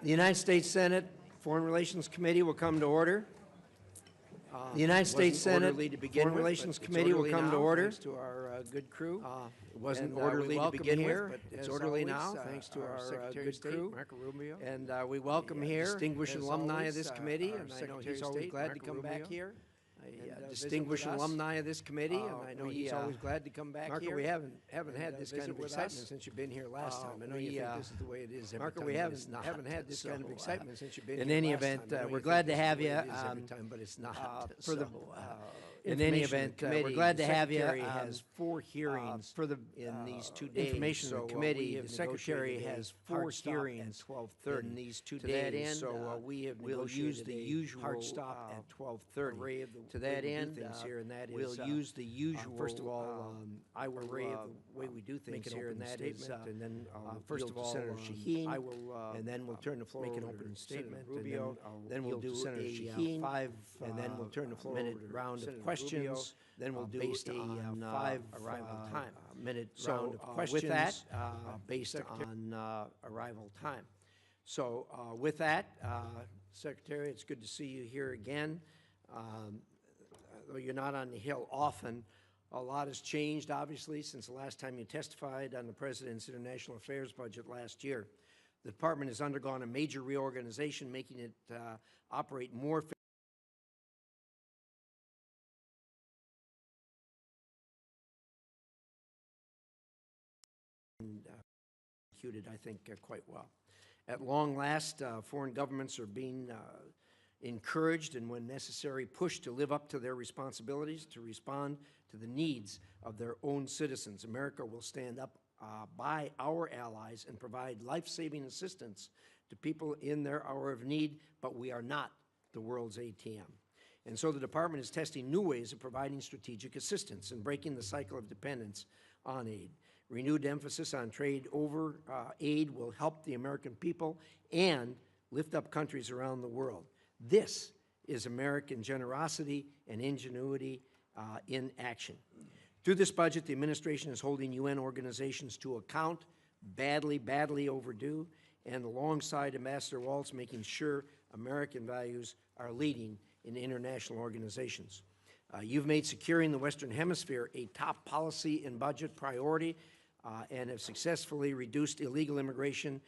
The United States Senate Foreign Relations Committee will come to order. The United States Senate Foreign Relations Committee will come to order. Thanks to our good crew. It wasn't orderly to begin with, but it's orderly now, thanks to our Secretary of State, Marco Rubio. And we welcome here distinguished alumni of this committee, and I know he's always glad to come back here. Distinguished alumni of this committee, and I know he's always glad to come back here. Marco, we haven't had this kind of excitement since you've been here last time. I know you think this is the way it is every time. Marco, we haven't had this kind of excitement since you've been here. In any event, we're glad to have you. Every time, but it's not. In any event, we're glad to have you. The Secretary has 4 hearings in these 2 days. Information Committee. The Secretary has 4 hearings at 12:30 in these 2 days. So we'll use the usual hard stop at 12:30. To that end, we'll use the usual. First of all, I will array of the way we do things here, and that is, and then first of all, Senator Shaheen, I will, and then we'll turn the floor over to opening statement. Rubio, then we'll do Senator Shaheen, and then we'll turn the floor over to round of questions. Then we'll do based on 5 arrival time. Minute round of questions. With that, based on arrival time. So with that, Secretary, it's good to see you here again. Though you're not on the Hill often, a lot has changed, obviously, since the last time you testified on the President's International Affairs budget last year. The Department has undergone a major reorganization, making it operate more and executed, I think, quite well. At long last, foreign governments are being encouraged and, when necessary, pushed to live up to their responsibilities to respond to the needs of their own citizens. America will stand up by our allies and provide life-saving assistance to people in their hour of need, but we are not the world's ATM. And so the Department is testing new ways of providing strategic assistance and breaking the cycle of dependence on aid. Renewed emphasis on trade over aid will help the American people and lift up countries around the world. This is American generosity and ingenuity in action. Through this budget, the administration is holding UN organizations to account, badly overdue, and alongside Ambassador Waltz, making sure American values are leading in international organizations. You've made securing the Western Hemisphere a top policy and budget priority and have successfully reduced illegal immigration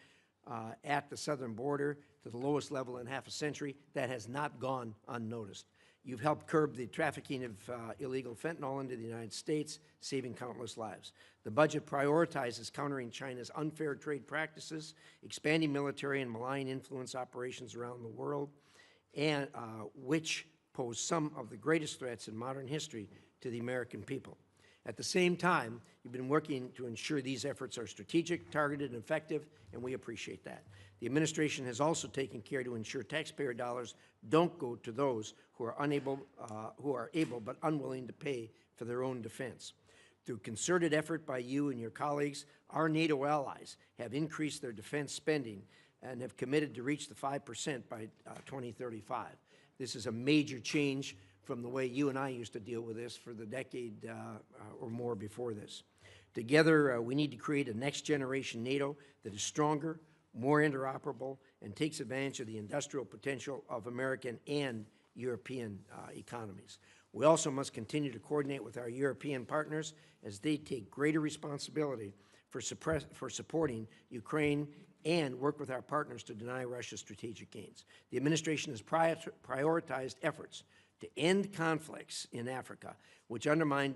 at the southern border to the lowest level in half a century. That has not gone unnoticed. You've helped curb the trafficking of illegal fentanyl into the United States, saving countless lives. The budget prioritizes countering China's unfair trade practices, expanding military and malign influence operations around the world, and which pose some of the greatest threats in modern history to the American people. At the same time, you've been working to ensure these efforts are strategic, targeted, and effective, and we appreciate that. The administration has also taken care to ensure taxpayer dollars don't go to those who are able but unwilling to pay for their own defense. Through concerted effort by you and your colleagues, our NATO allies have increased their defense spending and have committed to reach the 5% by 2035. This is a major change from the way you and I used to deal with this for the decade or more before this. Together, we need to create a next-generation NATO that is stronger, more interoperable, and takes advantage of the industrial potential of American and European economies. We also must continue to coordinate with our European partners as they take greater responsibility for supporting Ukraine and work with our partners to deny Russia strategic gains. The administration has prioritized efforts to end conflicts in Africa, which undermine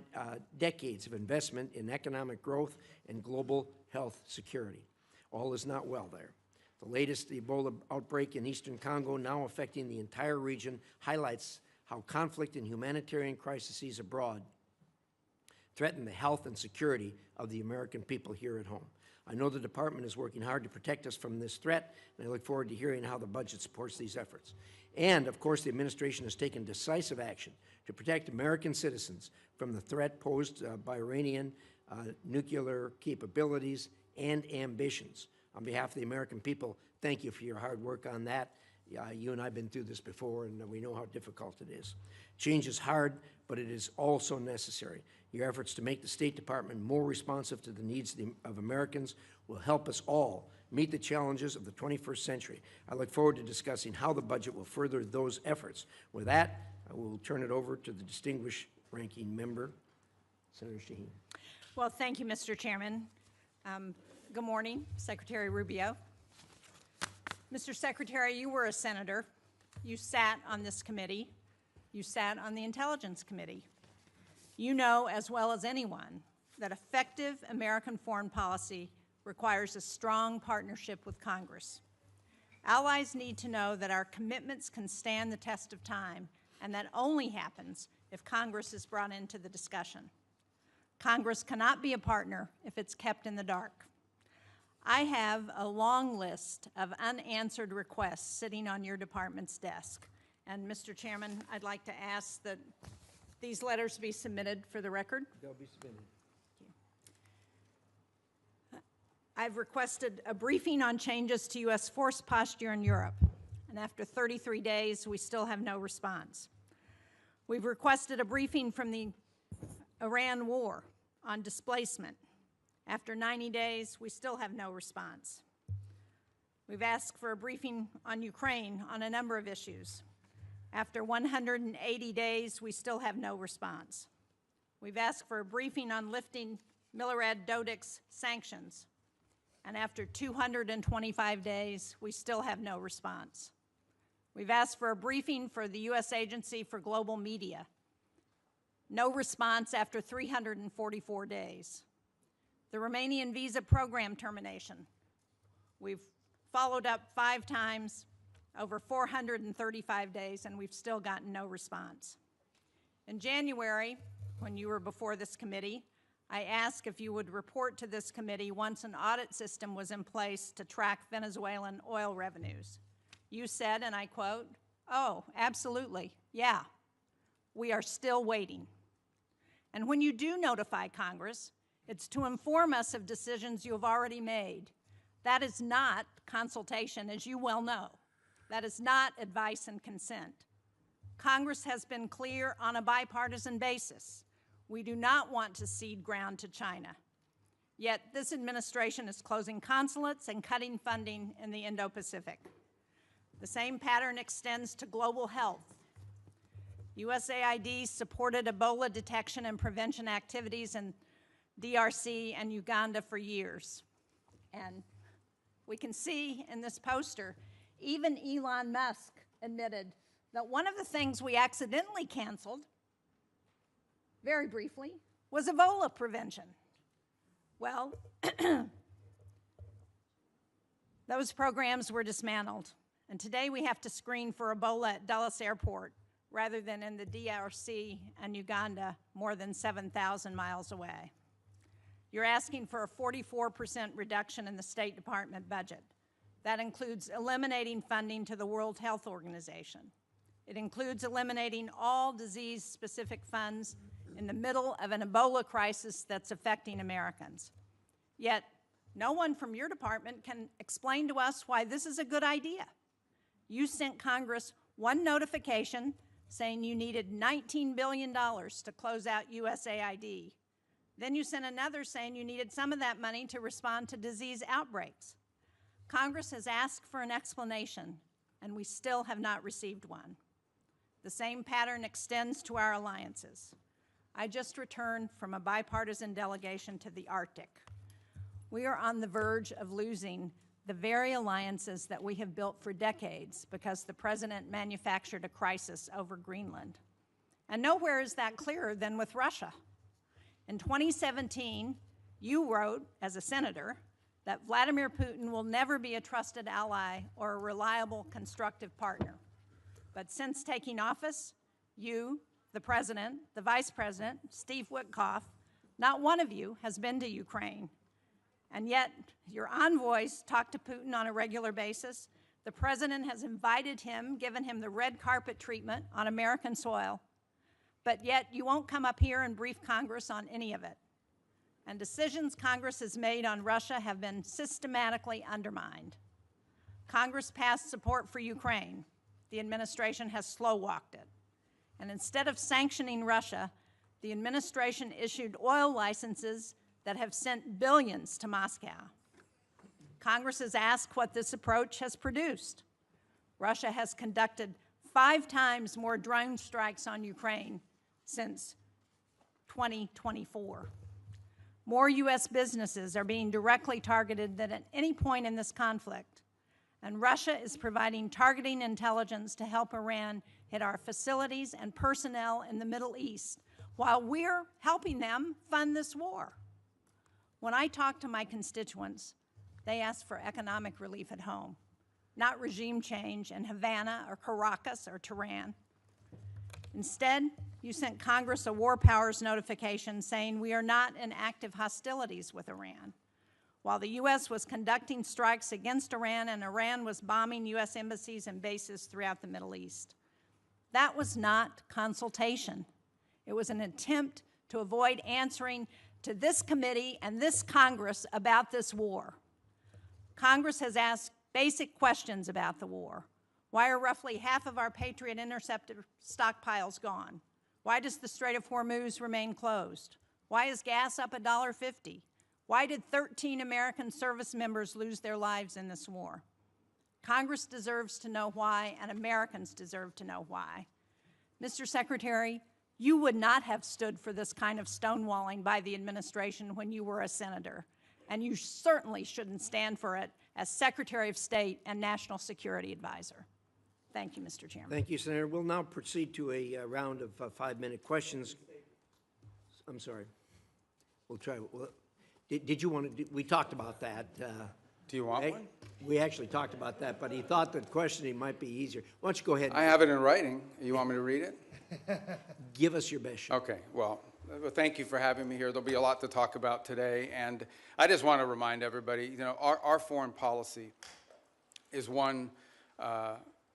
decades of investment in economic growth and global health security. All is not well there. The latest Ebola outbreak in eastern Congo, now affecting the entire region, highlights how conflict and humanitarian crises abroad threaten the health and security of the American people here at home. I know the Department is working hard to protect us from this threat, and I look forward to hearing how the budget supports these efforts. And, of course, the administration has taken decisive action to protect American citizens from the threat posed by Iranian nuclear capabilities and ambitions. On behalf of the American people, thank you for your hard work on that, Yeah, you and I have been through this before, and we know how difficult it is. Change is hard, but it is also necessary. Your efforts to make the State Department more responsive to the needs of Americans will help us all meet the challenges of the 21st century. I look forward to discussing how the budget will further those efforts. With that, I will turn it over to the distinguished ranking member, Senator Shaheen. Well, thank you, Mr. Chairman. Good morning, Secretary Rubio. Mr. Secretary, you were a senator. You sat on this committee. You sat on the Intelligence Committee. You know as well as anyone that effective American foreign policy requires a strong partnership with Congress. Allies need to know that our commitments can stand the test of time, and that only happens if Congress is brought into the discussion. Congress cannot be a partner if it's kept in the dark. I have a long list of unanswered requests sitting on your department's desk. And Mr. Chairman, I'd like to ask that these letters be submitted for the record. They'll be submitted. I've requested a briefing on changes to U.S. force posture in Europe, and after 33 days, we still have no response. We've requested a briefing from the Iran war on displacement. After 90 days, we still have no response. We've asked for a briefing on Ukraine on a number of issues. After 180 days, we still have no response. We've asked for a briefing on lifting Milorad Dodik's sanctions. And after 225 days, we still have no response. We've asked for a briefing for the U.S. Agency for Global Media. No response after 344 days. The Romanian visa program termination. We've followed up 5 times over 435 days, and we've still gotten no response. In January, when you were before this committee, I asked if you would report to this committee once an audit system was in place to track Venezuelan oil revenues. You said, and I quote, "Oh, absolutely, yeah, we are still waiting." And when you do notify Congress, it's to inform us of decisions you have already made. That is not consultation, as you well know. That is not advice and consent. Congress has been clear on a bipartisan basis. We do not want to cede ground to China. Yet this administration is closing consulates and cutting funding in the Indo-Pacific. The same pattern extends to global health. USAID supported Ebola detection and prevention activities in DRC and Uganda for years. And we can see in this poster, even Elon Musk admitted that one of the things we accidentally canceled, very briefly, was Ebola prevention. Well, those programs were dismantled, and today we have to screen for Ebola at Dulles Airport rather than in the DRC and Uganda more than 7,000 miles away. You're asking for a 44% reduction in the State Department budget. That includes eliminating funding to the World Health Organization. It includes eliminating all disease-specific funds in the middle of an Ebola crisis that's affecting Americans. Yet, no one from your department can explain to us why this is a good idea. You sent Congress one notification saying you needed $19 billion to close out USAID. Then you sent another saying you needed some of that money to respond to disease outbreaks. Congress has asked for an explanation, and we still have not received one. The same pattern extends to our alliances. I just returned from a bipartisan delegation to the Arctic. We are on the verge of losing the very alliances that we have built for decades because the President manufactured a crisis over Greenland. And nowhere is that clearer than with Russia. In 2017, you wrote, as a senator, that Vladimir Putin will never be a trusted ally or a reliable, constructive partner. But since taking office, you, the President, the Vice President, Steve Witkoff, not one of you has been to Ukraine. And yet, your envoys talk to Putin on a regular basis. The President has invited him, given him the red carpet treatment on American soil. But yet, you won't come up here and brief Congress on any of it. And decisions Congress has made on Russia have been systematically undermined. Congress passed support for Ukraine. The administration has slow-walked it. And instead of sanctioning Russia, the administration issued oil licenses that have sent billions to Moscow. Congress has asked what this approach has produced. Russia has conducted 5 times more drone strikes on Ukraine since 2024. More U.S. businesses are being directly targeted than at any point in this conflict. And Russia is providing targeting intelligence to help Iran hit our facilities and personnel in the Middle East, while we're helping them fund this war. When I talk to my constituents, they ask for economic relief at home, not regime change in Havana or Caracas or Tehran. Instead, you sent Congress a war powers notification saying we are not in active hostilities with Iran, while the U.S. was conducting strikes against Iran and Iran was bombing U.S. embassies and bases throughout the Middle East. That was not consultation. It was an attempt to avoid answering to this committee and this Congress about this war. Congress has asked basic questions about the war. Why are roughly half of our Patriot interceptor stockpiles gone? Why does the Strait of Hormuz remain closed? Why is gas up $1.50? Why did 13 American service members lose their lives in this war? Congress deserves to know why, and Americans deserve to know why. Mr. Secretary, you would not have stood for this kind of stonewalling by the administration when you were a senator, and you certainly shouldn't stand for it as Secretary of State and National Security Advisor. Thank you, Mr. Chairman. Thank you, Senator. We'll now proceed to a round of 5-minute questions. I'm sorry. We'll try. Did you want to? We talked about that. Do you want one? We actually talked about that, but he thought that questioning might be easier. Why don't you go ahead? I have it in writing. You want me to read it? Give us your best shot. Okay. Well, thank you for having me here. There'll be a lot to talk about today, and I just want to remind everybody, you know, our foreign policy is one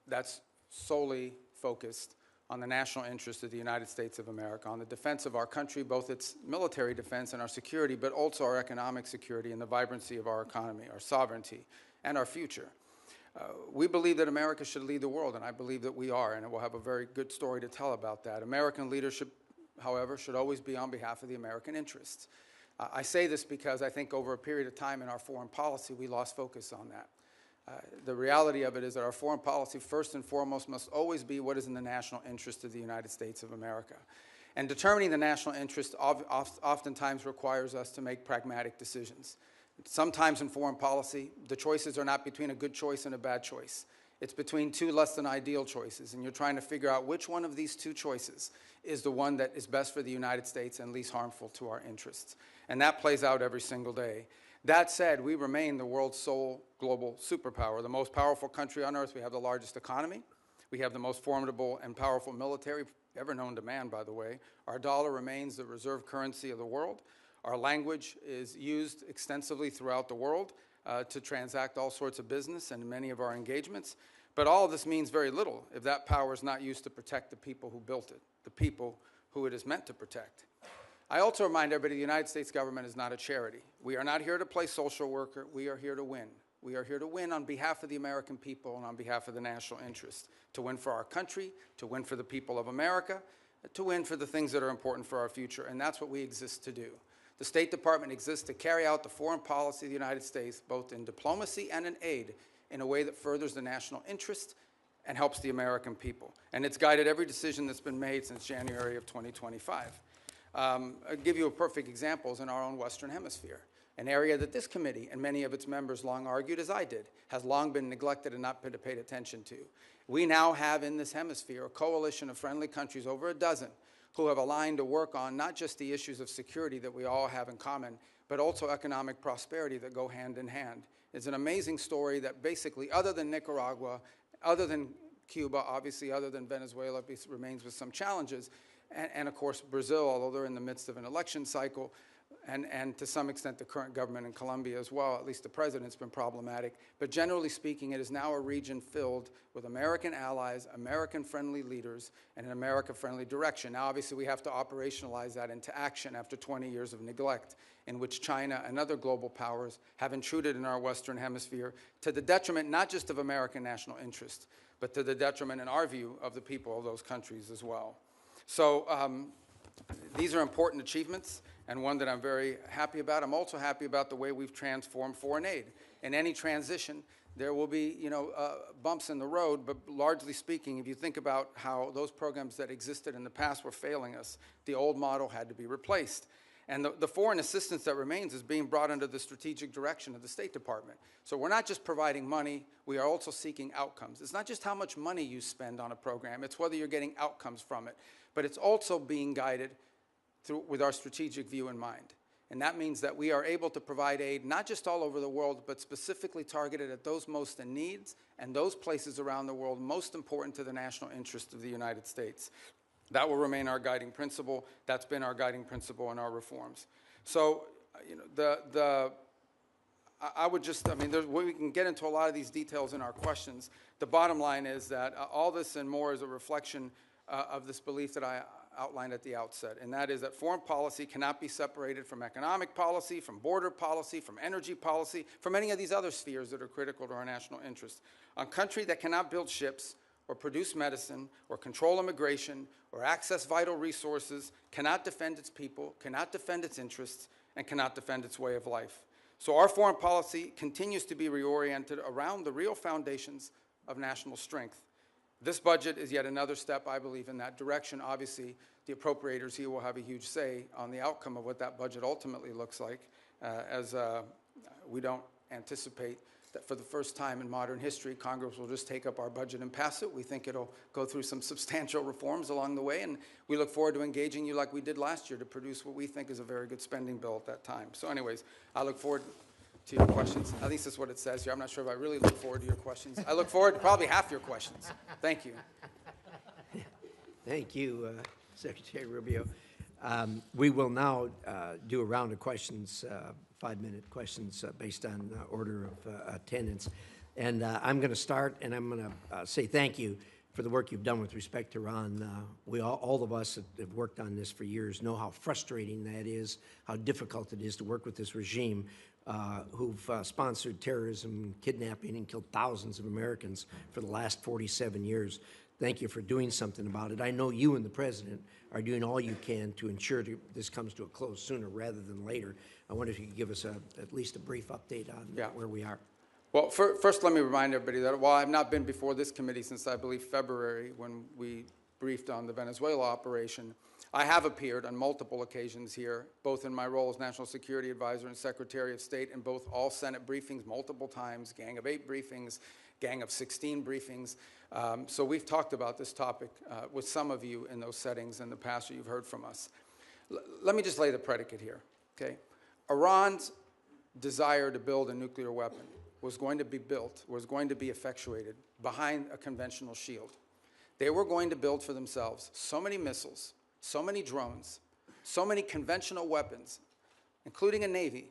that's solely focused on the national interest of the United States of America, on the defense of our country, both its military defense and our security, but also our economic security and the vibrancy of our economy, our sovereignty, and our future. We believe that America should lead the world, and I believe that we are, and we'll have a very good story to tell about that. American leadership, however, should always be on behalf of the American interests. I say this because I think over a period of time in our foreign policy, we lost focus on that. The reality of it is that our foreign policy, first and foremost, must always be what is in the national interest of the United States of America. And determining the national interest oftentimes requires us to make pragmatic decisions. Sometimes in foreign policy, the choices are not between a good choice and a bad choice. It's between 2 less than ideal choices, and you're trying to figure out which one of these 2 choices is the one that is best for the United States and least harmful to our interests. And that plays out every single day. That said, we remain the world's sole global superpower, the most powerful country on earth. We have the largest economy. We have the most formidable and powerful military ever known to man, by the way. Our dollar remains the reserve currency of the world. Our language is used extensively throughout the world to transact all sorts of business and many of our engagements. But all of this means very little if that power is not used to protect the people who built it, the people who it is meant to protect. I also remind everybody the United States government is not a charity. We are not here to play social worker. We are here to win. We are here to win on behalf of the American people and on behalf of the national interest, to win for our country, to win for the people of America, to win for the things that are important for our future, and that's what we exist to do. The State Department exists to carry out the foreign policy of the United States, both in diplomacy and in aid, in a way that furthers the national interest and helps the American people. And it's guided every decision that's been made since January of 2025. I'll give you a perfect example in our own Western Hemisphere, an area that this committee and many of its members long argued, as I did, has long been neglected and not been paid attention to. We now have in this hemisphere a coalition of friendly countries, over a dozen, who have aligned to work on not just the issues of security that we all have in common, but also economic prosperity that go hand in hand. It's an amazing story that basically, other than Nicaragua, other than Cuba, obviously other than Venezuela, remains with some challenges, and of course Brazil, although they're in the midst of an election cycle, and to some extent the current government in Colombia as well, at least the president's been problematic. But generally speaking, it is now a region filled with American allies, American-friendly leaders, and an America-friendly direction. Now, obviously, we have to operationalize that into action after 20 years of neglect, in which China and other global powers have intruded in our Western Hemisphere to the detriment not just of American national interest, but to the detriment, in our view, of the people of those countries as well. So these are important achievements, and one that I'm very happy about. I'm also happy about the way we've transformed foreign aid. In any transition, there will be, bumps in the road, but largely speaking, if you think about how those programs that existed in the past were failing us, the old model had to be replaced. And the foreign assistance that remains is being brought under the strategic direction of the State Department. So we're not just providing money, we are also seeking outcomes. It's not just how much money you spend on a program, it's whether you're getting outcomes from it. But it's also being guided with our strategic view in mind. And that means that we are able to provide aid not just all over the world, but specifically targeted at those most in need and those places around the world most important to the national interest of the United States. That will remain our guiding principle. That's been our guiding principle in our reforms. So, we can get into a lot of these details in our questions. The bottom line is that all this and more is a reflection of this belief that I outlined at the outset, and that is that foreign policy cannot be separated from economic policy, from border policy, from energy policy, from any of these other spheres that are critical to our national interest. A country that cannot build ships or produce medicine or control immigration or access vital resources cannot defend its people, cannot defend its interests, and cannot defend its way of life. So our foreign policy continues to be reoriented around the real foundations of national strength. This budget is yet another step, I believe, in that direction. Obviously, the appropriators here will have a huge say on the outcome of what that budget ultimately looks like, as we don't anticipate that for the first time in modern history, Congress will just take up our budget and pass it. We think it'll go through some substantial reforms along the way, and we look forward to engaging you like we did last year to produce what we think is a very good spending bill at that time. So anyways, I look forward to your questions. At least that's what it says here. I'm not sure if I really look forward to your questions. I look forward to probably half your questions. Thank you. Thank you, Secretary Rubio. We will now do a round of questions, 5-minute questions based on order of attendance. And I'm going to start, and I'm going to say thank you for the work you've done with respect to Iran. All of us that have worked on this for years know how frustrating that is, how difficult it is to work with this regime who've sponsored terrorism, kidnapping, and killed thousands of Americans for the last 47 years. Thank you for doing something about it. I know you and the President are doing all you can to ensure this comes to a close sooner rather than later. I wonder if you could give us at least a brief update on where we are. Well, first let me remind everybody that while I've not been before this committee since, I believe, February, when we briefed on the Venezuela operation, I have appeared on multiple occasions here, both in my role as National Security Advisor and Secretary of State, in both all Senate briefings multiple times, Gang of 8 briefings, Gang of 16 briefings. So we've talked about this topic with some of you in those settings in the past that you've heard from us. Let me just lay the predicate here, okay? Iran's desire to build a nuclear weapon was going to be built, was going to be effectuated behind a conventional shield. They were going to build for themselves so many missiles, so many drones, so many conventional weapons, including a navy,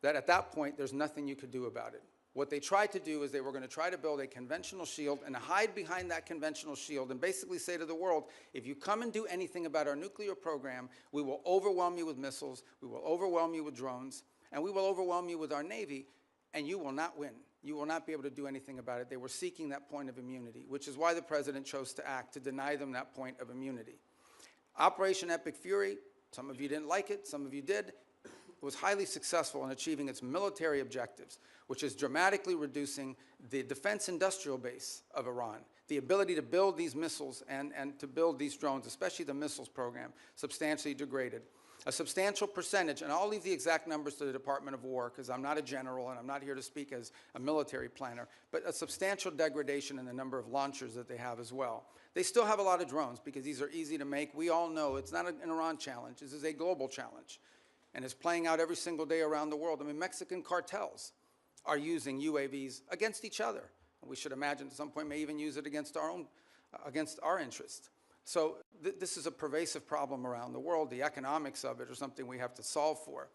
that at that point there's nothing you could do about it. What they tried to do is they were going to try to build a conventional shield and hide behind that conventional shield and basically say to the world, if you come and do anything about our nuclear program, we will overwhelm you with missiles, we will overwhelm you with drones, and we will overwhelm you with our navy, and you will not win. You will not be able to do anything about it. They were seeking that point of immunity, which is why the President chose to act, to deny them that point of immunity. Operation Epic Fury, some of you didn't like it, some of you did, was highly successful in achieving its military objectives, which is dramatically reducing the defense industrial base of Iran, the ability to build these missiles and to build these drones, especially the missiles program, substantially degraded. A substantial percentage, and I'll leave the exact numbers to the Department of War because I'm not a general and I'm not here to speak as a military planner, but a substantial degradation in the number of launchers that they have as well. They still have a lot of drones because these are easy to make. We all know it's not an Iran challenge. This is a global challenge, and it's playing out every single day around the world. I mean, Mexican cartels are using UAVs against each other. We should imagine at some point may even use it against our interests. So this is a pervasive problem around the world. The economics of it are something we have to solve for.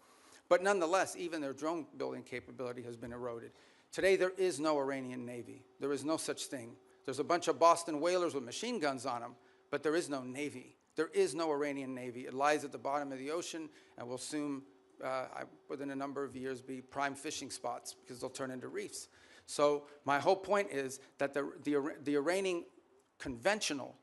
But nonetheless, even their drone building capability has been eroded. Today, there is no Iranian Navy. There is no such thing. There's a bunch of Boston whalers with machine guns on them, but there is no Navy. There is no Iranian Navy. It lies at the bottom of the ocean and will soon, within a number of years, be prime fishing spots because they'll turn into reefs. So my whole point is that the Iranian conventional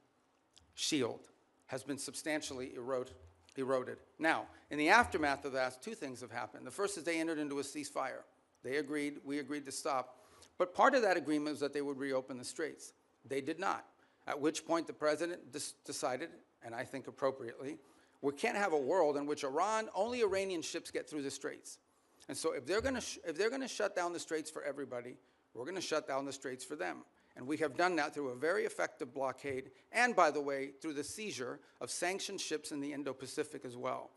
shield has been substantially eroded. Now, in the aftermath of that, two things have happened. The first is they entered into a ceasefire. They agreed, we agreed to stop. But part of that agreement was that they would reopen the straits. They did not, at which point the president decided, and I think appropriately, we can't have a world in which only Iranian ships get through the straits. And so if they're going to shut down the straits for everybody, we're going to shut down the straits for them. And we have done that through a very effective blockade and, by the way, through the seizure of sanctioned ships in the Indo-Pacific as well.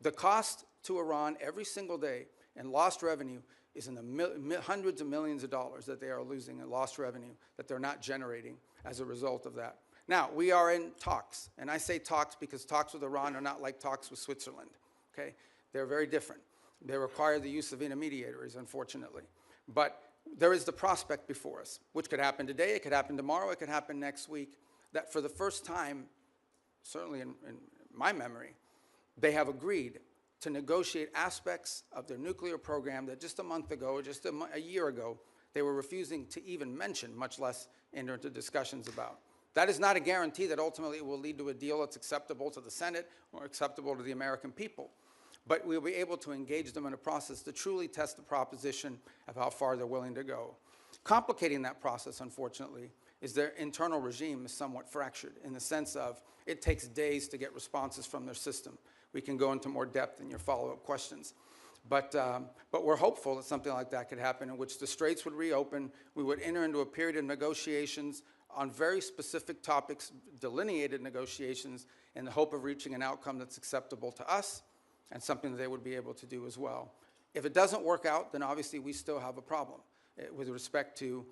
The cost to Iran every single day in lost revenue is in the hundreds of millions of dollars that they are losing in lost revenue that they're not generating as a result of that. Now, we are in talks, and I say talks because talks with Iran are not like talks with Switzerland, okay? They're very different. They require the use of intermediaries, unfortunately. But there is the prospect before us, which could happen today, it could happen tomorrow, it could happen next week, that for the first time, certainly in my memory, they have agreed to negotiate aspects of their nuclear program that just a month ago, or just a year ago, they were refusing to even mention, much less enter into discussions about. That is not a guarantee that ultimately it will lead to a deal that's acceptable to the Senate or acceptable to the American people. But we'll be able to engage them in a process to truly test the proposition of how far they're willing to go. Complicating that process, unfortunately, is their internal regime is somewhat fractured in the sense of it takes days to get responses from their system. We can go into more depth in your follow-up questions. But we're hopeful that something like that could happen in which the straits would reopen, we would enter into a period of negotiations on very specific topics, delineated negotiations, in the hope of reaching an outcome that's acceptable to us and something that they would be able to do as well. If it doesn't work out, then obviously we still have a problem with respect to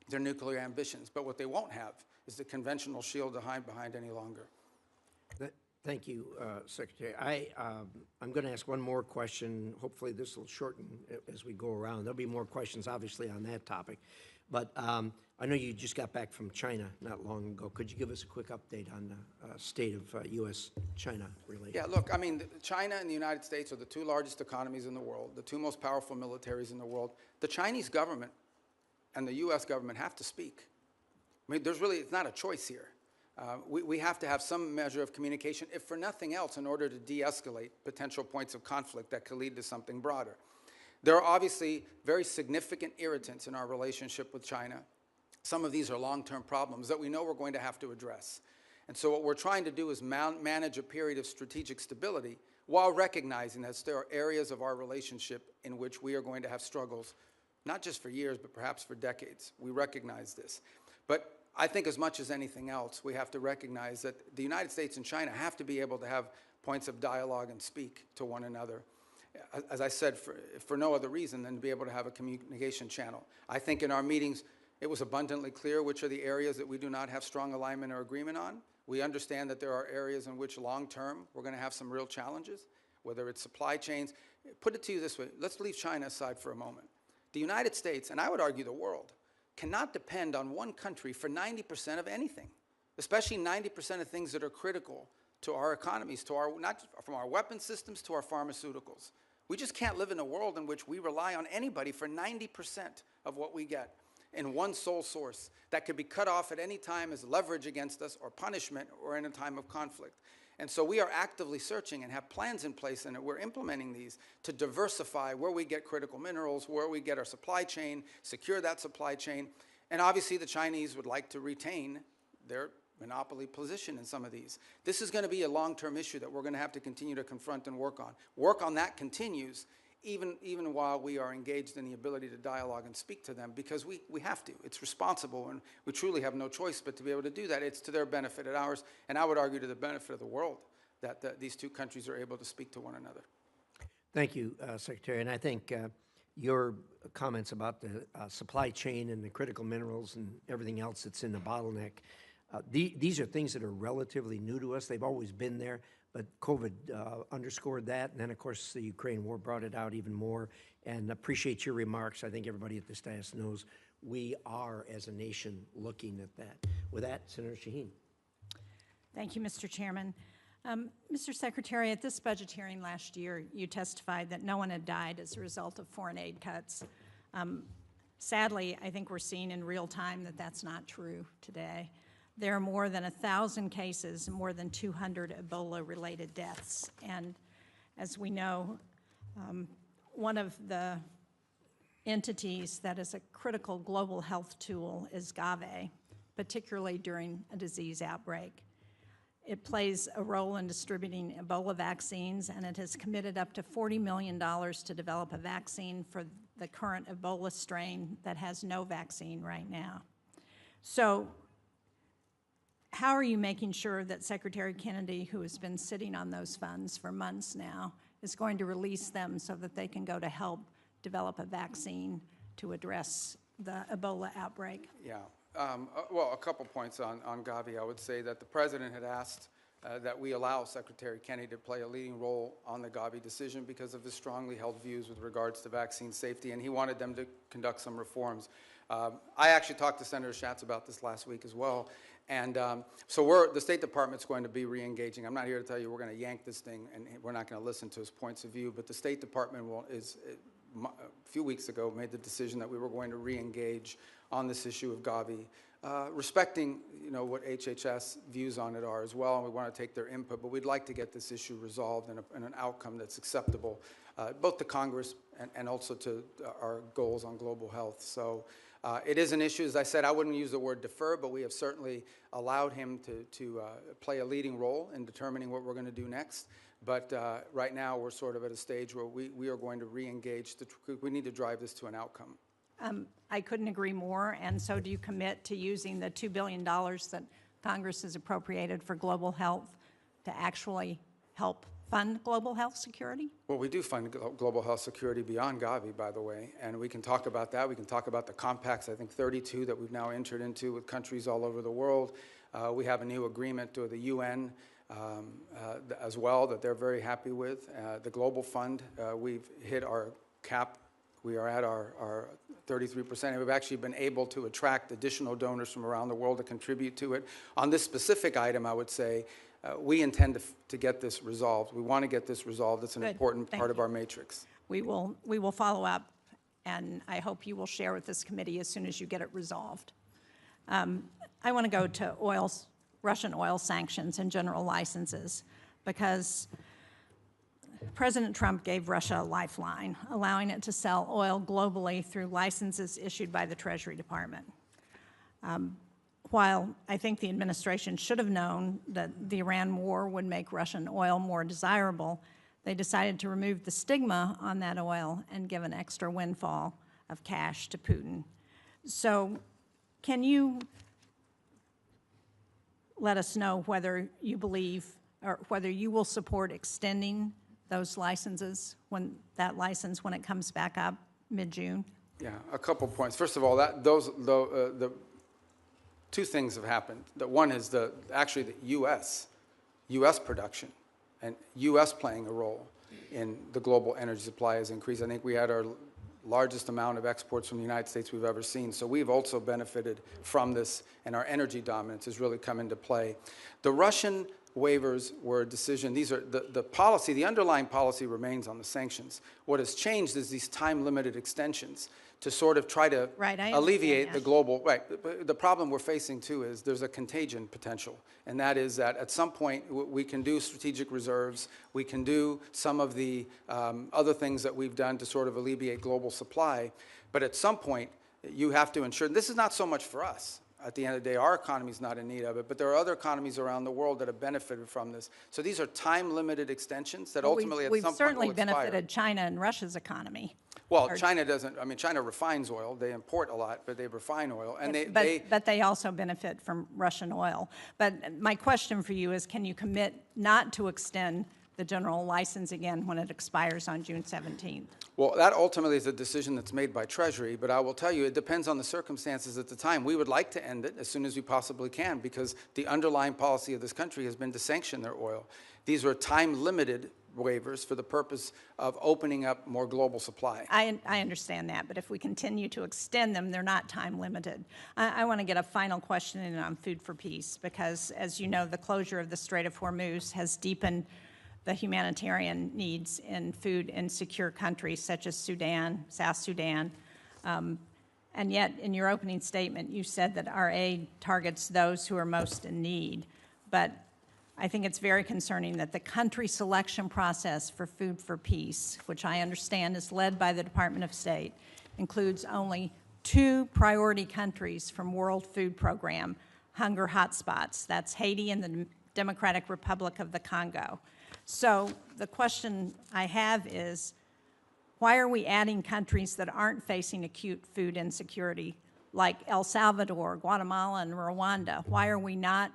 their nuclear ambitions. But what they won't have is the conventional shield to hide behind any longer. Thank you, Secretary. I'm going to ask one more question. Hopefully this will shorten as we go around. There'll be more questions, obviously, on that topic. But I know you just got back from China not long ago. Could you give us a quick update on the state of U.S.-China relations? Yeah, look, I mean, China and the United States are the two largest economies in the world, the two most powerful militaries in the world. The Chinese government and the U.S. government have to speak. I mean, it's not a choice here. We have to have some measure of communication, if for nothing else, in order to de-escalate potential points of conflict that could lead to something broader. There are obviously very significant irritants in our relationship with China. Some of these are long-term problems that we know we're going to have to address. And so what we're trying to do is manage a period of strategic stability while recognizing that there are areas of our relationship in which we are going to have struggles, not just for years, but perhaps for decades. We recognize this. But I think as much as anything else, we have to recognize that the United States and China have to be able to have points of dialogue and speak to one another. As I said, for no other reason than to be able to have a communication channel. I think in our meetings, it was abundantly clear which are the areas that we do not have strong alignment or agreement on. We understand that there are areas in which long-term we're going to have some real challenges, whether it's supply chains. Put it to you this way. Let's leave China aside for a moment. The United States, and I would argue the world, cannot depend on one country for 90% of anything, especially 90% of things that are critical to our economies, not from our weapon systems to our pharmaceuticals. We just can't live in a world in which we rely on anybody for 90% of what we get in one sole source that could be cut off at any time as leverage against us or punishment or in a time of conflict. And so we are actively searching and have plans in place, and we're implementing these to diversify where we get critical minerals, where we get our supply chain, secure that supply chain. And obviously the Chinese would like to retain their monopoly position in some of these. This is going to be a long-term issue that we're going to have to continue to confront and work on. Work on that continues even while we are engaged in the ability to dialogue and speak to them, because we have to. It's responsible, and we truly have no choice but to be able to do that. It's to their benefit and ours, and I would argue to the benefit of the world that these two countries are able to speak to one another. Thank you, Secretary. And I think your comments about the supply chain and the critical minerals and everything else that's in the bottleneck These are things that are relatively new to us. They've always been there, but COVID underscored that. And then, of course, the Ukraine war brought it out even more. And appreciate your remarks. I think everybody at this dais knows we are, as a nation, looking at that. With that, Senator Shaheen. Thank you, Mr. Chairman. Mr. Secretary, at this budget hearing last year, you testified that no one had died as a result of foreign aid cuts. Sadly, I think we're seeing in real time that that's not true today. There are more than 1,000 cases, more than 200 Ebola-related deaths. And as we know, one of the entities that is a critical global health tool is GAVE, particularly during a disease outbreak. It plays a role in distributing Ebola vaccines, and it has committed up to $40 million to develop a vaccine for the current Ebola strain that has no vaccine right now. So how are you making sure that Secretary Kennedy, who has been sitting on those funds for months now, is going to release them so that they can go to help develop a vaccine to address the Ebola outbreak? Yeah. Well, a couple points on Gavi. I would say that the President had asked that we allow Secretary Kennedy to play a leading role on the Gavi decision because of his strongly held views with regards to vaccine safety, and he wanted them to conduct some reforms. I actually talked to Senator Schatz about this last week as well, and so the State Department's going to be re-engaging. I'm not here to tell you we're going to yank this thing and we're not going to listen to his points of view, but the State Department a few weeks ago made the decision that we were going to re-engage on this issue of Gavi, respecting what HHS views on it are as well, and we want to take their input, but we'd like to get this issue resolved in an outcome that's acceptable, both to Congress and also to our goals on global health. So it is an issue. As I said, I wouldn't use the word defer, but we have certainly allowed him to play a leading role in determining what we're going to do next. But right now, we're sort of at a stage where we are going to re-engage. We need to drive this to an outcome. I couldn't agree more, and so do you commit to using the $2 billion that Congress has appropriated for global health to actually help fund global health security? Well, we do fund global health security beyond Gavi, by the way, and we can talk about that. We can talk about the compacts, I think 32 that we've now entered into with countries all over the world. We have a new agreement with the UN as well that they're very happy with. The Global Fund, we've hit our cap. We are at our 33%, and we've actually been able to attract additional donors from around the world to contribute to it. On this specific item, I would say, we intend to get this resolved. We want to get this resolved. It's an important part of our matrix. We will follow up, and I hope you will share with this committee as soon as you get it resolved. I want to go to Russian oil sanctions and general licenses, because President Trump gave Russia a lifeline, allowing it to sell oil globally through licenses issued by the Treasury Department. While I think the administration should have known that the Iran war would make Russian oil more desirable, they decided to remove the stigma on that oil and give an extra windfall of cash to Putin. So can you let us know whether you believe or whether you will support extending those licenses, when it comes back up mid-June? Yeah, a couple points. First of all, the two things have happened. One is actually the U.S. production and U.S. playing a role in the global energy supply has increased. I think we had our largest amount of exports from the United States we've ever seen. So we've also benefited from this, and our energy dominance has really come into play. The Russian waivers were a decision. These are the policy, the underlying policy remains on the sanctions. What has changed is these time-limited extensions to sort of try to alleviate the global, the problem we're facing too is there's a contagion potential, and that is that at some point we can do strategic reserves, we can do some of the other things that we've done to sort of alleviate global supply, but at some point you have to ensure, this is not so much for us. At the end of the day, our economy is not in need of it, but there are other economies around the world that have benefited from this. So these are time-limited extensions that ultimately at some point will expire. We've certainly benefited China and Russia's economy. Well, China doesn't. I mean, China refines oil. They import a lot, but they refine oil, and but they also benefit from Russian oil. But my question for you is, can you commit not to extend the general license again when it expires on June 17th? Well, that ultimately is a decision that's made by Treasury, but I will tell you, it depends on the circumstances at the time. We would like to end it as soon as we possibly can because the underlying policy of this country has been to sanction their oil. These are time-limited waivers for the purpose of opening up more global supply. I understand that, but if we continue to extend them, they're not time-limited. I want to get a final question in on Food for Peace because, as you know, the closure of the Strait of Hormuz has deepened the humanitarian needs in food insecure countries such as Sudan, South Sudan. And yet, in your opening statement, you said that our aid targets those who are most in need. But I think it's very concerning that the country selection process for Food for Peace, which I understand is led by the Department of State, includes only 2 priority countries from World Food Program hunger hotspots. That's Haiti and the Democratic Republic of the Congo. So the question I have is, why are we adding countries that aren't facing acute food insecurity, like El Salvador, Guatemala, and Rwanda? Why are we not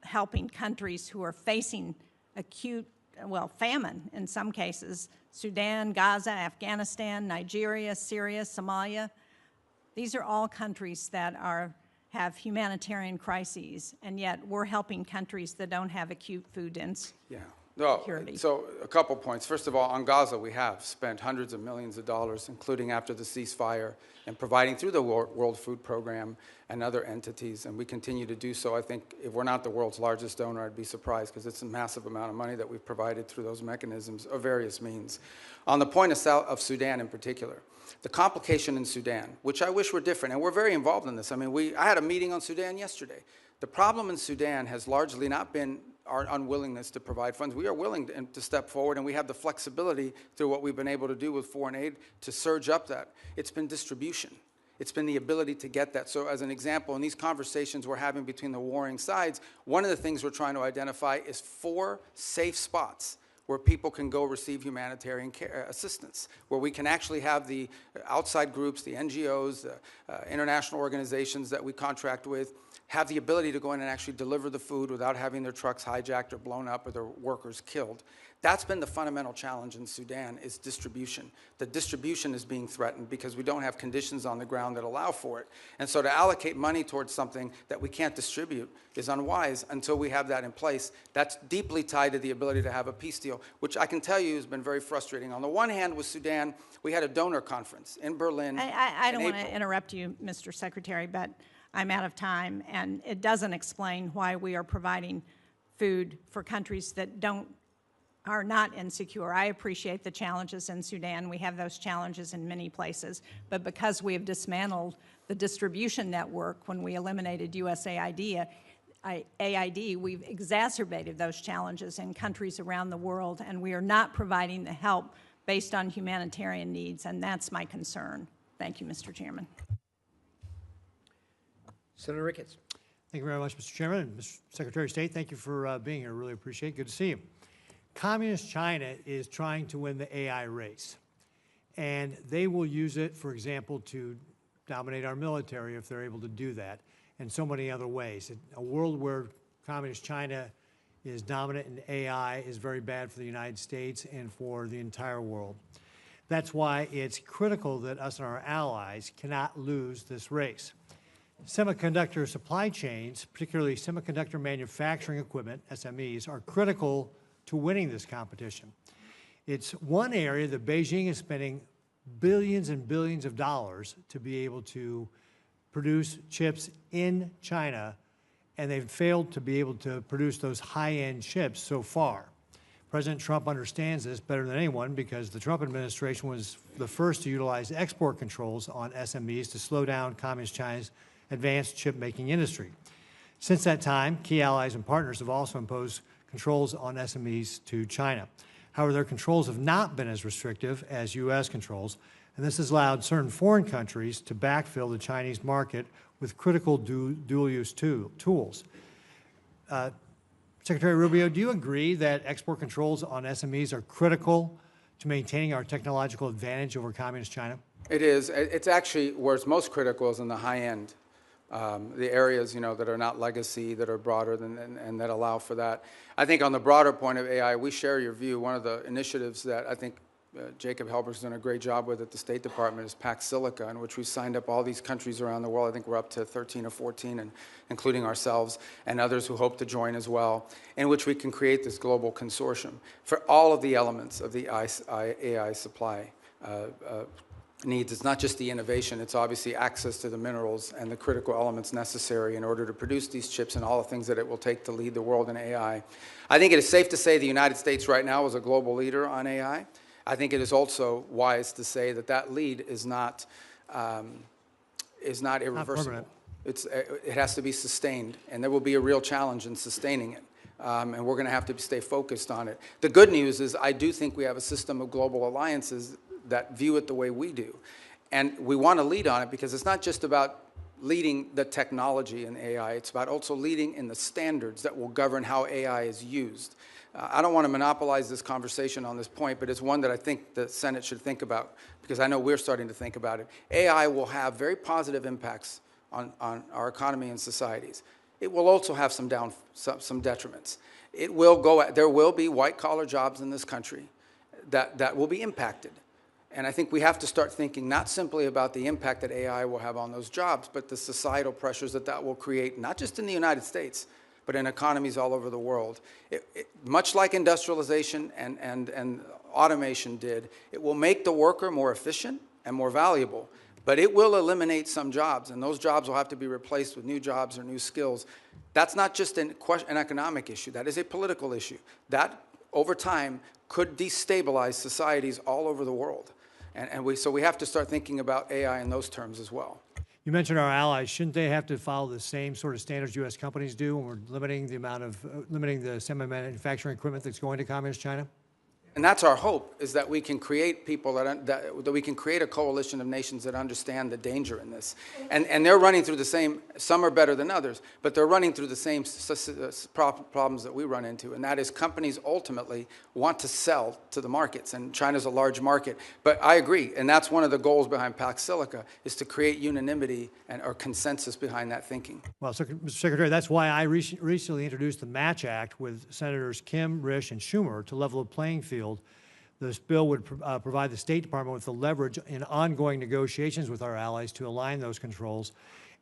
helping countries who are facing acute, well, famine in some cases? Sudan, Gaza, Afghanistan, Nigeria, Syria, Somalia. These are all countries that have humanitarian crises, and yet we're helping countries that don't have acute food insecurity. So a couple points. First of all, on Gaza, we have spent hundreds of millions of dollars, including after the ceasefire, and providing through the World Food Program and other entities, and we continue to do so. I think if we're not the world's largest donor, I'd be surprised because it's a massive amount of money that we've provided through those mechanisms of various means. On the point of Sudan in particular, the complication in Sudan, which I wish were different, and we're very involved in this. I mean, I had a meeting on Sudan yesterday. The problem in Sudan has largely not been our unwillingness to provide funds. We are willing to step forward, and we have the flexibility through what we've been able to do with foreign aid to surge up that. It's been distribution. It's been the ability to get that. So as an example, in these conversations we're having between the warring sides, one of the things we're trying to identify is 4 safe spots where people can go receive humanitarian care, assistance, where we can actually have the outside groups, the NGOs, the international organizations that we contract with, have the ability to go in and actually deliver the food without having their trucks hijacked or blown up or their workers killed. That's been the fundamental challenge in Sudan, is distribution. The distribution is being threatened because we don't have conditions on the ground that allow for it. And so to allocate money towards something that we can't distribute is unwise until we have that in place. That's deeply tied to the ability to have a peace deal, which I can tell you has been very frustrating. On the one hand, with Sudan, we had a donor conference in Berlin. I don't want to interrupt you, Mr. Secretary, but I'm out of time, and it doesn't explain why we are providing food for countries that are not insecure. I appreciate the challenges in Sudan. We have those challenges in many places. But because we have dismantled the distribution network when we eliminated USAID, we've exacerbated those challenges in countries around the world, and we are not providing the help based on humanitarian needs, and that's my concern. Thank you, Mr. Chairman. Senator Ricketts. Thank you very much, Mr. Chairman. And Mr. Secretary of State, thank you for being here. Really appreciate it. Good to see you. Communist China is trying to win the AI race, and they will use it, for example, to dominate our military if they're able to do that, and so many other ways. A world where Communist China is dominant in AI is very bad for the United States and for the entire world. That's why it's critical that us and our allies cannot lose this race. Semiconductor supply chains, particularly semiconductor manufacturing equipment, SMEs, are critical to winning this competition. It's one area that Beijing is spending billions and billions of dollars to be able to produce chips in China, and they've failed to be able to produce those high-end chips so far. President Trump understands this better than anyone because the Trump administration was the first to utilize export controls on SMEs to slow down Communist China's advanced chip-making industry. Since that time, key allies and partners have also imposed controls on SMEs to China. However, their controls have not been as restrictive as U.S. controls, and this has allowed certain foreign countries to backfill the Chinese market with critical dual-use tools. Secretary Rubio, do you agree that export controls on SMEs are critical to maintaining our technological advantage over Communist China? It is. It's actually where it's most critical is in the high end. the areas, that are not legacy, that are broader and that allow for that. I think on the broader point of AI, we share your view. One of the initiatives that I think Jacob Helberg's done a great job with at the State Department is Pax Silica, in which we signed up all these countries around the world. I think we're up to 13 or 14, and including ourselves and others who hope to join as well, in which we can create this global consortium for all of the elements of the AI supply needs. It's not just the innovation, it's obviously access to the minerals and the critical elements necessary in order to produce these chips and all the things that it will take to lead the world in AI. I think it is safe to say the United States right now is a global leader on AI. I think it is also wise to say that that lead is not irreversible. It has to be sustained, and there will be a real challenge in sustaining it. And we're going to have to stay focused on it. The good news is I do think we have a system of global alliances that view it the way we do. And we want to lead on it because it's not just about leading the technology in AI, it's about also leading in the standards that will govern how AI is used. I don't want to monopolize this conversation on this point, but it's one that I think the Senate should think about, because I know we're starting to think about it. AI will have very positive impacts on our economy and societies. It will also have some detriments. There will be white-collar jobs in this country that will be impacted. And I think we have to start thinking not simply about the impact that AI will have on those jobs, but the societal pressures that will create, not just in the United States, but in economies all over the world. Much like industrialization and automation did, it will make the worker more efficient and more valuable, but it will eliminate some jobs, and those jobs will have to be replaced with new jobs or new skills. That's not just an economic issue, that is a political issue. That, over time, could destabilize societies all over the world. So we have to start thinking about AI in those terms as well. You mentioned our allies. Shouldn't they have to follow the same sort of standards U.S. companies do when we're limiting the semi-manufacturing equipment that's going to Communist China? And that's our hope, is that we can create people that we can create a coalition of nations that understand the danger in this. And they're running through the same, some are better than others, but they're running through the same problems that we run into. And that is, companies ultimately want to sell to the markets, and China's a large market. But I agree, and that's one of the goals behind Pax Silica, is to create unanimity or consensus behind that thinking. Well, Mr. Secretary, that's why I recently introduced the Match Act with Senators Kim, Risch, and Schumer to level the playing field. This bill would provide the State Department with the leverage in ongoing negotiations with our allies to align those controls.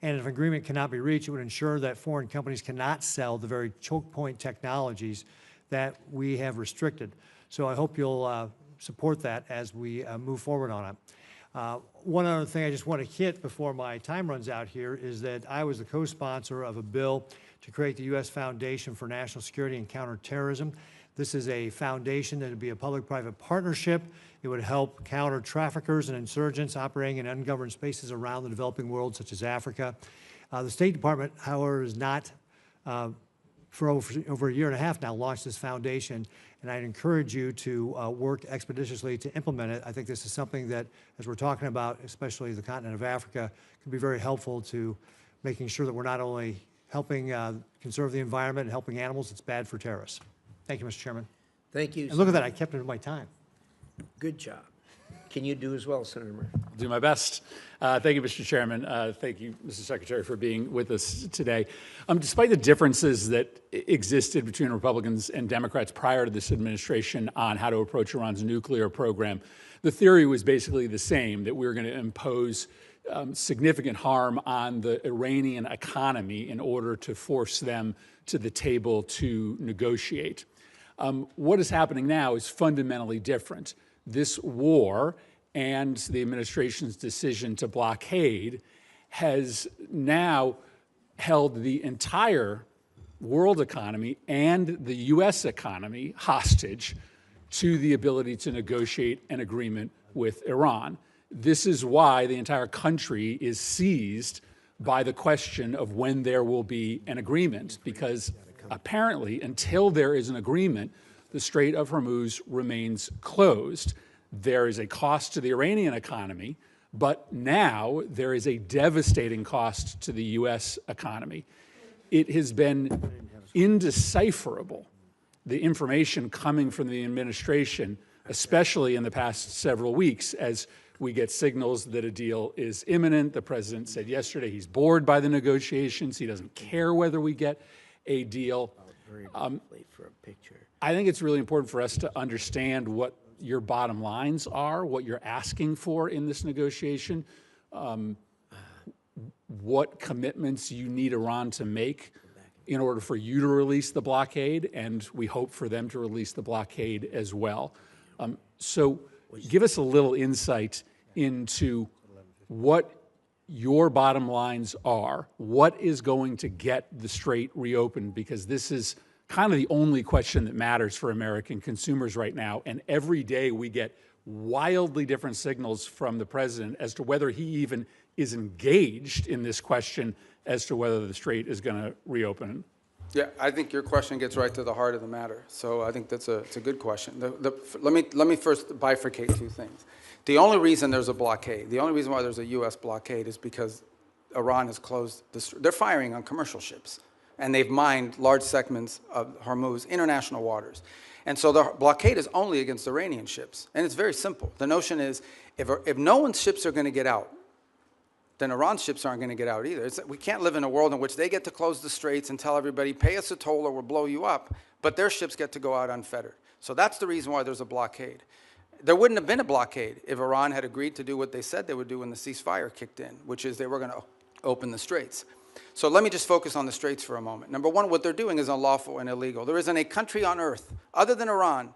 And if agreement cannot be reached, it would ensure that foreign companies cannot sell the very choke point technologies that we have restricted. So I hope you'll support that as we move forward on it. One other thing I just want to hit before my time runs out here is that I was the co-sponsor of a bill to create the U.S. Foundation for National Security and Counterterrorism. This is a foundation that would be a public-private partnership. It would help counter traffickers and insurgents operating in ungoverned spaces around the developing world, such as Africa. The State Department, however, has not, for over a year and a half now, launched this foundation, and I'd encourage you to work expeditiously to implement it. I think this is something that, as we're talking about, especially the continent of Africa, can be very helpful to making sure that we're not only helping conserve the environment and helping animals, it's bad for terrorists. Thank you, Mr. Chairman. Thank you. And look at that, I kept it in my time. Good job. Can you do as well, Senator Murphy? I'll do my best. Thank you, Mr. Chairman. Thank you, Mr. Secretary, for being with us today. Despite the differences that existed between Republicans and Democrats prior to this administration on how to approach Iran's nuclear program, the theory was basically the same, that we were going to impose significant harm on the Iranian economy in order to force them to the table to negotiate. What is happening now is fundamentally different. This war and the administration's decision to blockade has now held the entire world economy and the U.S. economy hostage to the ability to negotiate an agreement with Iran. This is why the entire country is seized by the question of when there will be an agreement, because apparently, until there is an agreement, the Strait of Hormuz remains closed. There is a cost to the Iranian economy, but now there is a devastating cost to the U.S. economy. It has been indecipherable, the information coming from the administration, especially in the past several weeks, as We get signals that a deal is imminent. The president said yesterday he's bored by the negotiations. He doesn't care whether we get a deal. Very briefly for a picture. I think it's really important for us to understand what your bottom lines are, what you're asking for in this negotiation, what commitments you need Iran to make in order for you to release the blockade, and we hope for them to release the blockade as well. So give us a little insight into what your bottom lines are, what is going to get the strait reopened, because this is kind of the only question that matters for American consumers right now. And every day we get wildly different signals from the president as to whether he even is engaged in this question as to whether the strait is going to reopen. Yeah, I think your question gets right to the heart of the matter. So I think it's a good question. Let me first bifurcate two things. The only reason there's a blockade, the only reason why there's a U.S. blockade is because Iran has closed they're firing on commercial ships, and they've mined large segments of Hormuz, international waters. And so the blockade is only against Iranian ships. And it's very simple. The notion is if no one's ships are going to get out, then Iran's ships aren't going to get out either. We can't live in a world in which they get to close the straits and tell everybody, pay us a toll or we'll blow you up, but their ships get to go out unfettered. So that's the reason why there's a blockade. There wouldn't have been a blockade if Iran had agreed to do what they said they would do when the ceasefire kicked in, which is they were going to open the straits. So let me just focus on the straits for a moment. Number one, what they're doing is unlawful and illegal. There isn't a country on earth, other than Iran,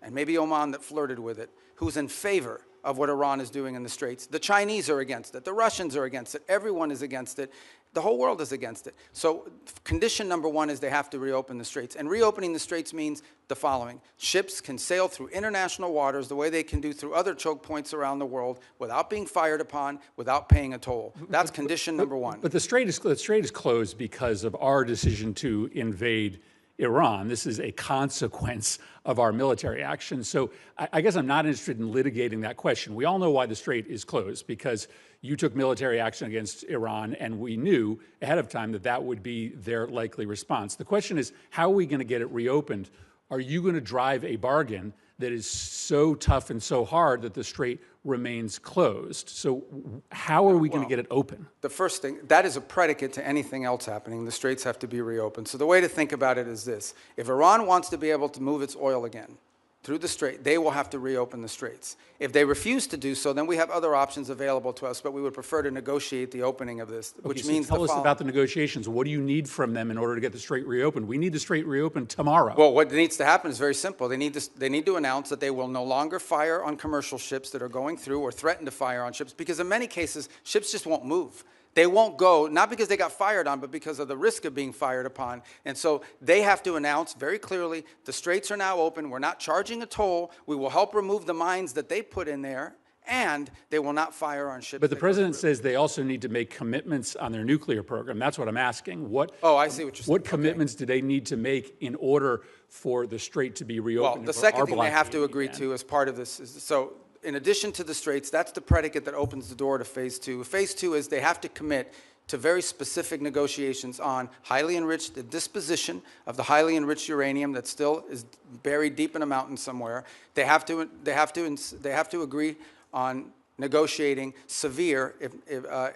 and maybe Oman that flirted with it, who's in favor of what Iran is doing in the straits. The Chinese are against it. The Russians are against it. Everyone is against it. The whole world is against it. So condition number one is they have to reopen the straits. And reopening the straits means the following. Ships can sail through international waters the way they can do through other choke points around the world without being fired upon, without paying a toll. That's condition number one. But the strait is closed because of our decision to invade Iran. This is a consequence of our military action. So I guess I'm not interested in litigating that question. We all know why the strait is closed, because you took military action against Iran, and we knew ahead of time that that would be their likely response. The question is, how are we going to get it reopened? Are you going to drive a bargain that is so tough and so hard that the strait remains closed? So how are we going to get it open? The first thing, that is a predicate to anything else happening. The straits have to be reopened. So the way to think about it is this. If Iran wants to be able to move its oil again through the strait, they will have to reopen the straits. If they refuse to do so, then we have other options available to us, but we would prefer to negotiate the oopening of this, which means tell us about the negotiations. What do you need from them in order to get the strait reopened? We need the strait reopened tomorrow. Well, what needs to happen is very simple. They need to announce that they will no longer fire on commercial ships that are going through or threaten to fire on ships, because in many cases, ships just won't move. They won't go, not because they got fired on, but because of the risk of being fired upon. And so they have to announce very clearly, the straits are now open. We're not charging a toll. We will help remove the mines that they put in there, and they will not fire on ships. But the president says they also need to make commitments on their nuclear program. That's what I'm asking. Oh, I see what you're saying. What commitments do they need to make in order for the strait to be reopened? Well, the second thing they have to agree to as part of this is, so in addition to the straits, that's the predicate that opens the door to phase two. Phase two is they have to commit to very specific negotiations on highly enriched, the disposition of the highly enriched uranium that still is buried deep in a mountain somewhere. They have to agree on negotiating severe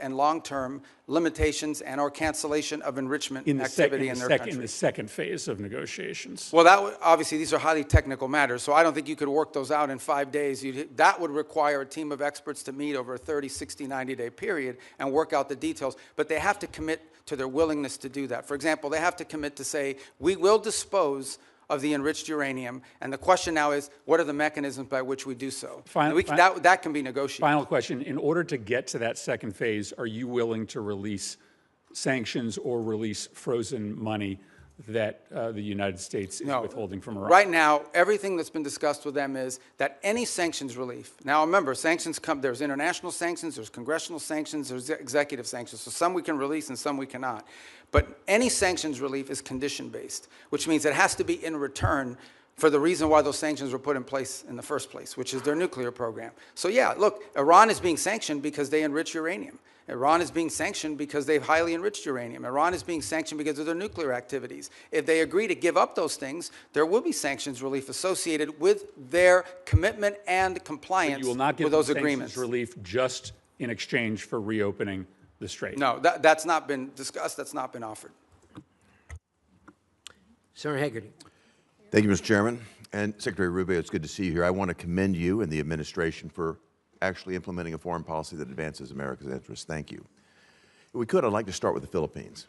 and long-term limitations and or cancellation of enrichment activity in their country. In the second phase of negotiations. Well, obviously, these are highly technical matters, so I don't think you could work those out in 5 days. That would require a team of experts to meet over a 30, 60, 90-day period and work out the details. But they have to commit to their willingness to do that. For example, they have to commit to say, we will dispose of the enriched uranium, and the question now is, what are the mechanisms by which we do so? That can be negotiated. Final question. In order to get to that second phase, are you willing to release sanctions or release frozen money that the United States is withholding from Iran? Right now, everything that's been discussed with them is that any sanctions relief, now remember, sanctions there's international sanctions, there's congressional sanctions, there's executive sanctions, so some we can release and some we cannot. But any sanctions relief is condition-based, which means it has to be in return for the reason why those sanctions were put in place in the first place, which is their nuclear program. So yeah, look, Iran is being sanctioned because they enrich uranium. Iran is being sanctioned because they've highly enriched uranium. Iran is being sanctioned because of their nuclear activities. If they agree to give up those things, there will be sanctions relief associated with their commitment and compliance You will not get with those sanctions agreements. relief just in exchange for reopening the strait. No, that's not been discussed. That's not been offered. Senator Hagerty. Thank you, Mr. Chairman. And Secretary Rubio, it's good to see you here. I want to commend you and the administration for actually implementing a foreign policy that advances America's interests. Thank you. If we could, I'd like to start with the Philippines,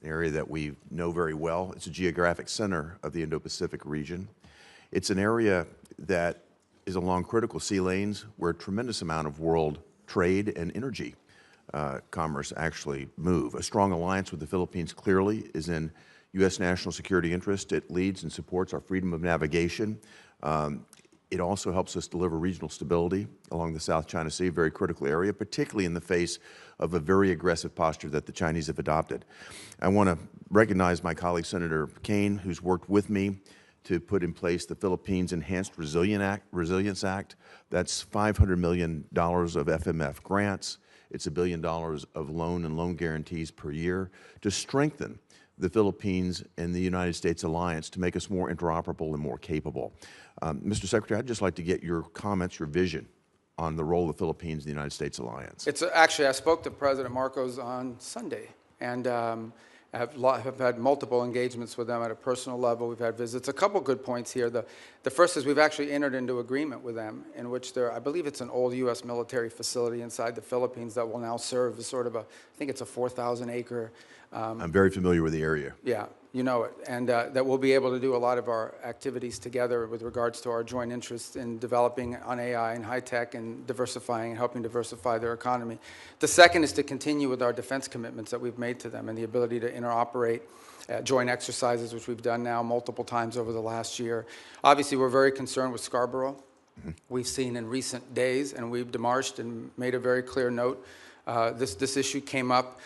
an area that we know very well. It's a geographic center of the Indo-Pacific region. It's an area that is along critical sea lanes where a tremendous amount of world trade and energy commerce actually move. A strong alliance with the Philippines clearly is in U.S. national security interest. It leads and supports our freedom of navigation. It also helps us deliver regional stability along the South China Sea, a very critical area, particularly in the face of a very aggressive posture that the Chinese have adopted. I want to recognize my colleague, Senator Kane, who's worked with me to put in place the Philippines Enhanced Resilience Act. That's $500 million of FMF grants. It's $1 billion of loan and loan guarantees per year to strengthen the Philippines and the United States alliance to make us more interoperable and more capable. Mr. Secretary, I'd just like to get your comments, your vision on the role of the Philippines in the United States alliance. It's actually, I spoke to President Marcos on Sunday, and have had multiple engagements with them at a personal level. We've had visits. A couple good points here. The first is we've actually entered into agreement with them in which I believe it's an old U.S. military facility inside the Philippines that will now serve as sort of I think it's a 4,000 acre. I'm very familiar with the area. Yeah, you know it. And that we'll be able to do a lot of our activities together with regards to our joint interests in developing on AI and high tech and diversifying and helping diversify their economy. The second is to continue with our defense commitments that we've made to them and the ability to interoperate joint exercises, which we've done now multiple times over the last year. Obviously, we're very concerned with Scarborough. We've seen in recent days, and we've demarched and made a very clear note. This issue came up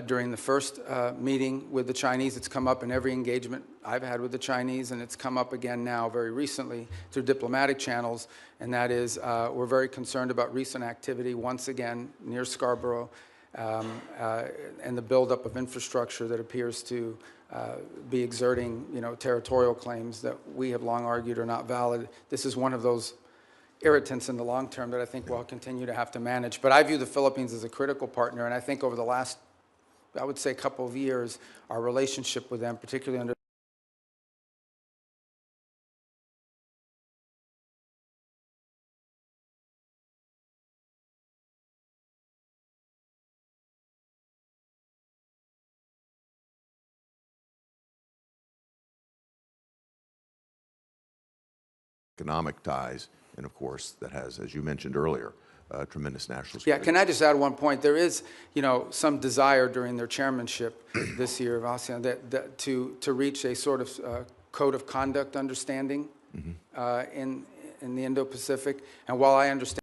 during the first meeting with the Chinese. It's come up in every engagement I've had with the Chinese, and it's come up again now very recently through diplomatic channels, and that is we're very concerned about recent activity once again near Scarborough and the buildup of infrastructure that appears to be exerting, territorial claims that we have long argued are not valid. This is one of those irritants in the long term that I think we'll continue to have to manage. But I view the Philippines as a critical partner, and I think over the last, I would say, couple of years, our relationship with them, particularly under Economic ties, and of course, that has, as you mentioned earlier, tremendous national Yeah, security. can I just add one point? There is, some desire during their chairmanship this year of ASEAN that to reach a sort of code of conduct understanding in the Indo-Pacific. And while I understand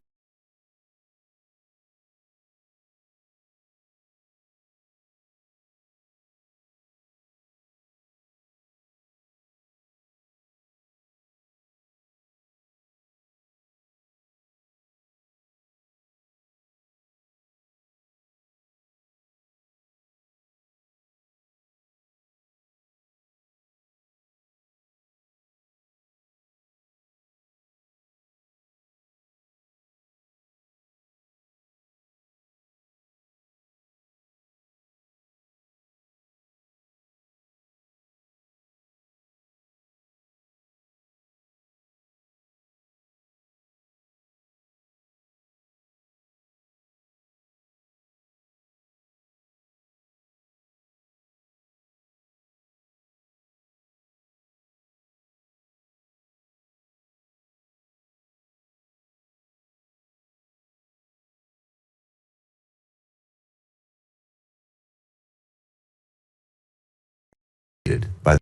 by the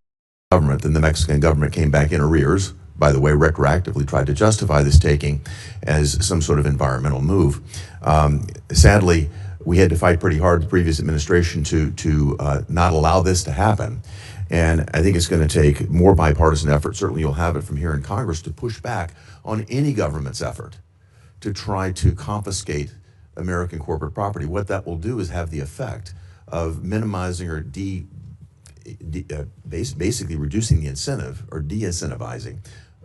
government, then the Mexican government came back in arrears, by the way, retroactively tried to justify this taking as some sort of environmental move. Sadly, we had to fight pretty hard, the previous administration, to not allow this to happen. And I think it's going to take more bipartisan effort. Certainly you'll have it from here in Congress to push back on any government's effort to try to confiscate American corporate property. What that will do is have the effect of minimizing or basically reducing the incentive or de-incentivizing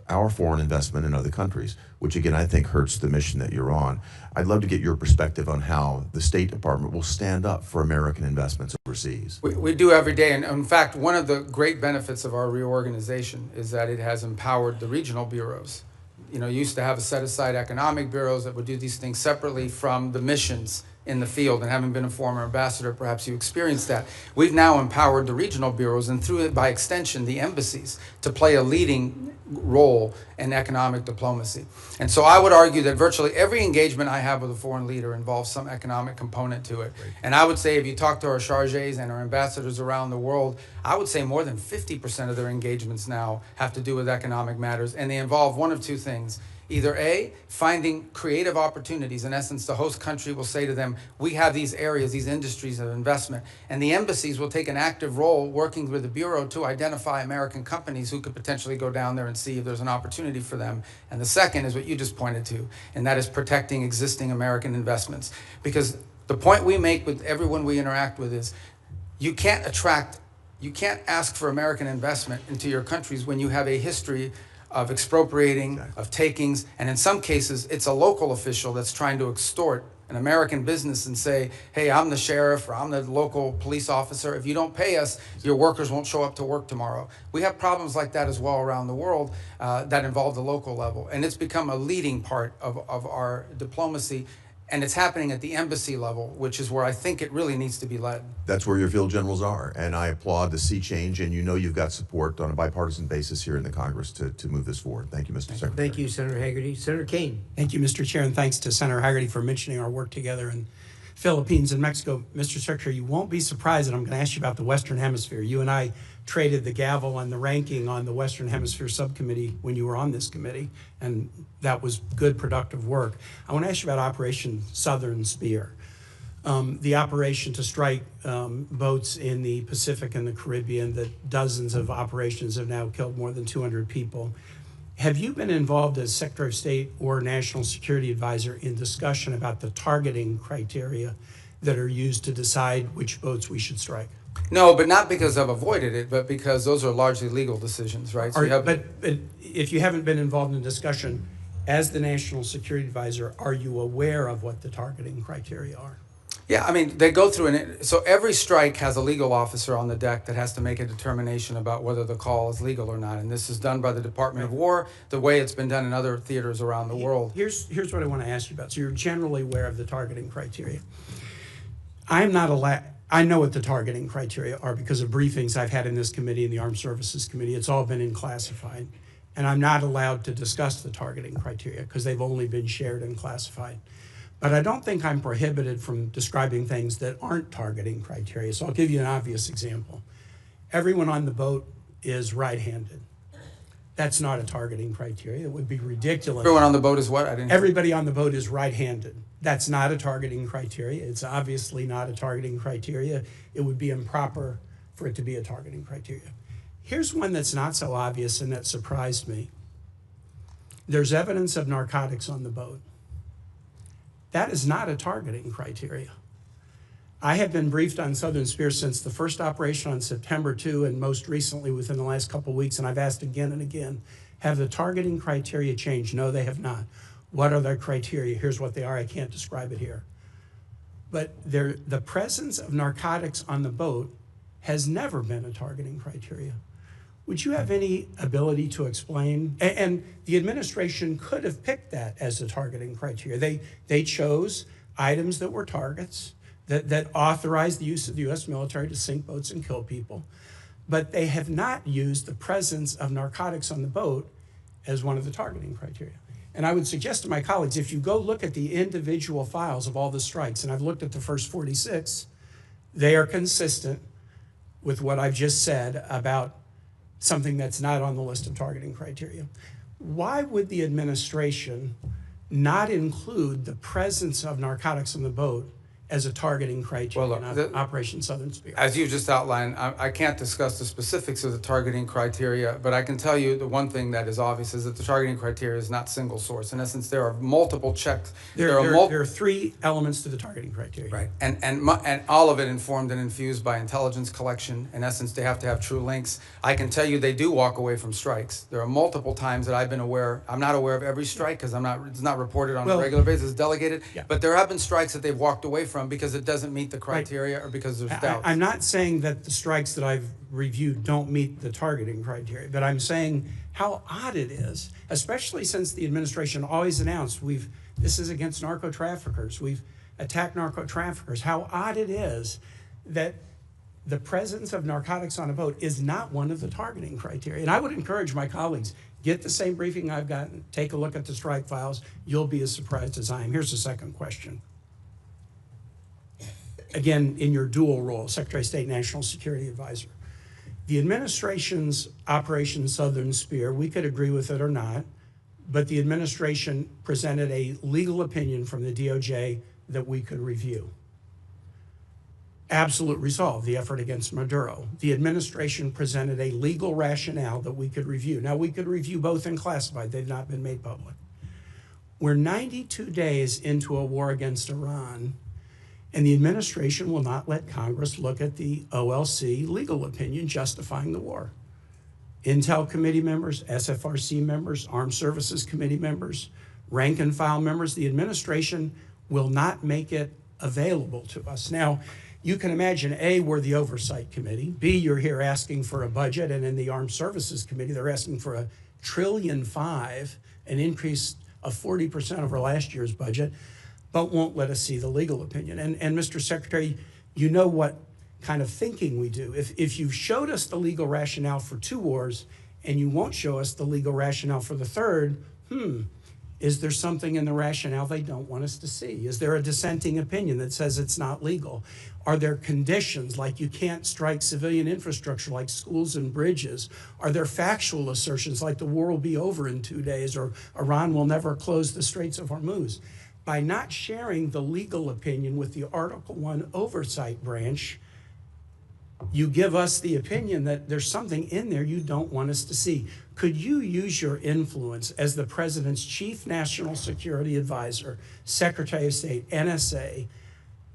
our foreign investment in other countries, which again, I think hurts the mission that you're on. I'd love to get your perspective on how the State Department will stand up for American investments overseas. We do every day, and in fact, one of the great benefits of our reorganization is that it has empowered the regional bureaus. You know, you used to have a set-aside economic bureaus that would do these things separately from the missions in the field, and having been a former ambassador, perhaps you experienced that. We've now empowered the regional bureaus, and through it, by extension, the embassies, to play a leading role in economic diplomacy. And so I would argue that virtually every engagement I have with a foreign leader involves some economic component to it. And I would say if you talk to our chargés and our ambassadors around the world, I would say more than 50% of their engagements now have to do with economic matters, and they involve one of two things. Either A, finding creative opportunities. In essence, the host country will say to them, we have these areas, these industries of investment. And the embassies will take an active role working with the Bureau to identify American companies who could potentially go down there and see if there's an opportunity for them. And the second is what you just pointed to, and that is protecting existing American investments. Because the point we make with everyone we interact with is, you can't ask for American investment into your countries when you have a history of expropriating, of takings, and in some cases, it's a local official that's trying to extort an American business and say, hey, I'm the sheriff or I'm the local police officer. If you don't pay us, your workers won't show up to work tomorrow. We have problems like that as well around the world that involve the local level, and it's become a leading part of our diplomacy. And it's happening at the embassy level, which is where I think it really needs to be led. That's where your field generals are, and I applaud the sea change, and you know you've got support on a bipartisan basis here in the Congress to move this forward. Thank you, Mr. Secretary. Thank you, Senator Hagerty. Senator Kane. Thank you, Mr. Chair, and thanks to Senator Hagerty for mentioning our work together in Philippines and Mexico. Mr. Secretary, you won't be surprised that I'm going to ask you about the Western Hemisphere. You and I traded the gavel on the ranking on the Western Hemisphere Subcommittee when you were on this committee, and that was good, productive work. I want to ask you about Operation Southern Spear, the operation to strike boats in the Pacific and the Caribbean, that dozens of operations have now killed more than 200 people. Have you been involved as Secretary of State or National Security Advisor in discussion about the targeting criteria that are used to decide which boats we should strike? No, but not because I've avoided it, but because those are largely legal decisions, right? So but if you haven't been involved in discussion, as the National Security Advisor, are you aware of what the targeting criteria are? Yeah, I mean, they go through so every strike has a legal officer on the deck that has to make a determination about whether the call is legal or not. And this is done by the Department of War, the way it's been done in other theaters around the world. Here's what I want to ask you about. So you're generally aware of the targeting criteria. I'm not allowed. I know what the targeting criteria are because of briefings I've had in this committee and the Armed Services Committee. It's all been in classified. And I'm not allowed to discuss the targeting criteria because they've only been shared and classified. But I don't think I'm prohibited from describing things that aren't targeting criteria. So I'll give you an obvious example. Everyone on the boat is right-handed. That's not a targeting criteria. It would be ridiculous. Everyone on the boat is what? Everybody on the boat is right-handed. That's not a targeting criteria. It's obviously not a targeting criteria. It would be improper for it to be a targeting criteria. Here's one that's not so obvious and that surprised me. There's evidence of narcotics on the boat. That is not a targeting criteria. I have been briefed on Southern Spear since the first operation on September 2 and most recently within the last couple of weeks, and I've asked again and again, have the targeting criteria changed? No, they have not. What are their criteria? Here's what they are. I can't describe it here. But the presence of narcotics on the boat has never been a targeting criteria. Would you have any ability to explain? And the administration could have picked that as a targeting criteria. They chose items that were targets, that authorized the use of the U.S. military to sink boats and kill people. But they have not used the presence of narcotics on the boat as one of the targeting criteria. And I would suggest to my colleagues, if you go look at the individual files of all the strikes, and I've looked at the first 46, they are consistent with what I've just said about something that's not on the list of targeting criteria. Why would the administration not include the presence of narcotics on the boat as a targeting criteria Well, look, in Operation Southern Spear. As you just outlined, I can't discuss the specifics of the targeting criteria, but I can tell you the one thing that is obvious is that the targeting criteria is not single source. In essence, there are multiple checks. There are 3 elements to the targeting criteria. Right, and all of it informed and infused by intelligence collection. In essence, they have to have true links. I can tell you they do walk away from strikes. There are multiple times that I've been aware. I'm not aware of every strike because it's not reported on a regular basis, it's delegated. Yeah. But there have been strikes that they've walked away from because it doesn't meet the criteria or because there's doubts. I'm not saying that the strikes that I've reviewed don't meet the targeting criteria, but I'm saying how odd it is, especially since the administration always announced this is against narco traffickers. We've attacked narco traffickers. How odd it is that the presence of narcotics on a boat is not one of the targeting criteria. And I would encourage my colleagues, get the same briefing I've gotten, take a look at the strike files. You'll be as surprised as I am. Here's the second question. Again, in your dual role, Secretary of State, National Security Advisor. The administration's Operation Southern Spear, we could agree with it or not, but the administration presented a legal opinion from the DOJ that we could review. Absolute resolve, the effort against Maduro. The administration presented a legal rationale that we could review. Now, we could review both in classified. They've not been made public. We're 92 days into a war against Iran, and the administration will not let Congress look at the OLC legal opinion justifying the war. Intel committee members, SFRC members, Armed Services Committee members, rank and file members, the administration will not make it available to us. Now, you can imagine, A, we're the Oversight Committee. B, you're here asking for a budget, and in the Armed Services Committee, they're asking for $1.5 trillion, an increase of 40% over last year's budget, but won't let us see the legal opinion. And Mr. Secretary, you know what kind of thinking we do. If you've showed us the legal rationale for 2 wars and you won't show us the legal rationale for the third, is there something in the rationale they don't want us to see? Is there a dissenting opinion that says it's not legal? Are there conditions like you can't strike civilian infrastructure like schools and bridges? Are there factual assertions like the war will be over in 2 days or Iran will never close the Straits of Hormuz? By not sharing the legal opinion with the Article I Oversight Branch, you give us the opinion that there's something in there you don't want us to see. Could you use your influence as the President's Chief National Security Advisor, Secretary of State, NSA,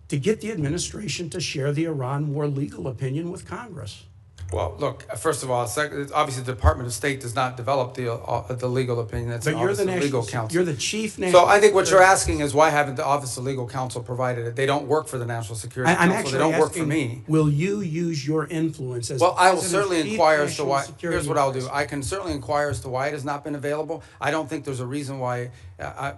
to get the administration to share the Iran war legal opinion with Congress? Well, look, first of all, obviously the Department of State does not develop the legal opinion. That's But you're the legal counsel. You're the Chief National. So I think what you're asking is why haven't the Office of Legal Counsel provided it? They don't work for the National Security I'm Council. actually They don't work for asking, me. will you use your influence as Well, the I will President's certainly Chief inquire as to National why. Security Here's what I'll do. Advisor? I can certainly inquire as to why it has not been available. I don't think there's a reason why. I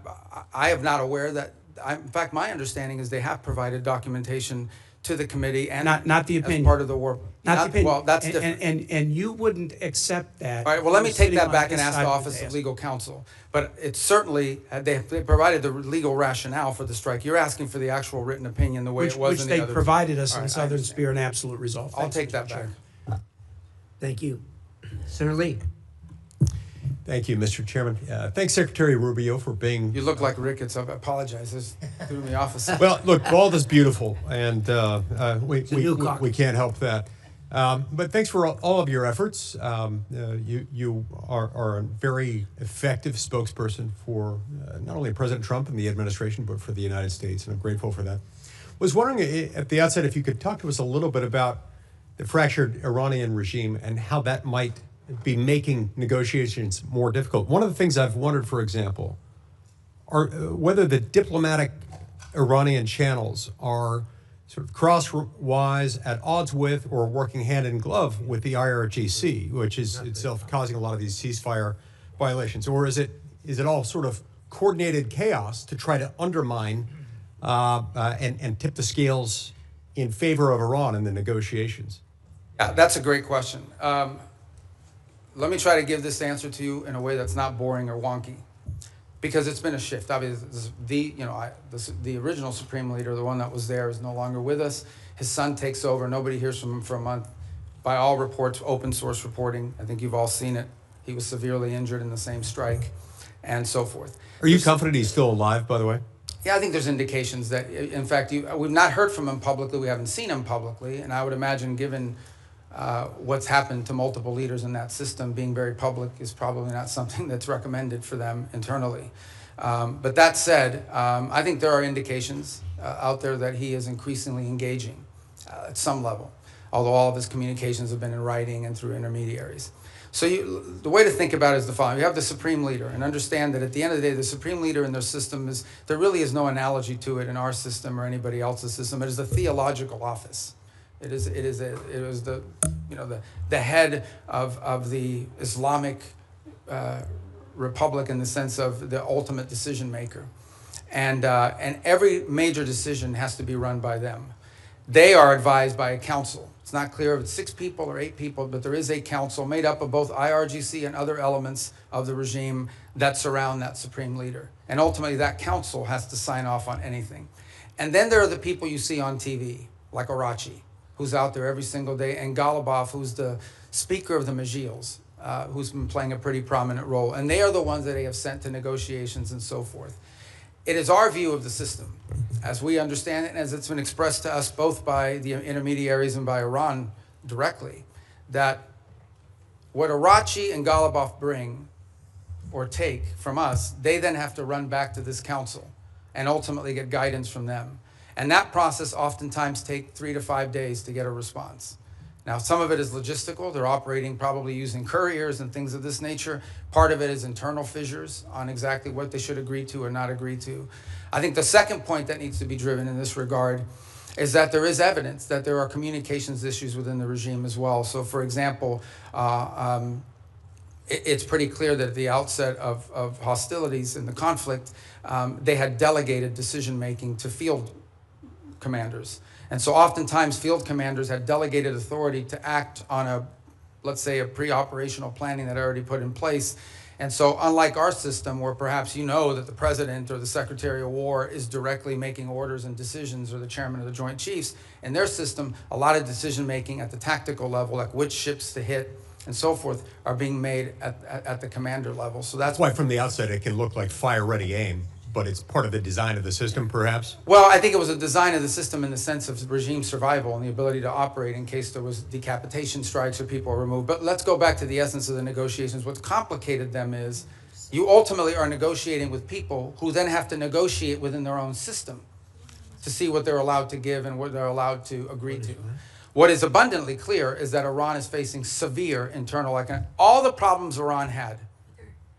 am not aware that. In fact, my understanding is they have provided documentation to the committee and Not the opinion. as part of the war. Not the opinion. Well, that's different. And you wouldn't accept that. All right, well, let me You're take sitting that on back this and ask side the of Office of desk. Legal Counsel. But it's certainly, they provided the legal rationale for the strike. You're asking for the actual written opinion the way it was Which in the they other. provided us All in right, I Southern understand. Spear and Absolute Resolve. I'll Thanks, take Mr. that Chair. back. Thank you. Senator Lee. Thank you, Mr. Chairman. Thanks, Secretary Rubio, for being. You look like Ricketts. I apologize. This threw me off a second. Well, look, bald is beautiful, and we new cock. can't help that. But thanks for all of your efforts. You are a very effective spokesperson for not only President Trump and the administration, but for the United States, and I'm grateful for that. Was wondering at the outset if you could talk to us a little bit about the fractured Iranian regime and how that might be making negotiations more difficult. One of the things I've wondered, for example, are whether the diplomatic Iranian channels are sort of crosswise, at odds with, or working hand in glove with the IRGC, which is itself causing a lot of these ceasefire violations, or is it all sort of coordinated chaos to try to undermine and tip the scales in favor of Iran in the negotiations? Yeah, that's a great question. Let me try to give this answer to you in a way that's not boring or wonky, because it's been a shift. Obviously, the original Supreme Leader, the one that was there, is no longer with us. His son takes over. Nobody hears from him for a month. By all reports, open source reporting, I think you've all seen it. He was severely injured in the same strike, and so forth. Are you confident he's still alive, by the way? Yeah, I think there's indications that, in fact, we've not heard from him publicly, we haven't seen him publicly, and I would imagine given what's happened to multiple leaders in that system, being very public is probably not something that's recommended for them internally. But that said, I think there are indications out there that he is increasingly engaging at some level, although all of his communications have been in writing and through intermediaries. So the way to think about it is the following. You have the supreme leader, and understand that at the end of the day, the supreme leader in their system there really is no analogy to it in our system or anybody else's system. It is a theological office. It was the head of the Islamic republic in the sense of the ultimate decision maker. And every major decision has to be run by them. They are advised by a council. It's not clear if it's 6 people or 8 people, but there is a council made up of both IRGC and other elements of the regime that surround that supreme leader. And ultimately, that council has to sign off on anything. And then there are the people you see on TV, like Arachi, who's out there every single day, and Golubov, who's the speaker of the Majils, who's been playing a pretty prominent role. And they are the ones that they have sent to negotiations and so forth. It is our view of the system, as we understand it, and as it's been expressed to us both by the intermediaries and by Iran directly, that what Arachi and Golubov bring or take from us, they then have to run back to this council and ultimately get guidance from them. And that process oftentimes takes 3 to 5 days to get a response. Now, some of it is logistical. They're operating probably using couriers and things of this nature. Part of it is internal fissures on exactly what they should agree to or not agree to. I think the second point that needs to be driven in this regard is that there is evidence that there are communications issues within the regime as well. So, for example, it's pretty clear that at the outset of hostilities in the conflict, they had delegated decision-making to field commanders. And so oftentimes field commanders had delegated authority to act on let's say, a pre-operational planning that already put in place. And so unlike our system, where perhaps you know that the president or the secretary of war is directly making orders and decisions, or the chairman of the Joint Chiefs, in their system, a lot of decision-making at the tactical level, like which ships to hit and so forth, are being made at the commander level. So that's why from the outset it can look like fire-ready aim, but it's part of the design of the system, perhaps? Well, I think it was a design of the system in the sense of regime survival and the ability to operate in case there was decapitation strikes or people are removed. But let's go back to the essence of the negotiations. What's complicated them is you ultimately are negotiating with people who then have to negotiate within their own system to see what they're allowed to give and what they're allowed to agree to. What is abundantly clear is that Iran is facing severe internal economic. All the problems Iran had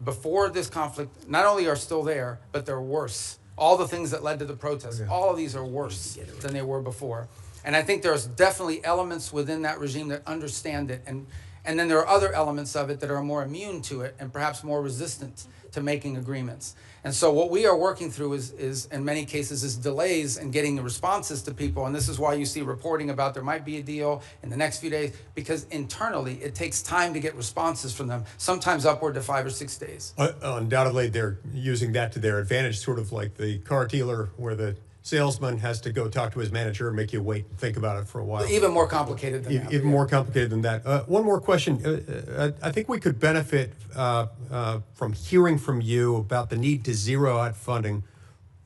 before this conflict not only are still there, but they're worse. All the things that led to the protests, all of these are worse than they were before. And I think there's definitely elements within that regime that understand it. And then there are other elements of it that are more immune to it and perhaps more resistant to making agreements. And so what we are working through is in many cases, is delays in getting the responses to people. And this is why you see reporting about there might be a deal in the next few days, because internally it takes time to get responses from them, sometimes upward to 5 or 6 days. Undoubtedly, they're using that to their advantage, sort of like the car dealer where the salesman has to go talk to his manager and make you wait and think about it for a while. Even more complicated than that. Even more complicated than that. One more question. I think we could benefit from hearing from you about the need to zero out funding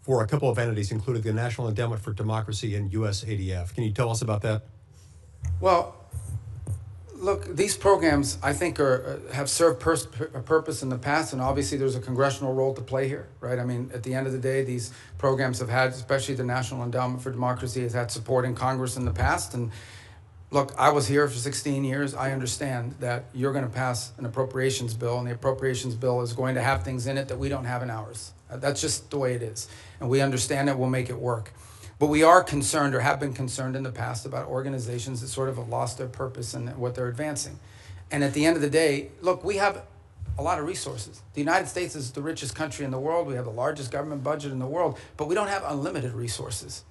for a couple of entities, including the National Endowment for Democracy and USADF. Can you tell us about that? Well, look, these programs, I think, have served a purpose in the past, and obviously there's a congressional role to play here, right? I mean, at the end of the day, these programs have had, especially the National Endowment for Democracy, has had support in Congress in the past. And look, I was here for 16 years. I understand that you're going to pass an appropriations bill, and the appropriations bill is going to have things in it that we don't have in ours. That's just the way it is. And we understand it, we'll make it work. But we are concerned, or have been concerned in the past, about organizations that sort of have lost their purpose and what they're advancing. And at the end of the day, look, we have a lot of resources. The United States is the richest country in the world. We have the largest government budget in the world, but we don't have unlimited resources.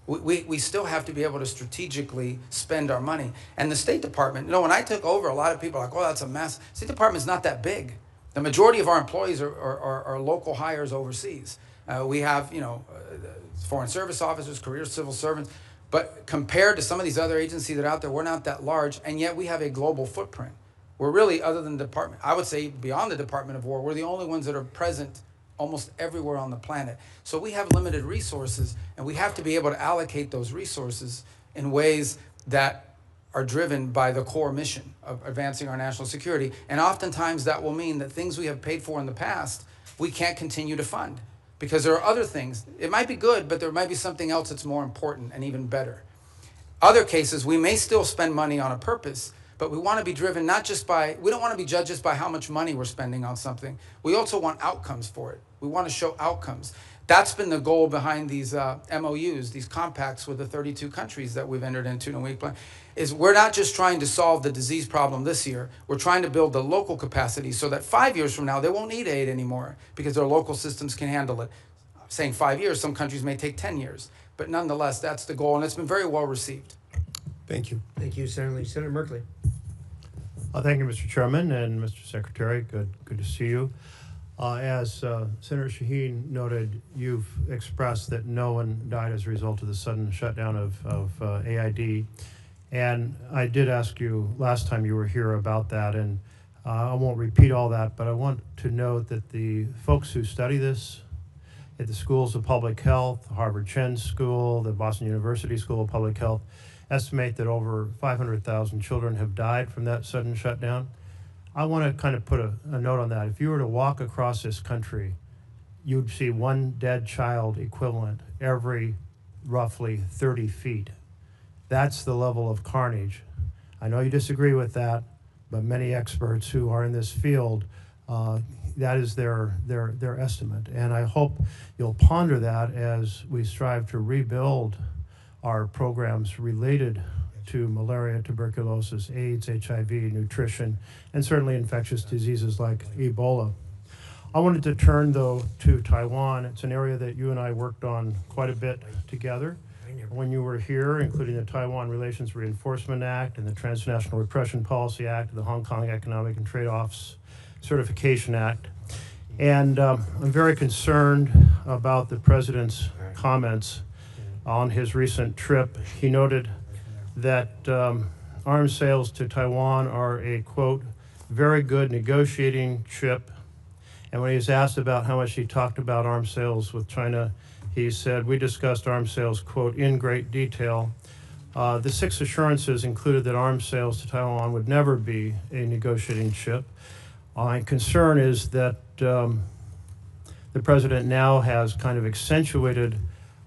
We still have to be able to strategically spend our money. And the State Department, when I took over, a lot of people are like, oh, that's a mess. State Department's not that big. The majority of our employees are local hires overseas. We have, foreign service officers, career civil servants, but compared to some of these other agencies that are out there, we're not that large, and yet we have a global footprint. We're really, other than the department, I would say beyond the Department of War, we're the only ones that are present almost everywhere on the planet. So we have limited resources, and we have to be able to allocate those resources in ways that are driven by the core mission of advancing our national security. And oftentimes that will mean that things we have paid for in the past, we can't continue to fund because there are other things. It might be good, but there might be something else that's more important and even better. Other cases, we may still spend money on a purpose, but we want to be driven not just by, we don't want to be judged just by how much money we're spending on something. We also want outcomes for it. We want to show outcomes. That's been the goal behind these MOUs, these compacts with the 32 countries that we've entered into in a week plan, is we're not just trying to solve the disease problem this year, we're trying to build the local capacity so that 5 years from now, they won't need aid anymore because their local systems can handle it. I'm saying 5 years, some countries may take 10 years, but nonetheless, that's the goal, and it's been very well received. Thank you. Thank you, Senator Lee. Senator Merkley. Thank you, Mr. Chairman and Mr. Secretary. Good to see you. As Senator Shaheen noted, you've expressed that no one died as a result of the sudden shutdown of AID. And I did ask you last time you were here about that, and I won't repeat all that, but I want to note that the folks who study this at the schools of public health, Harvard Chen School, the Boston University School of Public Health, estimate that over 500,000 children have died from that sudden shutdown. I want to kind of put a note on that. If you were to walk across this country, you'd see one dead child equivalent every roughly 30 feet. That's the level of carnage. I know you disagree with that, but many experts who are in this field, that is their estimate. And I hope you'll ponder that as we strive to rebuild our programs related to malaria, tuberculosis, AIDS, HIV, nutrition, and certainly infectious diseases like Ebola. I wanted to turn, though, to Taiwan. It's an area that you and I worked on quite a bit together when you were here, including the Taiwan Relations Reinforcement Act and the Transnational Repression Policy Act, the Hong Kong Economic and Trade Office Certification Act. And I'm very concerned about the President's comments on his recent trip. He noted that arms sales to Taiwan are a, quote, very good negotiating chip. And when he was asked about how much he talked about arms sales with China, he said, we discussed arms sales, quote, in great detail. The 6 assurances included that arms sales to Taiwan would never be a negotiating chip. My concern is that the President now has kind of accentuated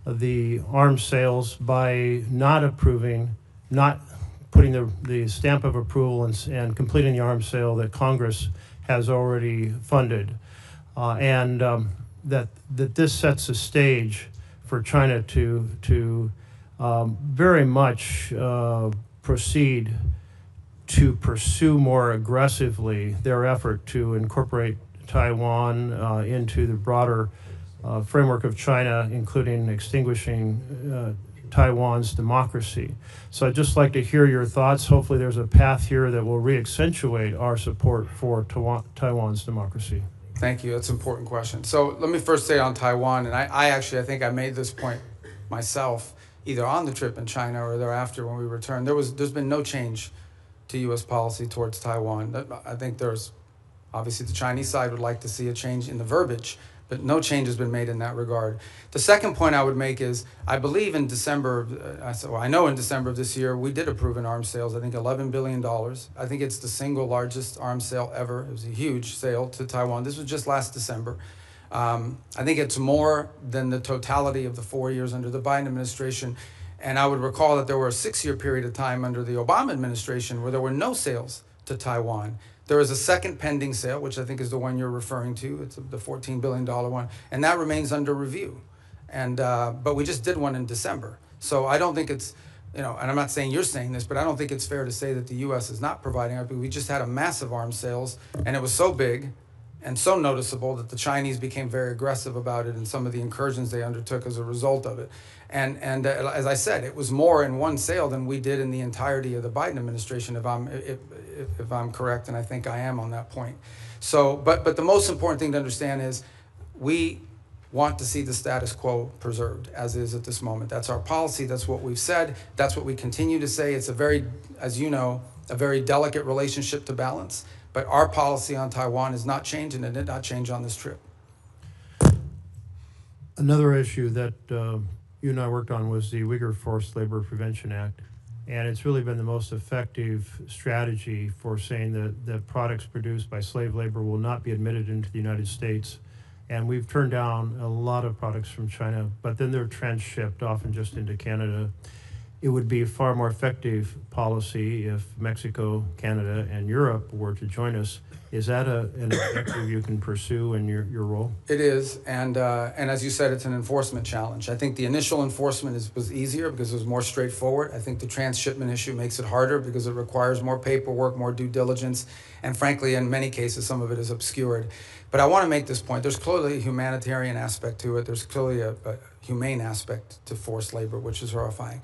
the arms sales by not approving, not putting the stamp of approval and completing the arms sale that Congress has already funded. That this sets a stage for China to very much proceed to pursue more aggressively their effort to incorporate Taiwan into the broader framework of China, including extinguishing Taiwan's democracy. So I'd just like to hear your thoughts. Hopefully there's a path here that will re-accentuate our support for Taiwan's democracy. Thank you. That's an important question. So let me first say on Taiwan, and I think I made this point myself, either on the trip in China or thereafter when we returned. There's been no change to U.S. policy towards Taiwan. I think there's, obviously the Chinese side would like to see a change in the verbiage, but no change has been made in that regard. The second point I would make is, I believe in December, I know in December of this year, we did approve in arms sales, I think $11 billion. I think it's the single largest arms sale ever. It was a huge sale to Taiwan. This was just last December. I think it's more than the totality of the 4 years under the Biden administration. And I would recall that there were a 6-year period of time under the Obama administration where there were no sales to Taiwan. There is a second pending sale, which I think is the one you're referring to. It's the $14 billion one, and that remains under review. And but we just did one in December. So I don't think it's, and I'm not saying you're saying this, but I don't think it's fair to say that the U.S. is not providing it. We just had a massive arms sales, and it was so big and so noticeable that the Chinese became very aggressive about it and some of the incursions they undertook as a result of it. And as I said, it was more in one sale than we did in the entirety of the Biden administration, if I'm correct, and I think I am on that point. So, but the most important thing to understand is we want to see the status quo preserved as is at this moment. That's our policy. That's what we've said. That's what we continue to say. It's a very, as you know, a very delicate relationship to balance. But our policy on Taiwan is not changing, and it did not change on this trip. Another issue that you and I worked on was the Uyghur Forced Labor Prevention Act. And it's really been the most effective strategy for saying that products produced by slave labor will not be admitted into the United States. And we've turned down a lot of products from China, but then they're transshipped, often just into Canada. It would be a far more effective policy if Mexico, Canada, and Europe were to join us. Is that an objective you can pursue in your role? It is, and as you said, it's an enforcement challenge. I think the initial enforcement was easier because it was more straightforward. I think the transshipment issue makes it harder because it requires more paperwork, more due diligence, and frankly, in many cases, some of it is obscured. But I want to make this point. There's clearly a humanitarian aspect to it. There's clearly a humane aspect to forced labor, which is horrifying.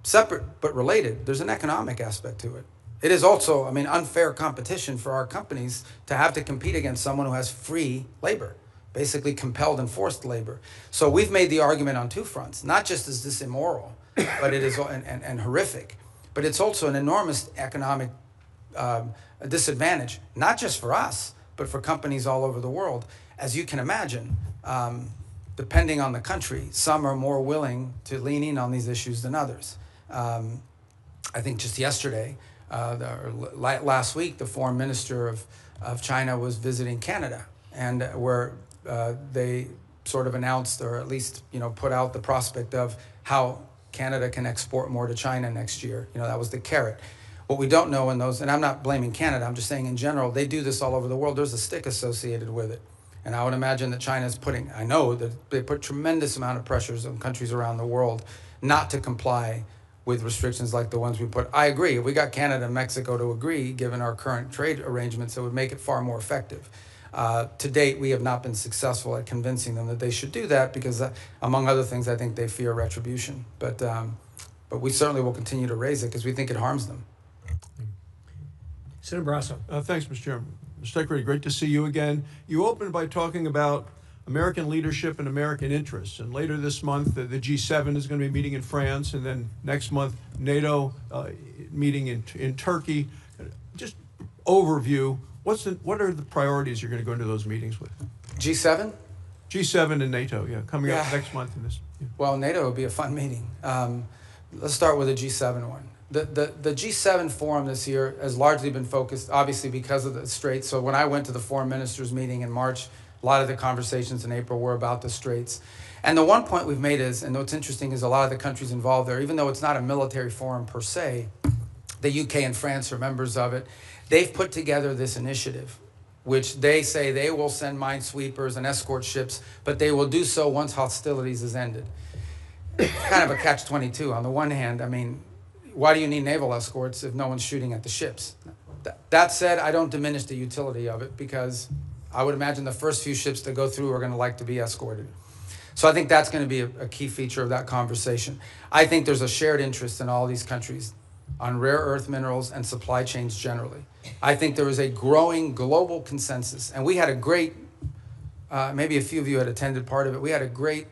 Separate but related, there's an economic aspect to it. It is also, unfair competition for our companies to have to compete against someone who has free labor, basically compelled and forced labor. So we've made the argument on two fronts. Not just is this immoral, but it is and horrific, but it's also an enormous economic disadvantage, not just for us, but for companies all over the world. As you can imagine, depending on the country, some are more willing to lean in on these issues than others. I think just yesterday, last week, the foreign minister of China was visiting Canada, and where they sort of announced, or at least put out the prospect of how Canada can export more to China next year. That was the carrot. What we don't know in those, and I'm not blaming Canada, I'm just saying in general, they do this all over the world. There's a stick associated with it. And I would imagine that China's I know that they put tremendous amount of pressures on countries around the world not to comply with restrictions like the ones we put. I agree. If we got Canada and Mexico to agree, given our current trade arrangements, it would make it far more effective. To date, we have not been successful at convincing them that they should do that because, among other things, I think they fear retribution. But we certainly will continue to raise it because we think it harms them. Senator Barrasso. Thanks, Mr. Chairman. Mr. Secretary, great to see you again. You opened by talking about American leadership and American interests. And later this month, the G7 is going to be meeting in France, and then next month, NATO meeting in Turkey. Just overview, what are the priorities you're going to go into those meetings with? G7? G7 and NATO, coming up next month in this. Yeah. Well, NATO will be a fun meeting. Let's start with the G7 one. The G7 forum this year has largely been focused, obviously, because of the Straits. So when I went to the foreign ministers meeting in March, a lot of the conversations in April were about the Straits. And the one point we've made is, and what's interesting is a lot of the countries involved there, even though it's not a military forum per se, the UK and France are members of it, they've put together this initiative, which they say they will send minesweepers and escort ships, but they will do so once hostilities is ended. Kind of a catch-22. On the one hand, why do you need naval escorts if no one's shooting at the ships? That said, I don't diminish the utility of it because I would imagine the first few ships that go through are going to like to be escorted. So I think that's going to be a key feature of that conversation. I think there's a shared interest in all these countries on rare earth minerals and supply chains generally. I think there is a growing global consensus, and we had a great, maybe a few of you had attended part of it, we had a great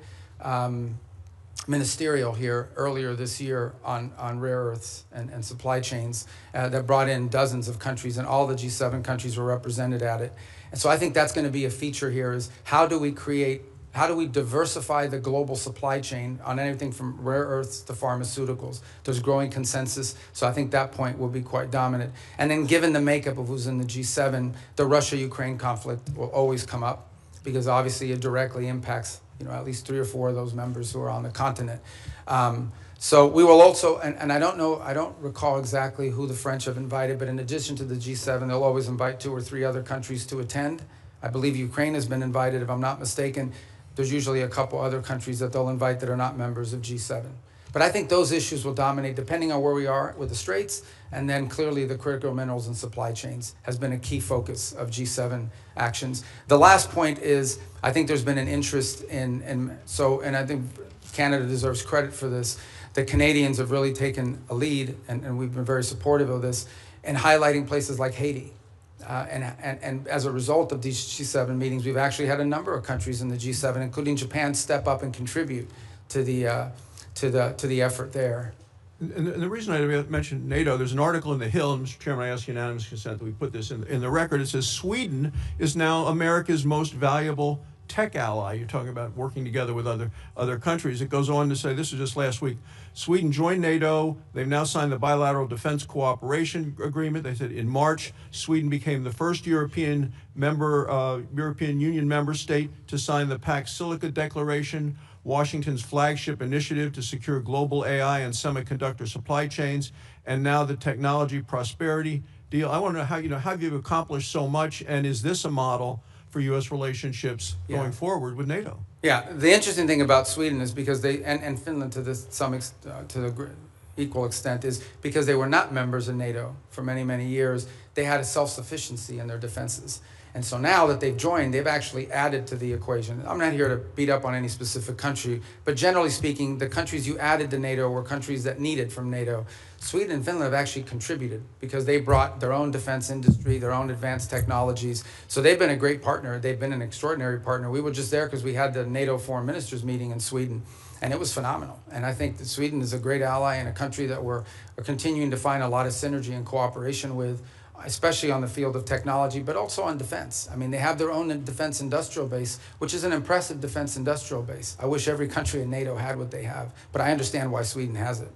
ministerial here earlier this year on rare earths and supply chains that brought in dozens of countries, and all the G7 countries were represented at it. And so I think that's going to be a feature here is how do we diversify the global supply chain on anything from rare earths to pharmaceuticals? There's growing consensus, so I think that point will be quite dominant. And then given the makeup of who's in the G7, the Russia-Ukraine conflict will always come up because obviously it directly impacts at least 3 or 4 of those members who are on the continent. So we will also, and I don't recall exactly who the French have invited, but in addition to the G7, they'll always invite 2 or 3 other countries to attend. I believe Ukraine has been invited, if I'm not mistaken. There's usually a couple other countries that they'll invite that are not members of G7. But I think those issues will dominate depending on where we are with the Straits, and then clearly the critical minerals and supply chains has been a key focus of G7 actions. The last point is, I think there's been an interest and I think Canada deserves credit for this. The Canadians have really taken a lead, and we've been very supportive of this, in highlighting places like Haiti. And as a result of these G7 meetings, we've actually had a number of countries in the G7, including Japan, step up and contribute to the effort there. And the reason I mentioned NATO, there's an article in The Hill, and Mr. Chairman, I ask unanimous consent that we put this in the record. It says Sweden is now America's most valuable tech ally. You're talking about working together with other countries. It goes on to say, this is just last week, Sweden joined NATO. They've now signed the bilateral defense cooperation agreement. They said in March, Sweden became the first European Union member state to sign the Pax Silica Declaration, Washington's flagship initiative to secure global AI and semiconductor supply chains, and now the technology prosperity deal. I want to know how you've accomplished so much, and is this a model for U.S. relationships going forward with NATO? Yeah, the interesting thing about Sweden is because they, and Finland to this to the equal extent, is because they were not members of NATO for many, many years, they had a self-sufficiency in their defenses. And so now that they've joined, they've actually added to the equation. I'm not here to beat up on any specific country, but generally speaking, the countries you added to NATO were countries that needed from NATO. Sweden and Finland have actually contributed because they brought their own defense industry, their own advanced technologies. So they've been a great partner. They've been an extraordinary partner. We were just there because we had the NATO foreign ministers meeting in Sweden, and it was phenomenal. And I think that Sweden is a great ally and a country that we're continuing to find a lot of synergy and cooperation with, especially on the field of technology, but also on defense. I mean, they have their own defense industrial base, which is an impressive defense industrial base. I wish every country in NATO had what they have, but I understand why Sweden has it.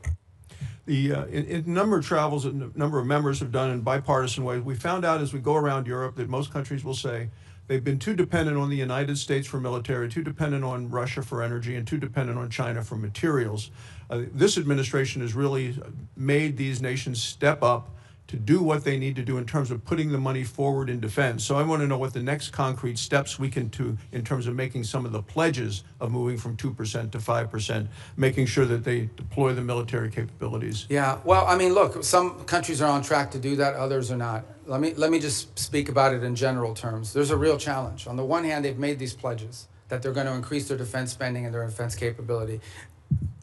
In number of travels that a number of members have done in bipartisan ways, we found out as we go around Europe that most countries will say they've been too dependent on the United States for military, too dependent on Russia for energy, and too dependent on China for materials. This administration has really made these nations step up to do what they need to do in terms of putting the money forward in defense. So I want to know what the next concrete steps we can do in terms of making some of the pledges of moving from 2% to 5%, making sure that they deploy the military capabilities. Yeah, well, I mean, look, some countries are on track to do that, others are not. Let me just speak about it in general terms. There's a real challenge. On the one hand, they've made these pledges that they're going to increase their defense spending and their defense capability.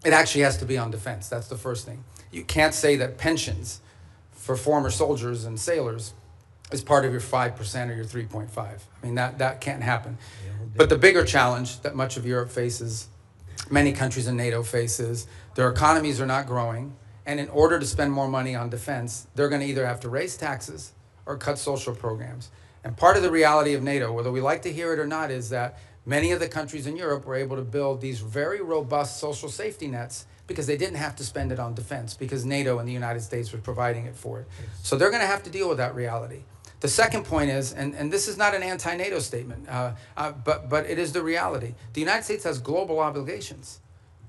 It actually has to be on defense. That's the first thing. You can't say that pensions for former soldiers and sailors is part of your 5% or your 3.5. I mean, that can't happen. But the bigger challenge that much of Europe faces, many countries in NATO faces, their economies are not growing, and in order to spend more money on defense, they're going to either have to raise taxes or cut social programs. And part of the reality of NATO, whether we like to hear it or not, is that many of the countries in Europe were able to build these very robust social safety nets because they didn't have to spend it on defense because NATO and the United States were providing it for it. So they're going to have to deal with that reality. The second point is, and this is not an anti-NATO statement, but it is the reality. The United States has global obligations.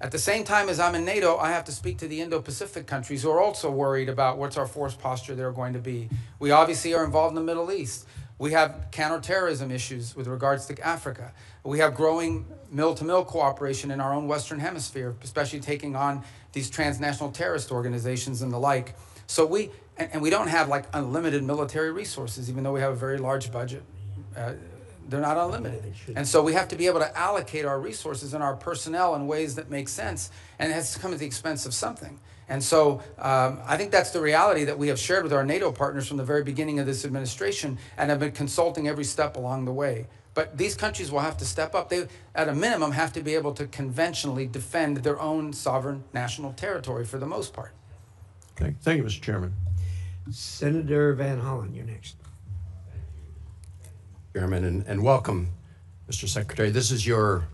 At the same time as I'm in NATO, I have to speak to the Indo-Pacific countries who are also worried about what's our force posture they're going to be. We obviously are involved in the Middle East. We have counterterrorism issues with regards to Africa. We have growing mill-to-mill cooperation in our own Western Hemisphere, especially taking on these transnational terrorist organizations and the like. So we don't have like unlimited military resources, even though we have a very large budget. They're not unlimited. And so we have to be able to allocate our resources and our personnel in ways that make sense, and it has to come at the expense of something. And so I think that's the reality that we have shared with our NATO partners from the very beginning of this administration and have been consulting every step along the way. But these countries will have to step up. They, at a minimum, have to be able to conventionally defend their own sovereign national territory for the most part. Thank you, Mr. Chairman. Senator Van Hollen, you're next. Chairman, and welcome, Mr. Secretary. This is your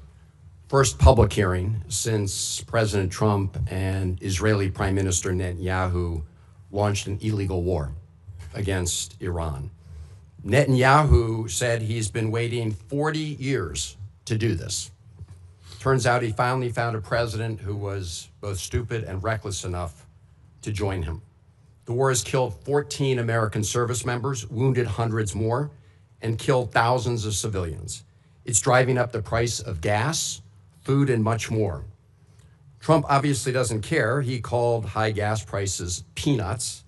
first public hearing since President Trump and Israeli Prime Minister Netanyahu launched an illegal war against Iran. Netanyahu said he's been waiting 40 years to do this. Turns out he finally found a president who was both stupid and reckless enough to join him. The war has killed 14 American service members, wounded hundreds more, and killed thousands of civilians. It's driving up the price of gas, food, and much more. Trump obviously doesn't care. He called high gas prices peanuts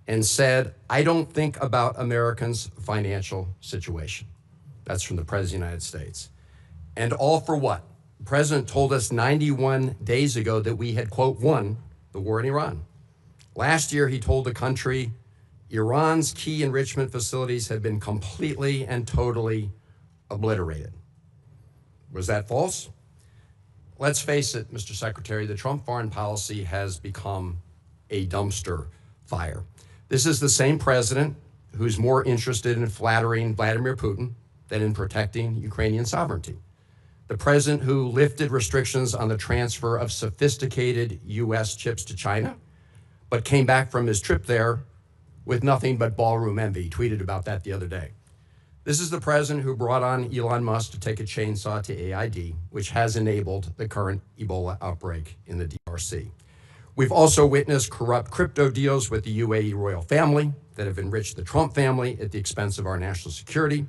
and said, "I don't think about Americans' financial situation." That's from the President of the United States. And all for what? The President told us 91 days ago that we had, quote, won the war in Iran. Last year, he told the country Iran's key enrichment facilities had been completely and totally obliterated. Was that false? Let's face it, Mr. Secretary, the Trump foreign policy has become a dumpster fire. This is the same president who's more interested in flattering Vladimir Putin than in protecting Ukrainian sovereignty. The president who lifted restrictions on the transfer of sophisticated U.S. chips to China, but came back from his trip there with nothing but ballroom envy. He tweeted about that the other day. This is the president who brought on Elon Musk to take a chainsaw to AID, which has enabled the current Ebola outbreak in the DRC. We've also witnessed corrupt crypto deals with the UAE royal family that have enriched the Trump family at the expense of our national security.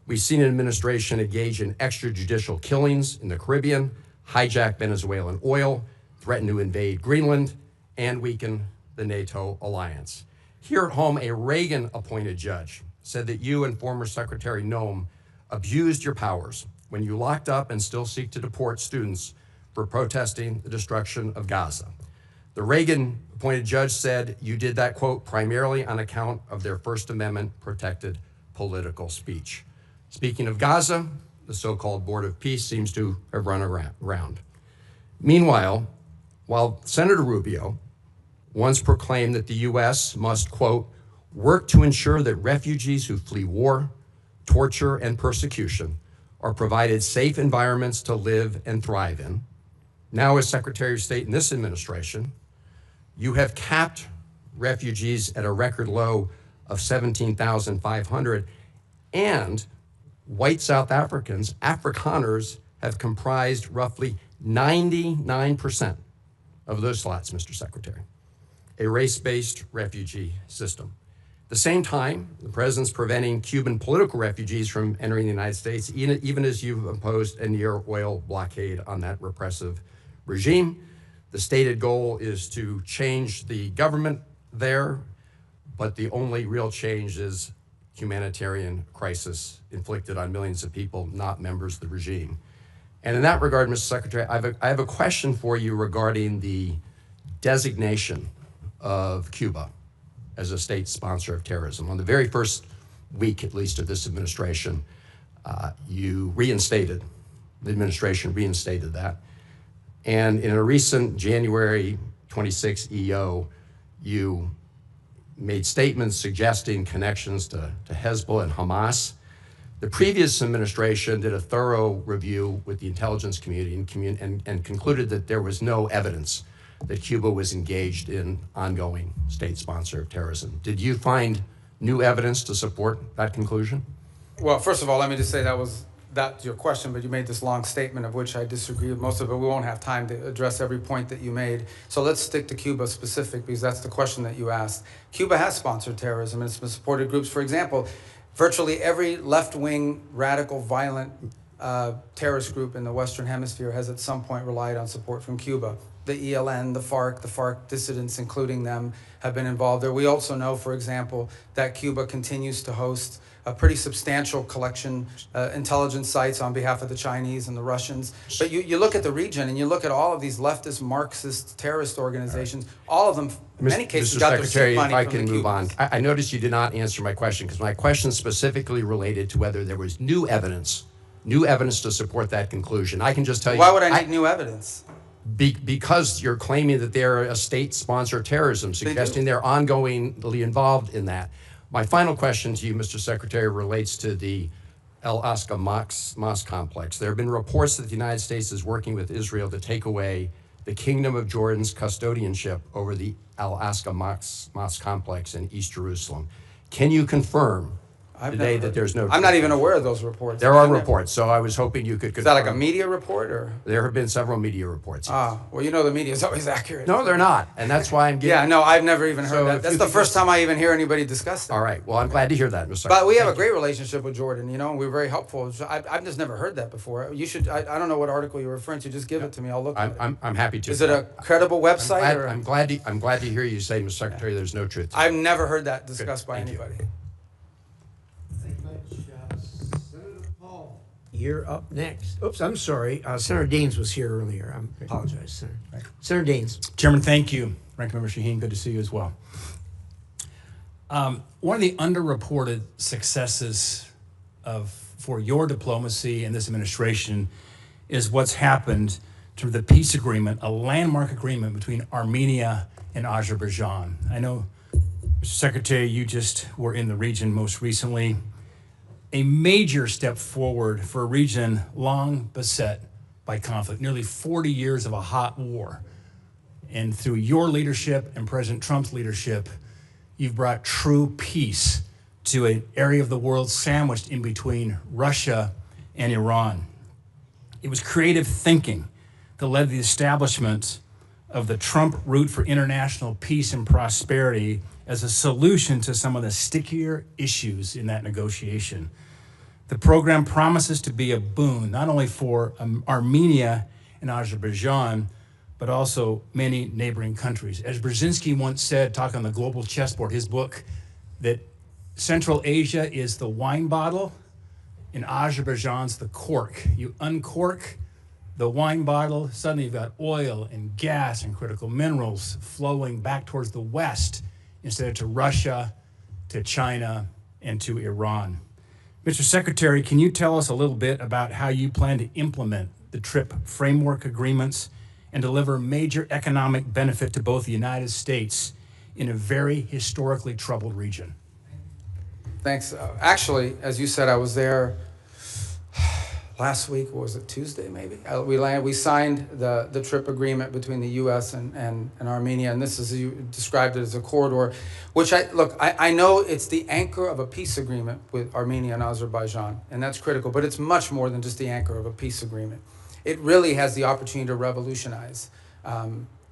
We've seen an administration engage in extrajudicial killings in the Caribbean, hijack Venezuelan oil, threaten to invade Greenland, and weaken the NATO alliance. Here at home, a Reagan-appointed judge said that you and former Secretary Noem abused your powers when you locked up and still seek to deport students for protesting the destruction of Gaza. The Reagan-appointed judge said you did that, quote, primarily on account of their First Amendment-protected political speech. Speaking of Gaza, the so-called Board of Peace seems to have run around. Meanwhile, while Senator Rubio once proclaimed that the U.S. must, quote, work to ensure that refugees who flee war, torture, and persecution are provided safe environments to live and thrive in, now as Secretary of State in this administration, you have capped refugees at a record low of 17,500, and white South Africans, Afrikaners, have comprised roughly 99% of those slots, Mr. Secretary, a race-based refugee system. At the same time, the president's preventing Cuban political refugees from entering the United States, even as you've imposed a near oil blockade on that repressive regime. The stated goal is to change the government there, but the only real change is humanitarian crisis inflicted on millions of people, not members of the regime. And in that regard, Mr. Secretary, I have a question for you regarding the designation of Cuba as a state sponsor of terrorism. On the very first week, at least, of this administration, the administration reinstated that. And in a recent January 26 EO, you made statements suggesting connections to Hezbollah and Hamas. The previous administration did a thorough review with the intelligence community and concluded that there was no evidence that Cuba was engaged in ongoing state sponsor of terrorism. Did you find new evidence to support that conclusion? Well, first of all, let me just say that's your question, but you made this long statement of which I disagree with most of it. We won't have time to address every point that you made. So let's stick to Cuba specific, because that's the question that you asked. Cuba has sponsored terrorism, and it's been supported groups. For example, virtually every left-wing, radical, violent terrorist group in the Western Hemisphere has at some point relied on support from Cuba. The ELN, the FARC dissidents, including them, have been involved there. We also know, for example, that Cuba continues to host a pretty substantial collection intelligence sites on behalf of the Chinese and the Russians. But you look at the region and you look at all of these leftist Marxist terrorist organizations, all of them, in many cases, got their seed money from the Cubans. If I can move on. I noticed you did not answer my question, because my question specifically related to whether there was new evidence to support that conclusion. I can just tell you— Why would I need new evidence? Because you're claiming that they're a state-sponsored terrorism, suggesting they're ongoingly involved in that. My final question to you, Mr. Secretary, relates to the Al-Aqsa Mosque complex. There have been reports that the United States is working with Israel to take away the Kingdom of Jordan's custodianship over the Al-Aqsa Mosque complex in East Jerusalem. Can you confirm today that there's no— I'm not even aware of those reports. There are reports, so I was hoping you could confirm. Is that like a media report, or? There have been several media reports. Ah, well, you know the media is always accurate. No, they're not, and that's why I'm getting— Yeah, no, I've never even heard So that. if That's you the could first just— time I even hear anybody discuss that. All right, well, I'm glad to hear that, Mr. Secretary. But we have a great relationship with Jordan, you know, and we're very helpful. So I've just never heard that before. You should— I don't know what article you're referring to. Just give it to me. I'll look at it. I'm happy to. Is it a credible website? or? I'm glad to hear you say, Mr. Secretary, there's no truth to it. I've never heard that discussed by Thank you. anybody. You're up next. Oops, I'm sorry. Senator Deans was here earlier. I apologize, Senator. Senator Deans. Chairman, thank you. Ranking Member Shaheen, good to see you as well. One of the underreported successes for your diplomacy and this administration is what's happened to the peace agreement, a landmark agreement between Armenia and Azerbaijan. I know, Mr. Secretary, you just were in the region most recently. a major step forward for a region long beset by conflict, nearly 40 years of a hot war. And through your leadership and President Trump's leadership, you've brought true peace to an area of the world sandwiched in between Russia and Iran. It was creative thinking that led to the establishment of the Trump Route for International Peace and Prosperity as a solution to some of the stickier issues in that negotiation. The program promises to be a boon, not only for Armenia and Azerbaijan, but also many neighboring countries. As Brzezinski once said, talking on the global chessboard, his book, that Central Asia is the wine bottle and Azerbaijan's the cork. You uncork the wine bottle, suddenly you've got oil and gas and critical minerals flowing back towards the West instead of to Russia, to China, and to Iran. Mr. Secretary, can you tell us a little bit about how you plan to implement the TRIP framework agreements and deliver major economic benefit to both the United States in a very historically troubled region? Thanks. Actually, as you said, I was there last week. Was it Tuesday, maybe? We signed the TRIP agreement between the U.S. and Armenia, and this is, you described it as a corridor, which I know it's the anchor of a peace agreement with Armenia and Azerbaijan, and that's critical, but it's much more than just the anchor of a peace agreement. It really has the opportunity to revolutionize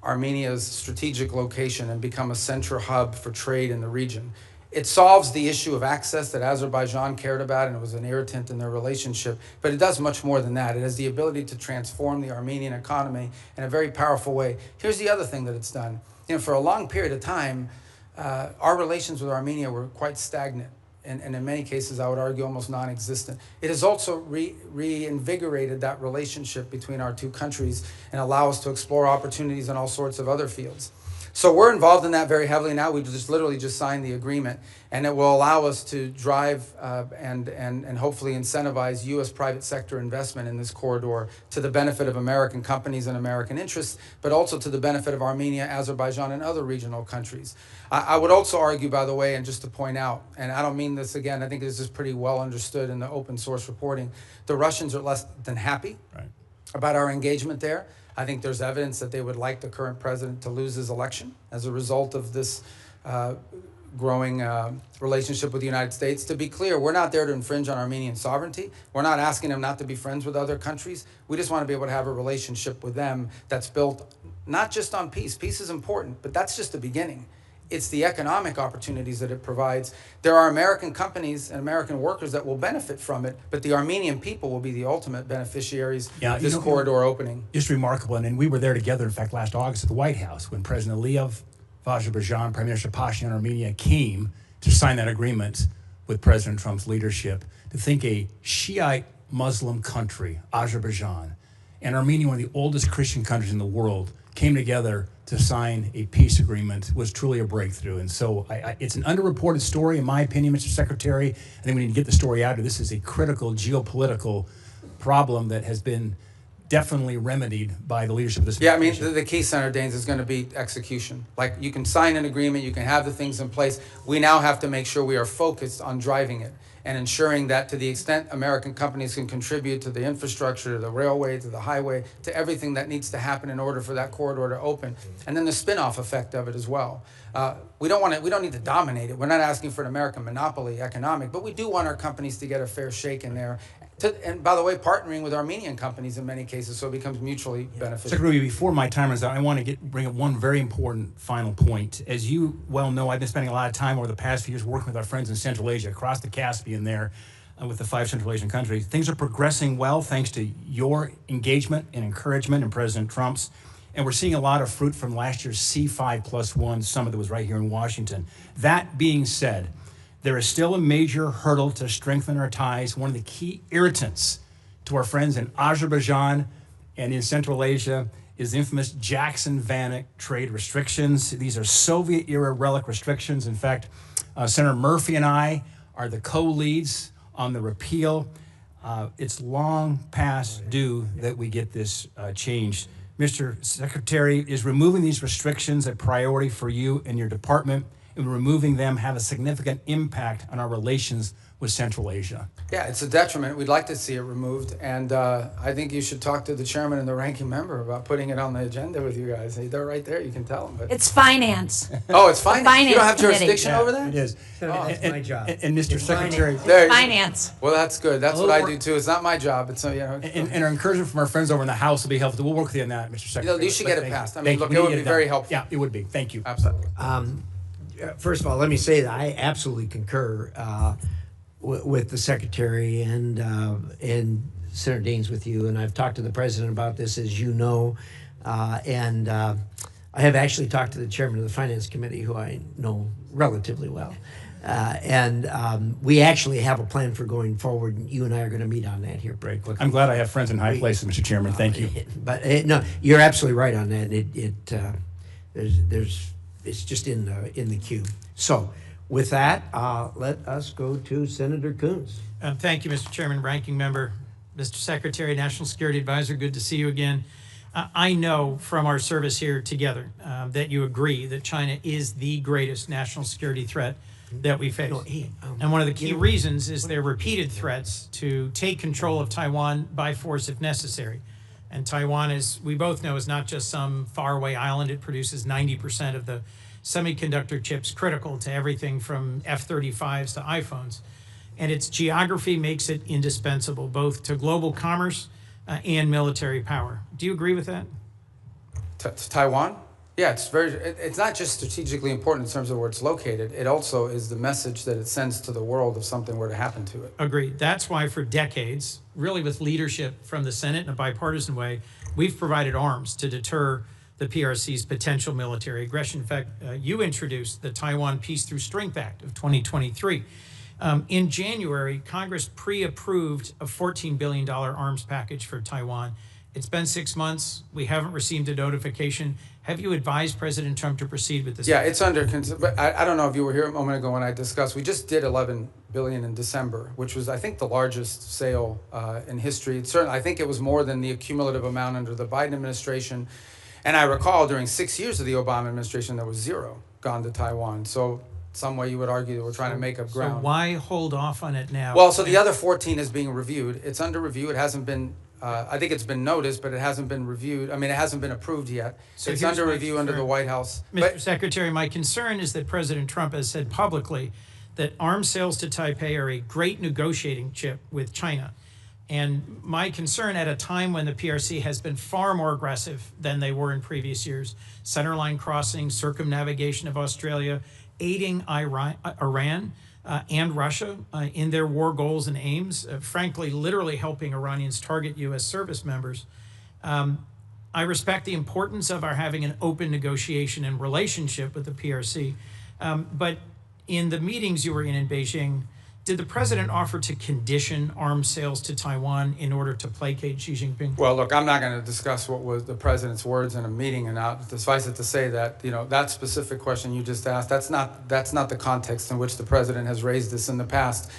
Armenia's strategic location and become a central hub for trade in the region. It solves the issue of access that Azerbaijan cared about, and it was an irritant in their relationship, but it does much more than that. It has the ability to transform the Armenian economy in a very powerful way. Here's the other thing that it's done. You know, for a long period of time, our relations with Armenia were quite stagnant, and in many cases, I would argue, almost non-existent. It has also reinvigorated that relationship between our two countries and allow us to explore opportunities in all sorts of other fields. So we're involved in that very heavily now. We literally just signed the agreement, and it will allow us to drive and hopefully incentivize U.S. private sector investment in this corridor to the benefit of American companies and American interests, but also to the benefit of Armenia, Azerbaijan, and other regional countries. I would also argue, by the way, and just to point out, and I don't mean this again, I think this is pretty well understood in the open source reporting, the Russians are less than happy about our engagement there. I think there's evidence that they would like the current president to lose his election as a result of this growing relationship with the United States. To be clear, we're not there to infringe on Armenian sovereignty. We're not asking them not to be friends with other countries. We just want to be able to have a relationship with them that's built not just on peace. Peace is important, but that's just the beginning. It's the economic opportunities that it provides. There are American companies and American workers that will benefit from it, but the Armenian people will be the ultimate beneficiaries of this corridor opening. Just remarkable, and we were there together, in fact, last August at the White House when President Aliyev of Azerbaijan, Prime Minister Pashinyan of Armenia came to sign that agreement with President Trump's leadership. To think a Shiite Muslim country, Azerbaijan, and Armenia, one of the oldest Christian countries in the world, came together to sign a peace agreement was truly a breakthrough. And so it's an underreported story, in my opinion, Mr. Secretary. I think we need to get the story out. This is a critical geopolitical problem that has been definitely remedied by the leadership of this administration. Yeah, I mean, the key, Senator Daines, is going to be execution. Like, you can sign an agreement, you can have the things in place. We now have to make sure we are focused on driving it and ensuring that to the extent American companies can contribute to the infrastructure, to the railway, to the highway, to everything that needs to happen in order for that corridor to open. And then the spin-off effect of it as well. We don't need to dominate it. We're not asking for an American monopoly economic, but we do want our companies to get a fair shake in there. And by the way, partnering with Armenian companies in many cases, so it becomes mutually beneficial. Secretary, before my time runs out, I want to bring up one very important final point. As you well know, I've been spending a lot of time over the past few years working with our friends in Central Asia, across the Caspian there, with the 5 Central Asian countries. Things are progressing well thanks to your engagement and encouragement and President Trump's. And we're seeing a lot of fruit from last year's C5+1 summit that was right here in Washington. That being said, there is still a major hurdle to strengthen our ties. One of the key irritants to our friends in Azerbaijan and in Central Asia is the infamous Jackson-Vanik trade restrictions. These are Soviet-era relic restrictions. In fact, Senator Murphy and I are the co-leads on the repeal. It's long past due that we get this changed. Mr. Secretary, is removing these restrictions a priority for you and your department? And removing them have a significant impact on our relations with Central Asia. Yeah, it's a detriment. We'd like to see it removed, and I think you should talk to the chairman and the ranking member about putting it on the agenda with you guys. They're right there. You can tell them. But It's finance. oh, it's finance. You don't have Finance committee. jurisdiction over that? It is. That's my job. And Mr. Secretary, There- Finance. Well, that's good. That's what I do too. It's not my job. It's and our encouragement from our friends over in the House will be helpful. We'll work with you on that, Mr. Secretary. you should get it Thank you. passed. I mean, Thank you. look, We it need would to be get very done. helpful. Yeah, it would be. Thank you. Absolutely. First of all, let me say that I absolutely concur with the secretary and Senator Deans with you. And I've talked to the president about this, as you know, and I have actually talked to the chairman of the Finance Committee, who I know relatively well. We actually have a plan for going forward. And you and I are going to meet on that here very quickly. I'm glad I have friends in high places, Mr. Chairman. Thank you. But no, you're absolutely right on that. It's just in the queue. So, with that, let us go to Senator Coons. Thank you, Mr. Chairman, Ranking Member, Mr. Secretary, National Security Advisor. Good to see you again. I know from our service here together that you agree that China is the greatest national security threat that we face. And one of the key reasons is their repeated threats to take control of Taiwan by force if necessary. And Taiwan, as we both know, is not just some faraway island. It produces 90% of the semiconductor chips critical to everything from F-35s to iPhones. And its geography makes it indispensable, both to global commerce and military power. Do you agree with that? Taiwan? Yeah, it's not just strategically important in terms of where it's located. It also is the message that it sends to the world if something were to happen to it. Agreed. That's why for decades, really with leadership from the Senate in a bipartisan way, we've provided arms to deter the PRC's potential military aggression. In fact, you introduced the Taiwan Peace Through Strength Act of 2023. In January, Congress pre-approved a $14 billion arms package for Taiwan. It's been 6 months. We haven't received a notification. Have you advised President Trump to proceed with this? Yeah, it's under but I don't know if you were here a moment ago when I discussed. We just did $11 billion in December, which was, I think, the largest sale in history. Certainly, I think it was more than the cumulative amount under the Biden administration. And I recall during 6 years of the Obama administration, there was zero gone to Taiwan. So some way you would argue that we're trying to make up ground. So why hold off on it now? Well, so the other 14 is being reviewed. It's under review. It hasn't been, I think it's been noticed, but it hasn't been reviewed. I mean, it hasn't been approved yet. So it's under review under the White House. Mr. Secretary, my concern is that President Trump has said publicly that arms sales to Taipei are a great negotiating chip with China. And my concern at a time when the PRC has been far more aggressive than they were in previous years, centerline crossing, circumnavigation of Australia, aiding Iran and Russia in their war goals and aims, frankly, literally helping Iranians target U.S. service members. I respect the importance of our having an open negotiation and relationship with the PRC, but in the meetings you were in Beijing, did the president offer to condition arms sales to Taiwan in order to placate Xi Jinping? Well, look, I'm not going to discuss what was the president's words in a meeting, and suffice it to say that, you know, that specific question you just asked, that's not the context in which the president has raised this in the past.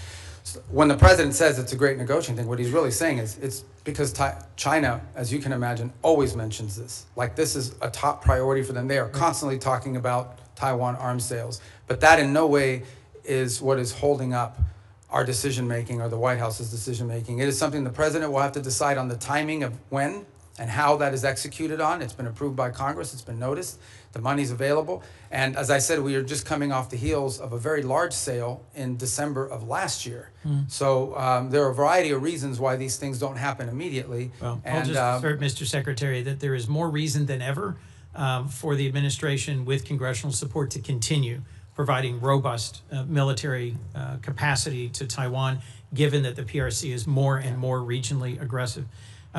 When the president says it's a great negotiating thing, what he's really saying is it's because China, as you can imagine, always mentions this. Like, this is a top priority for them. They are constantly talking about Taiwan arms sales, but that in no way is what is holding up our decision-making or the White House's decision-making. It is something the president will have to decide on the timing of when and how that is executed on. It's been approved by Congress. It's been noticed. The money's available. And as I said, we are just coming off the heels of a very large sale in December of last year. So there are a variety of reasons why these things don't happen immediately. Well, I'll just assert, Mr. Secretary, that there is more reason than ever for the administration with congressional support to continue providing robust military capacity to Taiwan, given that the PRC is more and more regionally aggressive.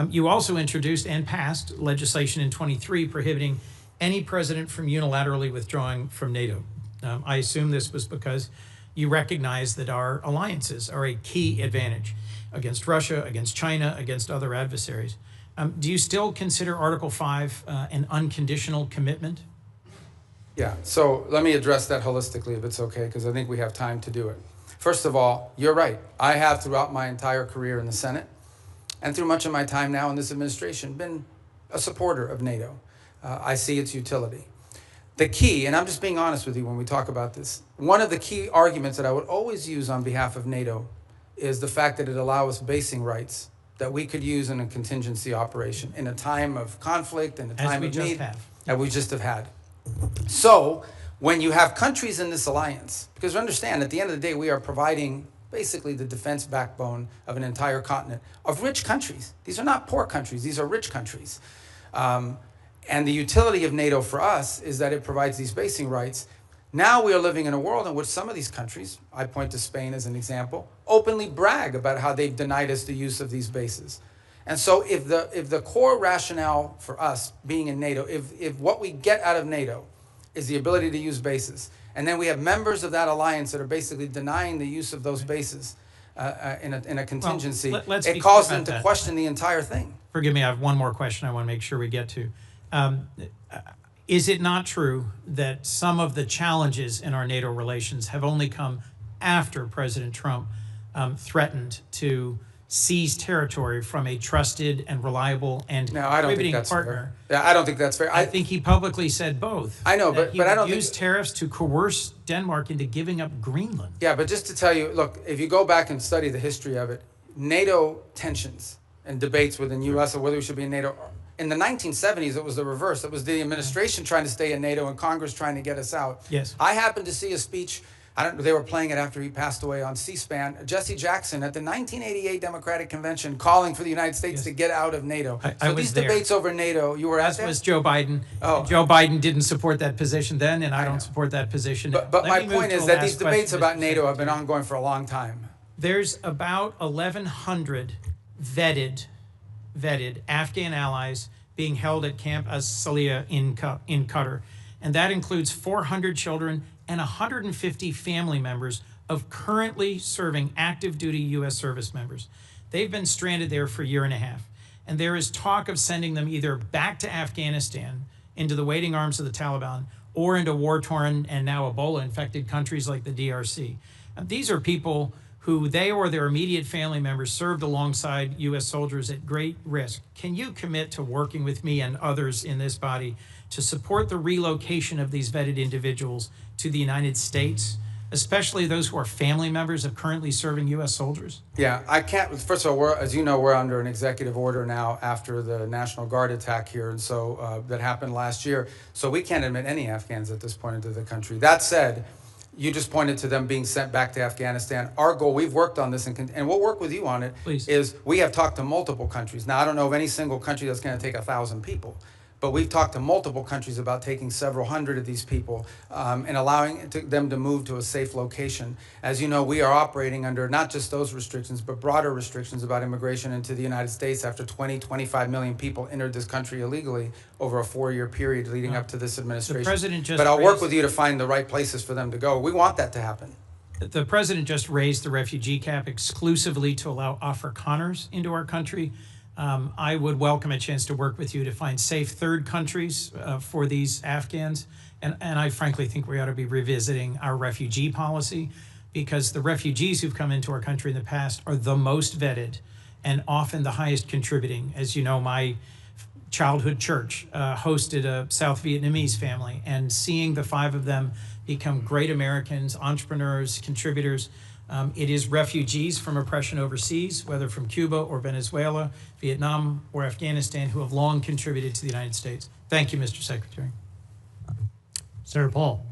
You also introduced and passed legislation in 23 prohibiting any president from unilaterally withdrawing from NATO. I assume this was because you recognize that our alliances are a key advantage against Russia, against China, against other adversaries. Do you still consider Article 5 an unconditional commitment? Yeah, so let me address that holistically, if it's okay, because I think we have time to do it. First of all, you're right. I have, throughout my entire career in the Senate, and through much of my time now in this administration, been a supporter of NATO. I see its utility. the key, and I'm just being honest with you when we talk about this, one of the key arguments that I would always use on behalf of NATO is the fact that it allows us basing rights that we could use in a contingency operation in a time of conflict, in a time of need, that we just have had. So when you have countries in this alliance, because understand, at the end of the day, we are providing basically the defense backbone of an entire continent of rich countries. These are not poor countries, these are rich countries. And the utility of NATO for us is that it provides these basing rights. Now we are living in a world in which some of these countries, I point to Spain as an example, openly brag about how they've denied us the use of these bases. And so if the core rationale for us being in NATO, if what we get out of NATO is the ability to use bases, and then we have members of that alliance that are basically denying the use of those bases in a contingency, well, it calls them to question the entire thing. Forgive me, I have one more question I want to make sure we get to. Is it not true that some of the challenges in our NATO relations have only come after President Trump threatened to seize territory from a trusted and reliable and contributing partner? Fair. Yeah, I don't think that's fair. I think he publicly said both. I know, but I don't use tariffs to coerce Denmark into giving up Greenland. Yeah, but just to tell you, look, if you go back and study the history of it, NATO tensions and debates within U.S. or whether we should be in NATO. In the 1970s, it was the reverse. It was the administration trying to stay in NATO and Congress trying to get us out. Yes. I happened to see a speech, they were playing it after he passed away on C-SPAN, Jesse Jackson at the 1988 Democratic Convention calling for the United States to get out of NATO. I was there. Debates over NATO, you were at that? As was Joe Biden. Oh. Joe Biden didn't support that position then, and I don't support that position now. But my point is that these debates about NATO have been ongoing for a long time. There's about 1,100 vetted Afghan allies being held at Camp As-Salih in Qatar. And that includes 400 children and 150 family members of currently serving active duty U.S. service members. They've been stranded there for a year and a half. And there is talk of sending them either back to Afghanistan into the waiting arms of the Taliban or into war-torn and now Ebola-infected countries like the DRC. And these are people who they or their immediate family members served alongside U.S. soldiers at great risk. Can you commit to working with me and others in this body to support the relocation of these vetted individuals to the United States, especially those who are family members of currently serving U.S. soldiers? Yeah, I can't. First of all, as you know, we're under an executive order now after the National Guard attack here, and so that happened last year. So we can't admit any Afghans at this point into the country. That said, you just pointed to them being sent back to Afghanistan. Our goal, we've worked on this, and we'll work with you on it, Please. Is we have talked to multiple countries. Now, I don't know of any single country that's going to take 1,000 people, but we've talked to multiple countries about taking several hundred of these people and allowing them to move to a safe location. As you know, we are operating under not just those restrictions, but broader restrictions about immigration into the United States after 25 million people entered this country illegally over a 4-year period leading up to this administration. The president just but I'll work with you to find the right places for them to go. We want that to happen. The president just raised the refugee cap exclusively to allow Afrikaners into our country. I would welcome a chance to work with you to find safe third countries for these Afghans. And I frankly think we ought to be revisiting our refugee policy, because the refugees who've come into our country in the past are the most vetted and often the highest contributing. As you know, my childhood church hosted a South Vietnamese family, and seeing the 5 of them become great Americans, entrepreneurs, contributors. It is refugees from oppression overseas, whether from Cuba or Venezuela, Vietnam or Afghanistan, who have long contributed to the United States. Thank you, Mr. Secretary. Senator Paul.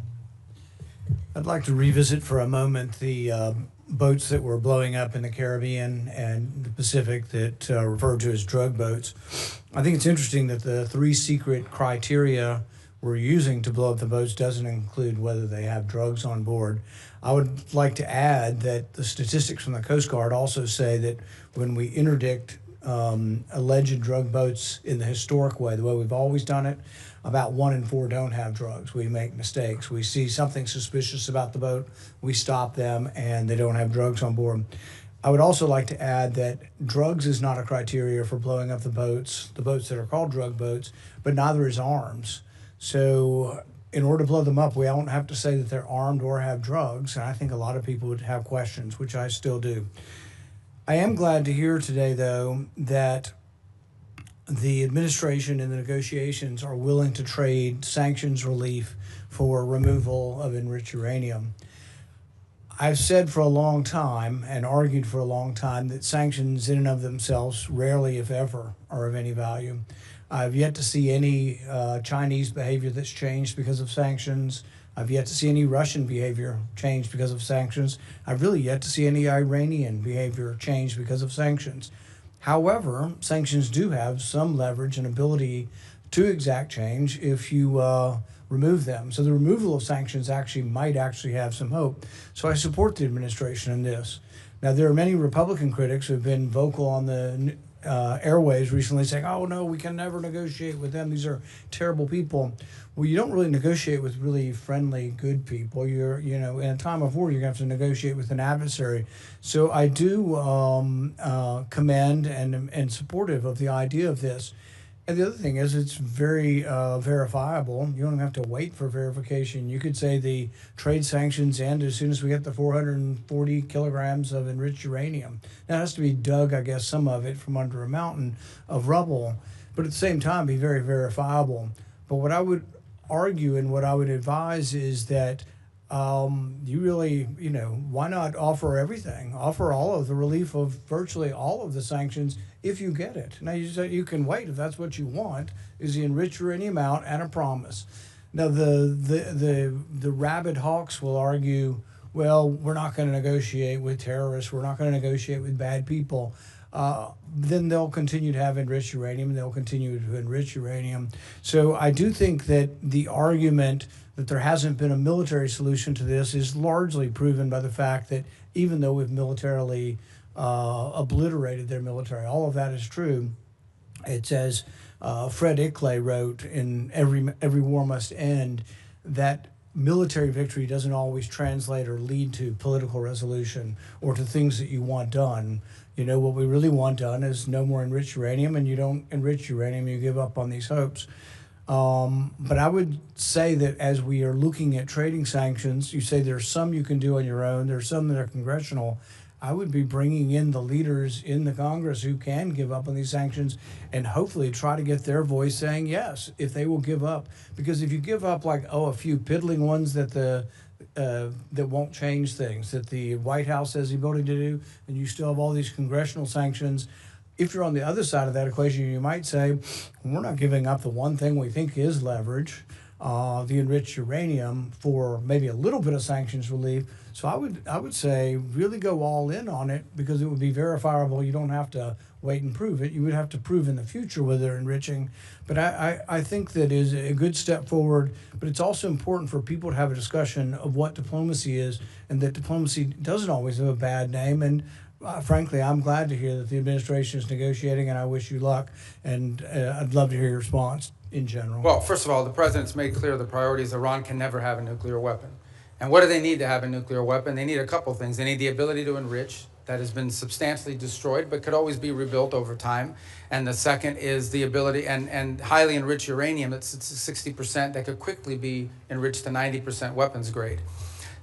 I'd like to revisit for a moment the boats that were blowing up in the Caribbean and the Pacific that referred to as drug boats. I think it's interesting that the 3 secret criteria we're using to blow up the boats doesn't include whether they have drugs on board. I would like to add that the statistics from the Coast Guard also say that when we interdict alleged drug boats in the historic way, the way we've always done it, about 1 in 4 don't have drugs. We make mistakes. We see something suspicious about the boat, we stop them, and they don't have drugs on board. I would also like to add that drugs is not a criteria for blowing up the boats that are called drug boats, but neither is arms. So in order to blow them up, we don't have to say that they're armed or have drugs, and I think a lot of people would have questions, which I still do. I am glad to hear today, though, that the administration and the negotiations are willing to trade sanctions relief for removal of enriched uranium. I've said for a long time and argued for a long time that sanctions in and of themselves rarely, if ever, are of any value. I've yet to see any Chinese behavior that's changed because of sanctions. I've yet to see any Russian behavior change because of sanctions. I've really yet to see any Iranian behavior change because of sanctions. However, sanctions do have some leverage and ability to exact change if you remove them. So the removal of sanctions might actually have some hope. So I support the administration in this. Now, there are many Republican critics who have been vocal on the airwaves recently saying, oh, no, we can never negotiate with them. These are terrible people. Well, you don't really negotiate with really friendly, good people. In a time of war, you're going to have to negotiate with an adversary. So I do commend and supportive of the idea of this. And the other thing is it's very verifiable. You don't have to wait for verification. You could say the trade sanctions end as soon as we get the 440 kilograms of enriched uranium. Now, it has to be dug, I guess, some of it from under a mountain of rubble, but at the same time be very verifiable. But what I would argue and what I would advise is that you really, why not offer everything? Offer all of the relief of virtually all of the sanctions if you get it. Now, you can wait if that's what you want, is the enriched uranium out and a promise. Now, the rabid hawks will argue, well, we're not going to negotiate with terrorists. We're not going to negotiate with bad people. Then they'll continue to have enriched uranium, and they'll continue to enrich uranium. So I do think that the argument that there hasn't been a military solution to this is largely proven by the fact that even though we've militarily obliterated their military, all of that is true. It's as Fred Ickley wrote in Every War Must End, that military victory doesn't always translate or lead to political resolution or to things that you want done. What we really want done is no more enriched uranium, and you don't enrich uranium, you give up on these hopes. But I would say that as we are looking at trading sanctions, you say there's some you can do on your own, there's some that are congressional. I would be bringing in the leaders in the Congress who can give up on these sanctions and hopefully try to get their voice saying yes, if they will give up. Because if you give up a few piddling ones that that won't change things, that the White House has the ability to do, and you still have all these congressional sanctions. If you're on the other side of that equation, you might say, we're not giving up the one thing we think is leverage, the enriched uranium, for maybe a little bit of sanctions relief. So I would say really go all in on it, because it would be verifiable. You don't have to wait and prove it. You would have to prove in the future whether they're enriching. But I think that is a good step forward. But it's also important for people to have a discussion of what diplomacy is, and that diplomacy doesn't always have a bad name. And frankly, I'm glad to hear that the administration is negotiating, and I wish you luck. And I'd love to hear your response in general. Well, first of all, the president's made clear the priority is Iran can never have a nuclear weapon. And what do they need to have a nuclear weapon? They need a couple things. They need the ability to enrich. That has been substantially destroyed, but could always be rebuilt over time. And the second is the ability, and highly enriched uranium, that's 60%, that could quickly be enriched to 90% weapons grade.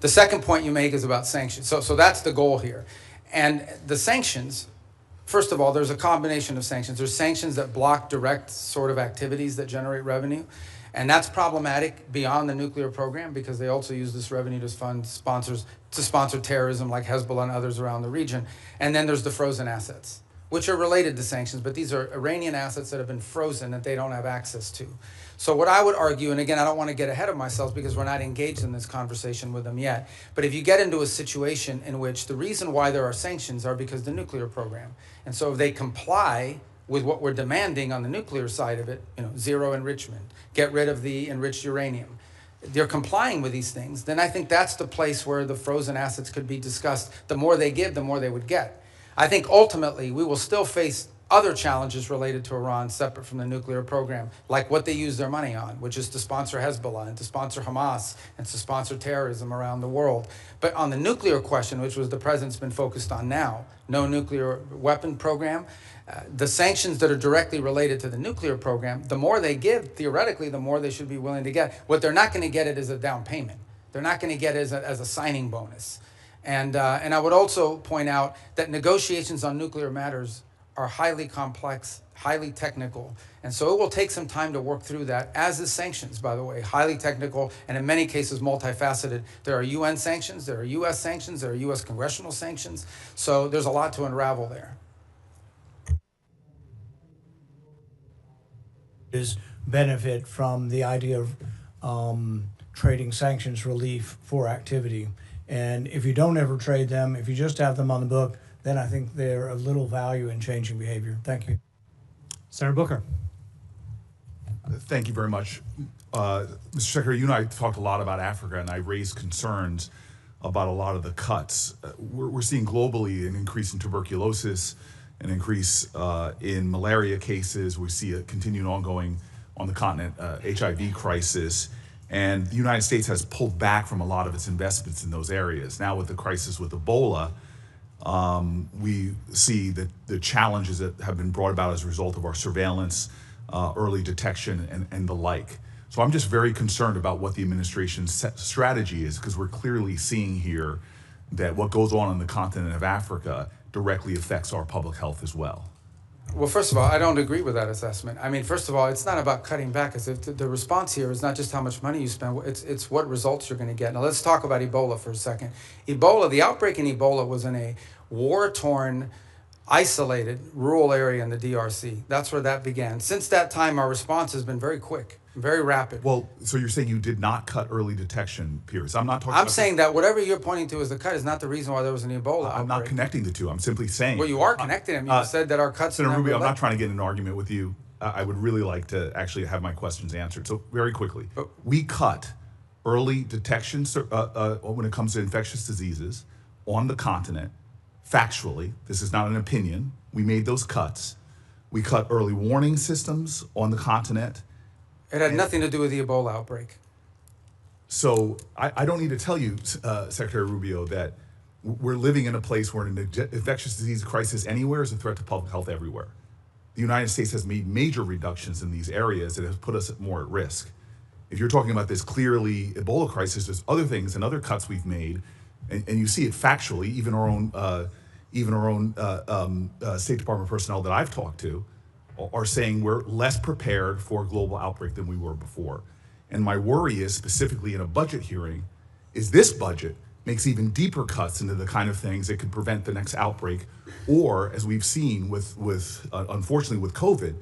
The second point you make is about sanctions. So that's the goal here. And the sanctions, first of all, there's a combination of sanctions. There's sanctions that block direct sort of activities that generate revenue. And that's problematic beyond the nuclear program, because they also use this revenue to fund sponsors, to sponsor terrorism like Hezbollah and others around the region. And then there's the frozen assets, which are related to sanctions, but these are Iranian assets that have been frozen that they don't have access to. So what I would argue, and again, I don't want to get ahead of myself because we're not engaged in this conversation with them yet, but if you get into a situation in which the reason why there are sanctions are because the nuclear program, and so if they comply with what we're demanding on the nuclear side of it, zero enrichment, get rid of the enriched uranium, they're complying with these things, then I think that's the place where the frozen assets could be discussed. The more they give, the more they would get. I think ultimately we will still face other challenges related to Iran separate from the nuclear program, like what they use their money on, which is to sponsor Hezbollah and to sponsor Hamas and to sponsor terrorism around the world. But on the nuclear question, which was the president's been focused on now, no nuclear weapon program, the sanctions that are directly related to the nuclear program, the more they give, theoretically, the more they should be willing to get. What they're not going to get it is a down payment. They're not going to get it as a signing bonus. And I would also point out that negotiations on nuclear matters are highly complex, highly technical. And so it will take some time to work through that, as is sanctions, by the way, highly technical and in many cases multifaceted. There are UN sanctions, there are US sanctions, there are US congressional sanctions. So there's a lot to unravel there. Is benefit from the idea of trading sanctions relief for activity. And if you don't ever trade them, if you just have them on the book, then I think they're of little value in changing behavior. Thank you. Senator Booker. Thank you very much. Mr. Secretary, you and I talked a lot about Africa, and I raised concerns about a lot of the cuts. We're seeing globally an increase in tuberculosis, an increase in malaria cases. We see a continued ongoing on the continent HIV crisis. And the United States has pulled back from a lot of its investments in those areas. Now with the crisis with Ebola, we see that the challenges that have been brought about as a result of our surveillance, early detection, and the like. So I'm just very concerned about what the administration's strategy is, because we're clearly seeing here that what goes on the continent of Africa directly affects our public health as well. Well, first of all, I don't agree with that assessment. I mean, first of all, it's not about cutting back. As if the response here is not just how much money you spend, it's what results you're going to get. Now, let's talk about Ebola for a second. Ebola, the outbreak in Ebola was in a war-torn, isolated rural area in the DRC. That's where that began. Since that time, our response has been very quick, very rapid. Well, so you're saying you did not cut early detection periods. I'm not talking about... I'm saying that whatever you're pointing to as the cut is not the reason why there was an Ebola outbreak. I'm not connecting the two. I'm simply saying... Well, you are connecting them. You said that our cuts... Senator Rubio, I'm not trying to get in an argument with you. I would really like to actually have my questions answered. So very quickly, we cut early detection when it comes to infectious diseases on the continent. Factually, this is not an opinion. We made those cuts. We cut early warning systems on the continent. It had nothing to do with the Ebola outbreak. So I don't need to tell you, Secretary Rubio, that we're living in a place where an infectious disease crisis anywhere is a threat to public health everywhere. The United States has made major reductions in these areas that have put us more at risk. If you're talking about this clearly Ebola crisis, there's other things and other cuts we've made, and you see it factually. Even our own State Department personnel that I've talked to are saying we're less prepared for a global outbreak than we were before. And my worry is, specifically in a budget hearing, is this budget makes even deeper cuts into the kind of things that could prevent the next outbreak, or, as we've seen unfortunately with COVID,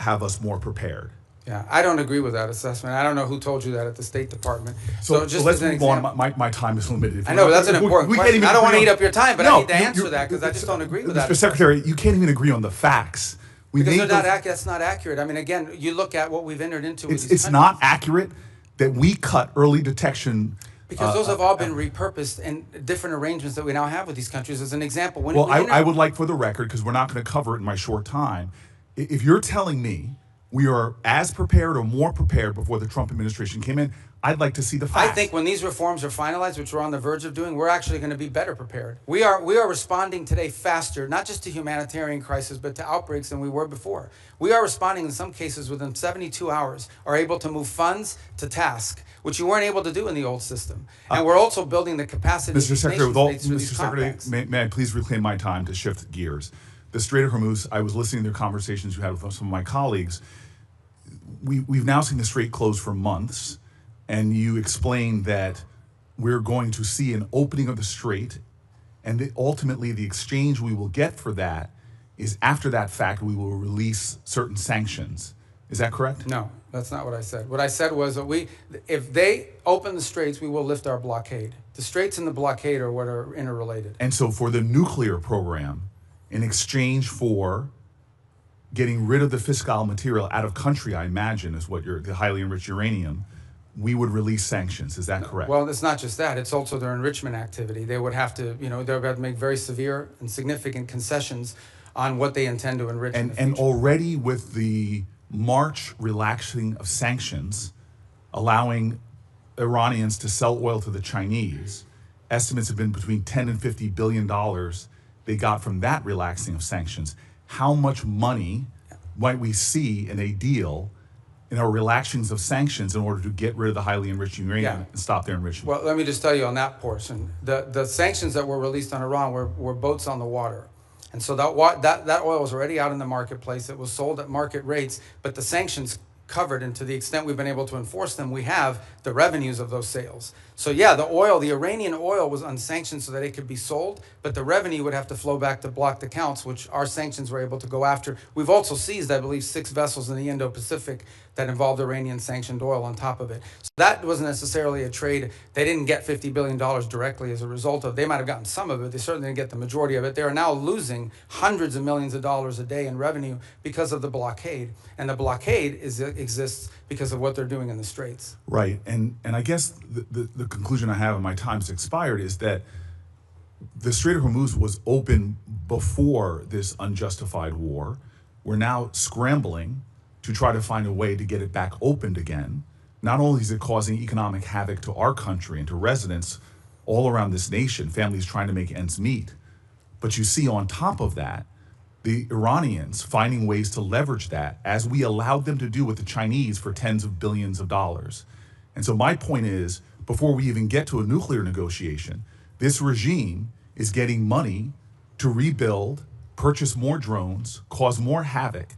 have us more prepared. Yeah, I don't agree with that assessment. I don't know who told you that at the State Department. So let's move on. My time is limited. I know, but that's an important question. I don't want to eat up your time, but I need to answer that because I just don't agree with that. Mr. Secretary, you can't even agree on the facts. Because that's not accurate. I mean, again, you look at what we've entered into with these countries. It's not accurate that we cut early detection. Because those have all been repurposed in different arrangements that we now have with these countries. As an example, well, I would like, for the record, because we're not going to cover it in my short time, if you're telling me we are as prepared or more prepared before the Trump administration came in, I'd like to see the facts. I think when these reforms are finalized, which we're on the verge of doing, we're actually going to be better prepared. We are responding today faster, not just to humanitarian crisis, but to outbreaks than we were before. We are responding in some cases within 72 hours, are able to move funds to task, which you weren't able to do in the old system. And we're also building the capacity Mr. Secretary, may I please reclaim my time to shift gears? The Strait of Hormuz, I was listening to the conversations you had with some of my colleagues. We've now seen the Strait closed for months, and you explained that we're going to see an opening of the Strait, and ultimately the exchange we will get for that is, after that fact, we will release certain sanctions. Is that correct? No, that's not what I said. What I said was that if they open the Straits, we will lift our blockade. The Straits and the blockade are what are interrelated. And so for the nuclear program, in exchange for getting rid of the fissile material out of country, I imagine, is what the highly enriched uranium, we would release sanctions. Is that correct? Well, it's not just that. It's also their enrichment activity. They would have to, they would have to make very severe and significant concessions on what they intend to enrich in the future. And already with the March relaxing of sanctions, allowing Iranians to sell oil to the Chinese, estimates have been between $10 and $50 billion they got from that relaxing of sanctions. How much money might we see in a deal in our relaxings of sanctions in order to get rid of the highly enriched uranium and stop their enrichment? Well, let me just tell you on that portion. The sanctions that were released on Iran were boats on the water. And so that oil was already out in the marketplace. It was sold at market rates, but the sanctions covered, and to the extent we've been able to enforce them, we have the revenues of those sales. So yeah, the Iranian oil was unsanctioned so that it could be sold, but the revenue would have to flow back to blocked accounts, which our sanctions were able to go after. We've also seized, I believe, 6 vessels in the Indo-Pacific that involved Iranian sanctioned oil on top of it. So that wasn't necessarily a trade. They didn't get $50 billion directly as a result of. They might have gotten some of it. They certainly didn't get the majority of it. They are now losing hundreds of millions of dollars a day in revenue because of the blockade. And the blockade exists because of what they're doing in the Straits. Right, and I guess the conclusion I have, and my time's expired, is that the Strait of Hormuz was open before this unjustified war. We're now scrambling to try to find a way to get it back opened again. Not only is it causing economic havoc to our country and to residents all around this nation, families trying to make ends meet, but you see on top of that, the Iranians finding ways to leverage that, as we allowed them to do with the Chinese for tens of billions of dollars. And so my point is, before we even get to a nuclear negotiation, this regime is getting money to rebuild, purchase more drones, cause more havoc.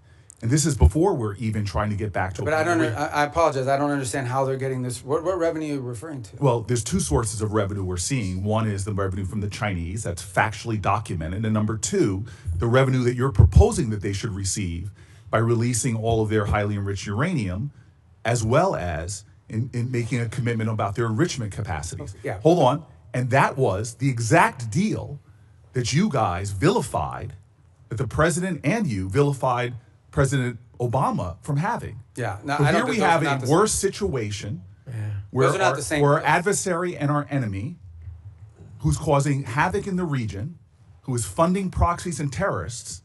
And this is before we're even trying to get back to. But I apologize. I don't understand how they're getting this. What revenue are you referring to? Well, there's 2 sources of revenue we're seeing. One is the revenue from the Chinese, that's factually documented. And number 2, the revenue that you're proposing that they should receive by releasing all of their highly enriched uranium, as well as in making a commitment about their enrichment capacities. Yeah. Hold on. And that was the exact deal that you guys vilified, that the president and you vilified President Obama from having. Yeah. No, So I don't here think we those have are not a the worse situation where Those are not the same our deals. adversary and our enemy, who's causing havoc in the region, who is funding proxies and terrorists,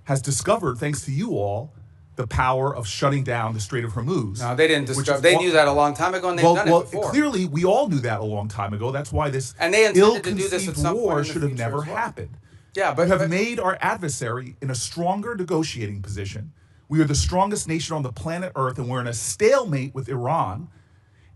has discovered, thanks to you all, the power of shutting down the Strait of Hormuz. No, they didn't which discover. is They what- knew that a long time ago, and they've done it before. Clearly, we all knew that a long time ago. That's why this And they intended to do this at ill-conceived some point war in the should have future never as well. happened. Yeah, but We have made our adversary in a stronger negotiating position. We are the strongest nation on the planet Earth, and we're in a stalemate with Iran.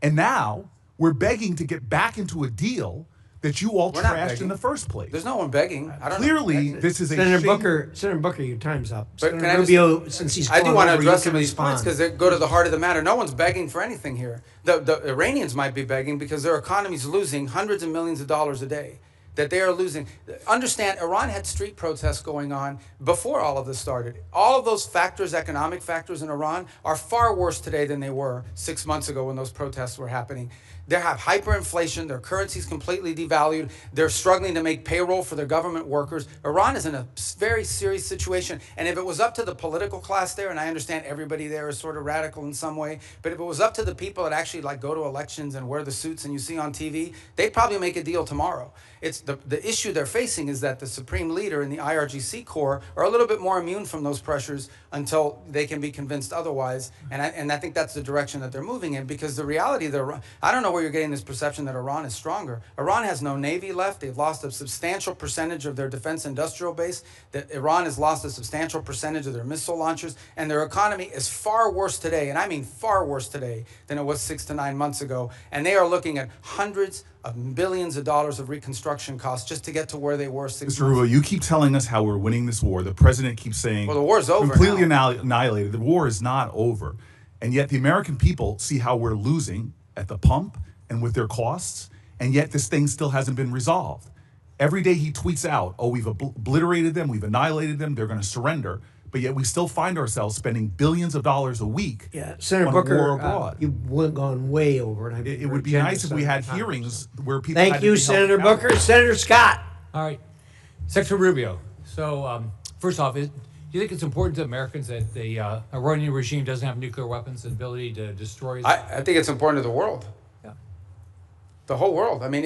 And now we're begging to get back into a deal that you all We're not trashed begging. in the first place. There's no one begging. I don't Clearly, know. this is a Senator shame. Booker, your time's up. But can Senator I just- Rubio, since he's I do fallen want to over, you address can some of these points respond. because they go to the heart of the matter. No one's begging for anything here. The Iranians might be begging because their economy's losing hundreds of millions of dollars a day. That they are losing. Understand, Iran had street protests going on before all of this started. All of those factors, economic factors in Iran, are far worse today than they were 6 months ago when those protests were happening. They have hyperinflation. Their currency's completely devalued. They're struggling to make payroll for their government workers. Iran is in a very serious situation. And if it was up to the political class there, and I understand everybody there is sort of radical in some way, but if it was up to the people that actually like go to elections and wear the suits and you see on TV, they'd probably make a deal tomorrow. It's the issue they're facing is that the supreme leader and the IRGC Corps are a little bit more immune from those pressures until they can be convinced otherwise. And I think that's the direction that they're moving in, because the reality, I don't know where you're getting this perception that Iran is stronger. Iran has no navy left. They've lost a substantial percentage of their defense industrial base. That Iran has lost a substantial percentage of their missile launchers, and their economy is far worse today, and I mean far worse today, than it was 6 to 9 months ago. And they are looking at hundreds of billions of dollars of reconstruction costs just to get to where they were 6 Mr. months Rubio, ago. you keep telling us how we're winning this war. The president keeps saying, Well, the war's over completely now. annihilated. The war is not over. And yet the American people see how we're losing at the pump and with their costs, and yet this thing still hasn't been resolved. Every day he tweets out, oh, we've obliterated them, we've annihilated them, they're going to surrender. But yet we still find ourselves spending billions of dollars a week Senator on Booker, war abroad. you've gone way over. And It would be nice if we had hearings where people Thank had to you, be held Senator accountable. Booker. Senator Scott. All right. Secretary Rubio. So, first off, do you think it's important to Americans that the Iranian regime doesn't have nuclear weapons and ability to destroy? I think it's important to the world. Yeah. The whole world. I mean,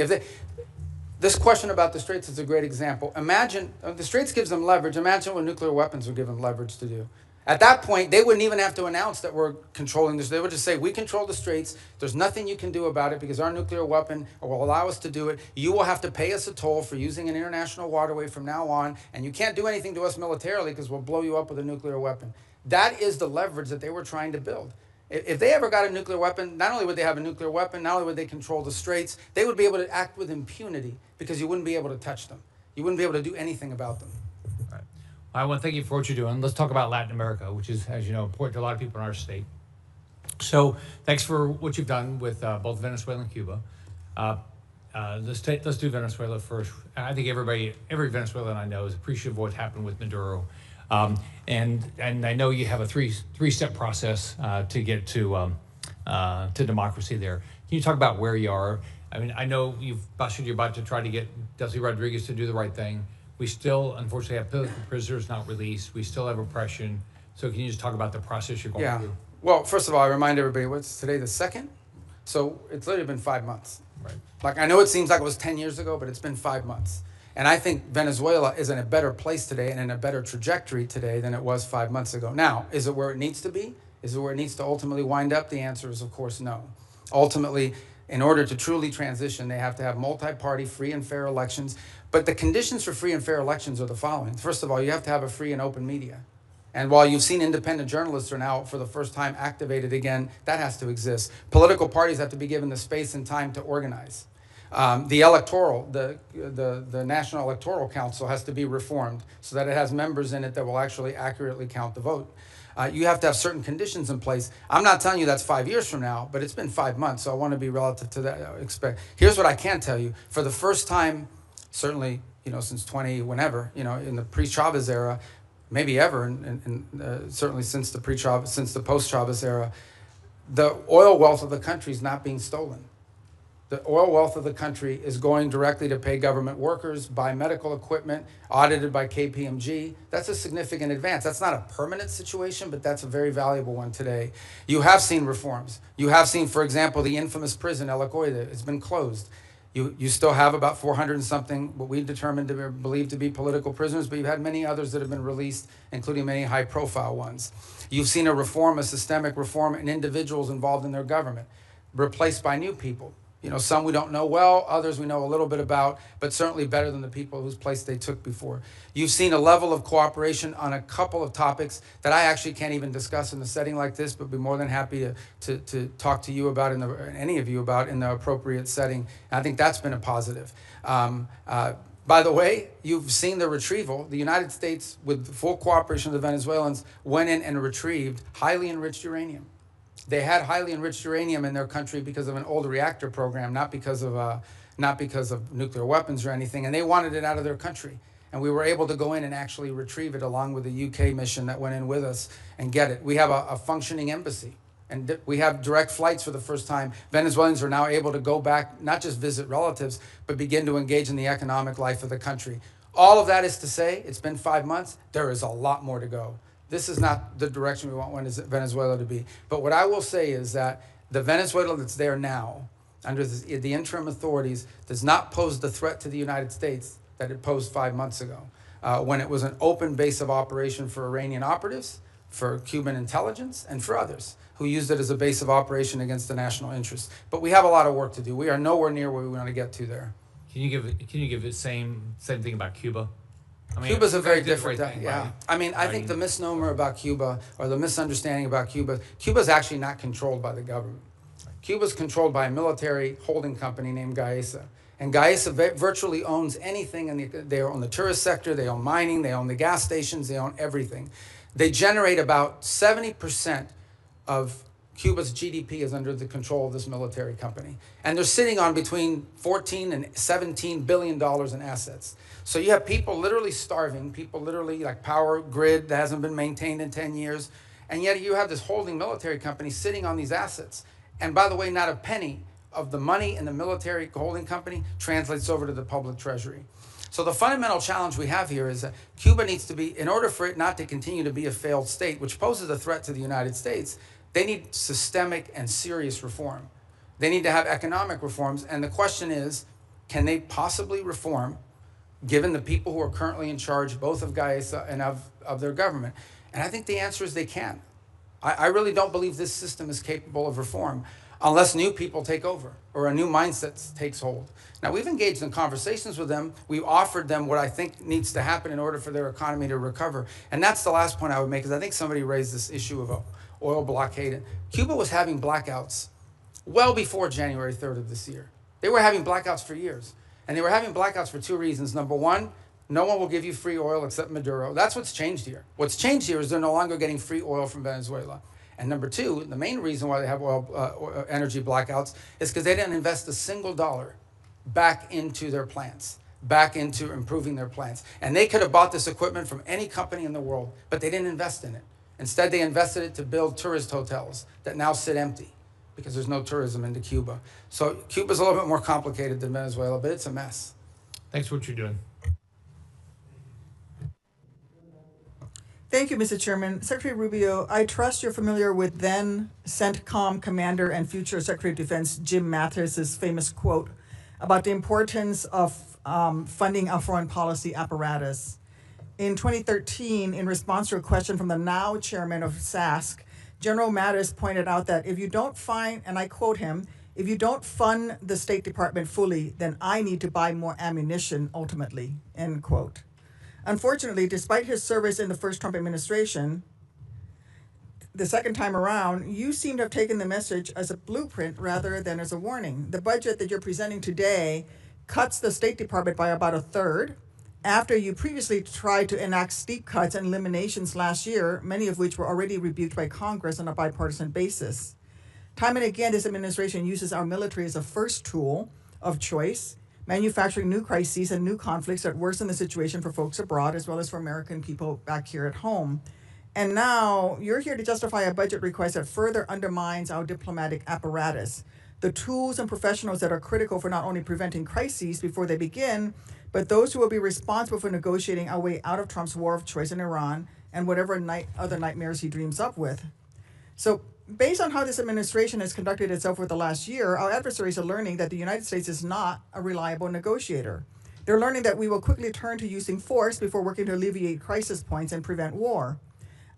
this question about the Straits is a great example. Imagine, the Straits gives them leverage. Imagine what nuclear weapons would give them leverage to do. At that point, they wouldn't even have to announce that we're controlling this. They would just say, we control the Straits. There's nothing you can do about it because our nuclear weapon will allow us to do it. You will have to pay us a toll for using an international waterway from now on, and you can't do anything to us militarily because we'll blow you up with a nuclear weapon. That is the leverage that they were trying to build. If they ever got a nuclear weapon, not only would they have a nuclear weapon, not only would they control the Straits, they would be able to act with impunity because you wouldn't be able to touch them. You wouldn't be able to do anything about them. Right. I want to thank you for what you're doing. Let's talk about Latin America, which is, as you know, important to a lot of people in our state. So thanks for what you've done with both Venezuela and Cuba. Let's do Venezuela first. I think every Venezuelan I know is appreciative of what happened with Maduro. And I know you have a three-step process to get to democracy there. Can you talk about where you are? I mean, I know you're about to try to get Delcy Rodriguez to do the right thing. We still, unfortunately, have political prisoners not released. We still have oppression. So can you just talk about the process you're going through? Well, first of all, I remind everybody, what's today, the 2nd? So it's literally been 5 months. Right. Like, I know it seems like it was 10 years ago, but it's been 5 months. And I think Venezuela is in a better place today and in a better trajectory today than it was 5 months ago. Now, is it where it needs to be? Is it where it needs to ultimately wind up? The answer is, of course, no. Ultimately, in order to truly transition, they have to have multi-party, free and fair elections. But the conditions for free and fair elections are the following. First of all, you have to have a free and open media. And while you've seen independent journalists are now, for the first time, activated again, that has to exist. Political parties have to be given the space and time to organize. The National Electoral Council has to be reformed so that it has members in it that will actually accurately count the vote. You have to have certain conditions in place. I'm not telling you that's 5 years from now, but it's been 5 months, so I want to be relative to that. Here's what I can tell you. For the first time, certainly, since whenever, in the pre-Chavez era, maybe ever, and certainly since the post-Chavez era, the oil wealth of the country is not being stolen. The oil wealth of the country is going directly to pay government workers, buy medical equipment, audited by KPMG. That's a significant advance. That's not a permanent situation, but that's a very valuable one today. You have seen reforms. You have seen, for example, the infamous prison, El Acoide, has been closed. You still have about 400 and something, what we determined to be believed to be political prisoners, but you've had many others that have been released, including many high-profile ones. You've seen a systemic reform in individuals involved in their government, replaced by new people. Some we don't know well, others we know a little bit about, but certainly better than the people whose place they took before. You've seen a level of cooperation on a couple of topics that I actually can't even discuss in a setting like this, but be more than happy to talk to you about, any of you about, in the appropriate setting. And I think that's been a positive. By the way, you've seen the retrieval. The United States, with the full cooperation of the Venezuelans, went in and retrieved highly enriched uranium. They had highly enriched uranium in their country because of an old reactor program, not because of nuclear weapons or anything, and they wanted it out of their country. And we were able to go in and actually retrieve it along with the UK mission that went in with us and get it. We have a functioning embassy, and we have direct flights for the first time. Venezuelans are now able to go back, not just visit relatives, but begin to engage in the economic life of the country. All of that is to say, it's been 5 months. There is a lot more to go. This is not the direction we want Venezuela to be. But what I will say is that the Venezuela that's there now, under the interim authorities, does not pose the threat to the United States that it posed 5 months ago, when it was an open base of operation for Iranian operatives, for Cuban intelligence, and for others who used it as a base of operation against the national interest. But we have a lot of work to do. We are nowhere near where we want to get to there. Can you give the same thing about Cuba? I mean, Cuba's a very different thing, right? I think the misnomer about Cuba, or the misunderstanding about Cuba's actually not controlled by the government. Cuba's controlled by a military holding company named Gaesa. And Gaesa virtually owns anything, they own the tourist sector, they own mining, they own the gas stations, they own everything. They generate about 70% of Cuba's GDP is under the control of this military company. And they're sitting on between $14 and $17 billion in assets. So you have people literally starving, people literally like power grid that hasn't been maintained in 10 years. And yet you have this holding military company sitting on these assets. And by the way, not a penny of the money in the military holding company translates over to the public treasury. So the fundamental challenge we have here is that Cuba needs to be, in order for it not to continue to be a failed state, which poses a threat to the United States, they need systemic and serious reform. They need to have economic reforms. And the question is, can they possibly reform, given the people who are currently in charge, both of Gaesa and of their government? And I think the answer is they can. I really don't believe this system is capable of reform unless new people take over or a new mindset takes hold. Now, we've engaged in conversations with them. We've offered them what I think needs to happen in order for their economy to recover. And that's the last point I would make, because I think somebody raised this issue of oil blockade. Cuba was having blackouts well before January 3rd of this year. They were having blackouts for years. And they were having blackouts for two reasons. Number one, No one will give you free oil except Maduro. That's what's changed here. What's changed here is they're no longer getting free oil from Venezuela. And number two, the main reason why they have energy blackouts is because they didn't invest a single dollar back into their plants, back into improving their plants. And they could have bought this equipment from any company in the world, but they didn't invest in it. Instead, they invested it to build tourist hotels that now sit empty because there's no tourism into Cuba. So Cuba's a little bit more complicated than Venezuela, but it's a mess. Thanks for what you're doing. Thank you, Mr. Chairman. Secretary Rubio, I trust you're familiar with then CENTCOM Commander and future Secretary of Defense Jim Mathis's famous quote about the importance of funding our foreign policy apparatus. In 2013, in response to a question from the now chairman of SASC, General Mattis pointed out that if you don't find, and I quote him, if you don't fund the State Department fully, then I need to buy more ammunition ultimately, end quote. Unfortunately, despite his service in the first Trump administration, the second time around, you seem to have taken the message as a blueprint rather than as a warning. The budget that you're presenting today cuts the State Department by about a third, after you previously tried to enact steep cuts and eliminations last year, many of which were already rebuked by Congress on a bipartisan basis. Time and again, this administration uses our military as a first tool of choice, manufacturing new crises and new conflicts that worsen the situation for folks abroad as well as for American people back here at home. And now you're here to justify a budget request that further undermines our diplomatic apparatus, the tools and professionals that are critical for not only preventing crises before they begin, but those who will be responsible for negotiating our way out of Trump's war of choice in Iran and whatever other nightmares he dreams up with. So based on how this administration has conducted itself over the last year, our adversaries are learning that the United States is not a reliable negotiator. They're learning that we will quickly turn to using force before working to alleviate crisis points and prevent war.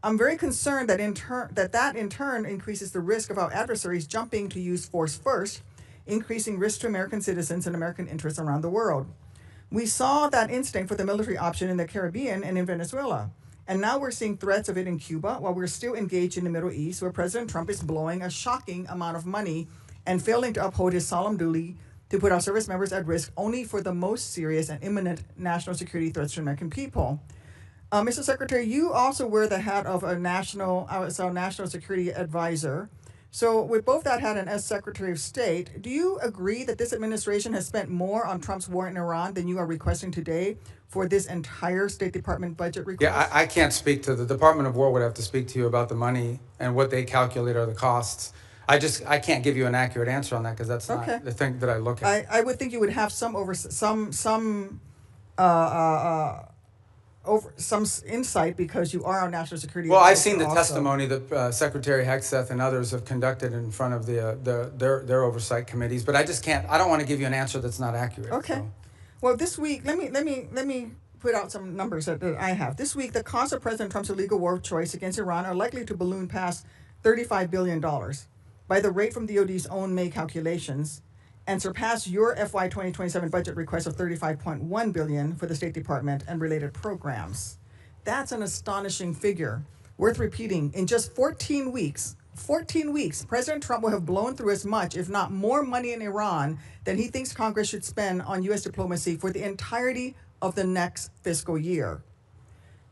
I'm very concerned that in turn increases the risk of our adversaries jumping to use force first, increasing risk to American citizens and American interests around the world. We saw that instinct for the military option in the Caribbean and in Venezuela. And now we're seeing threats of it in Cuba while we're still engaged in the Middle East, where President Trump is blowing a shocking amount of money and failing to uphold his solemn duty to put our service members at risk only for the most serious and imminent national security threats to American people. Mr. Secretary, you also wear the hat of a national security advisor. So with both that hat and as Secretary of State, do you agree that this administration has spent more on Trump's war in Iran than you are requesting today for this entire State Department budget request? Yeah, I can't speak to the Department of War would have to speak to you about the money and what they calculate are the costs. I can't give you an accurate answer on that because that's not the thing that I look at. I would think you would have some insight because you are our national security. Well, I've seen the testimony that Secretary Hegseth and others have conducted in front of their oversight committees, but I just can't. I don't want to give you an answer that's not accurate. Okay. So. Well, this week, let me put out some numbers that I have. This week, the cost of President Trump's illegal war of choice against Iran are likely to balloon past $35 billion by the rate from DOD's own May calculations, and surpass your FY 2027 budget request of $35.1 billion for the State Department and related programs. That's an astonishing figure. Worth repeating, in just 14 weeks, President Trump will have blown through as much, if not more money in Iran than he thinks Congress should spend on U.S. diplomacy for the entirety of the next fiscal year.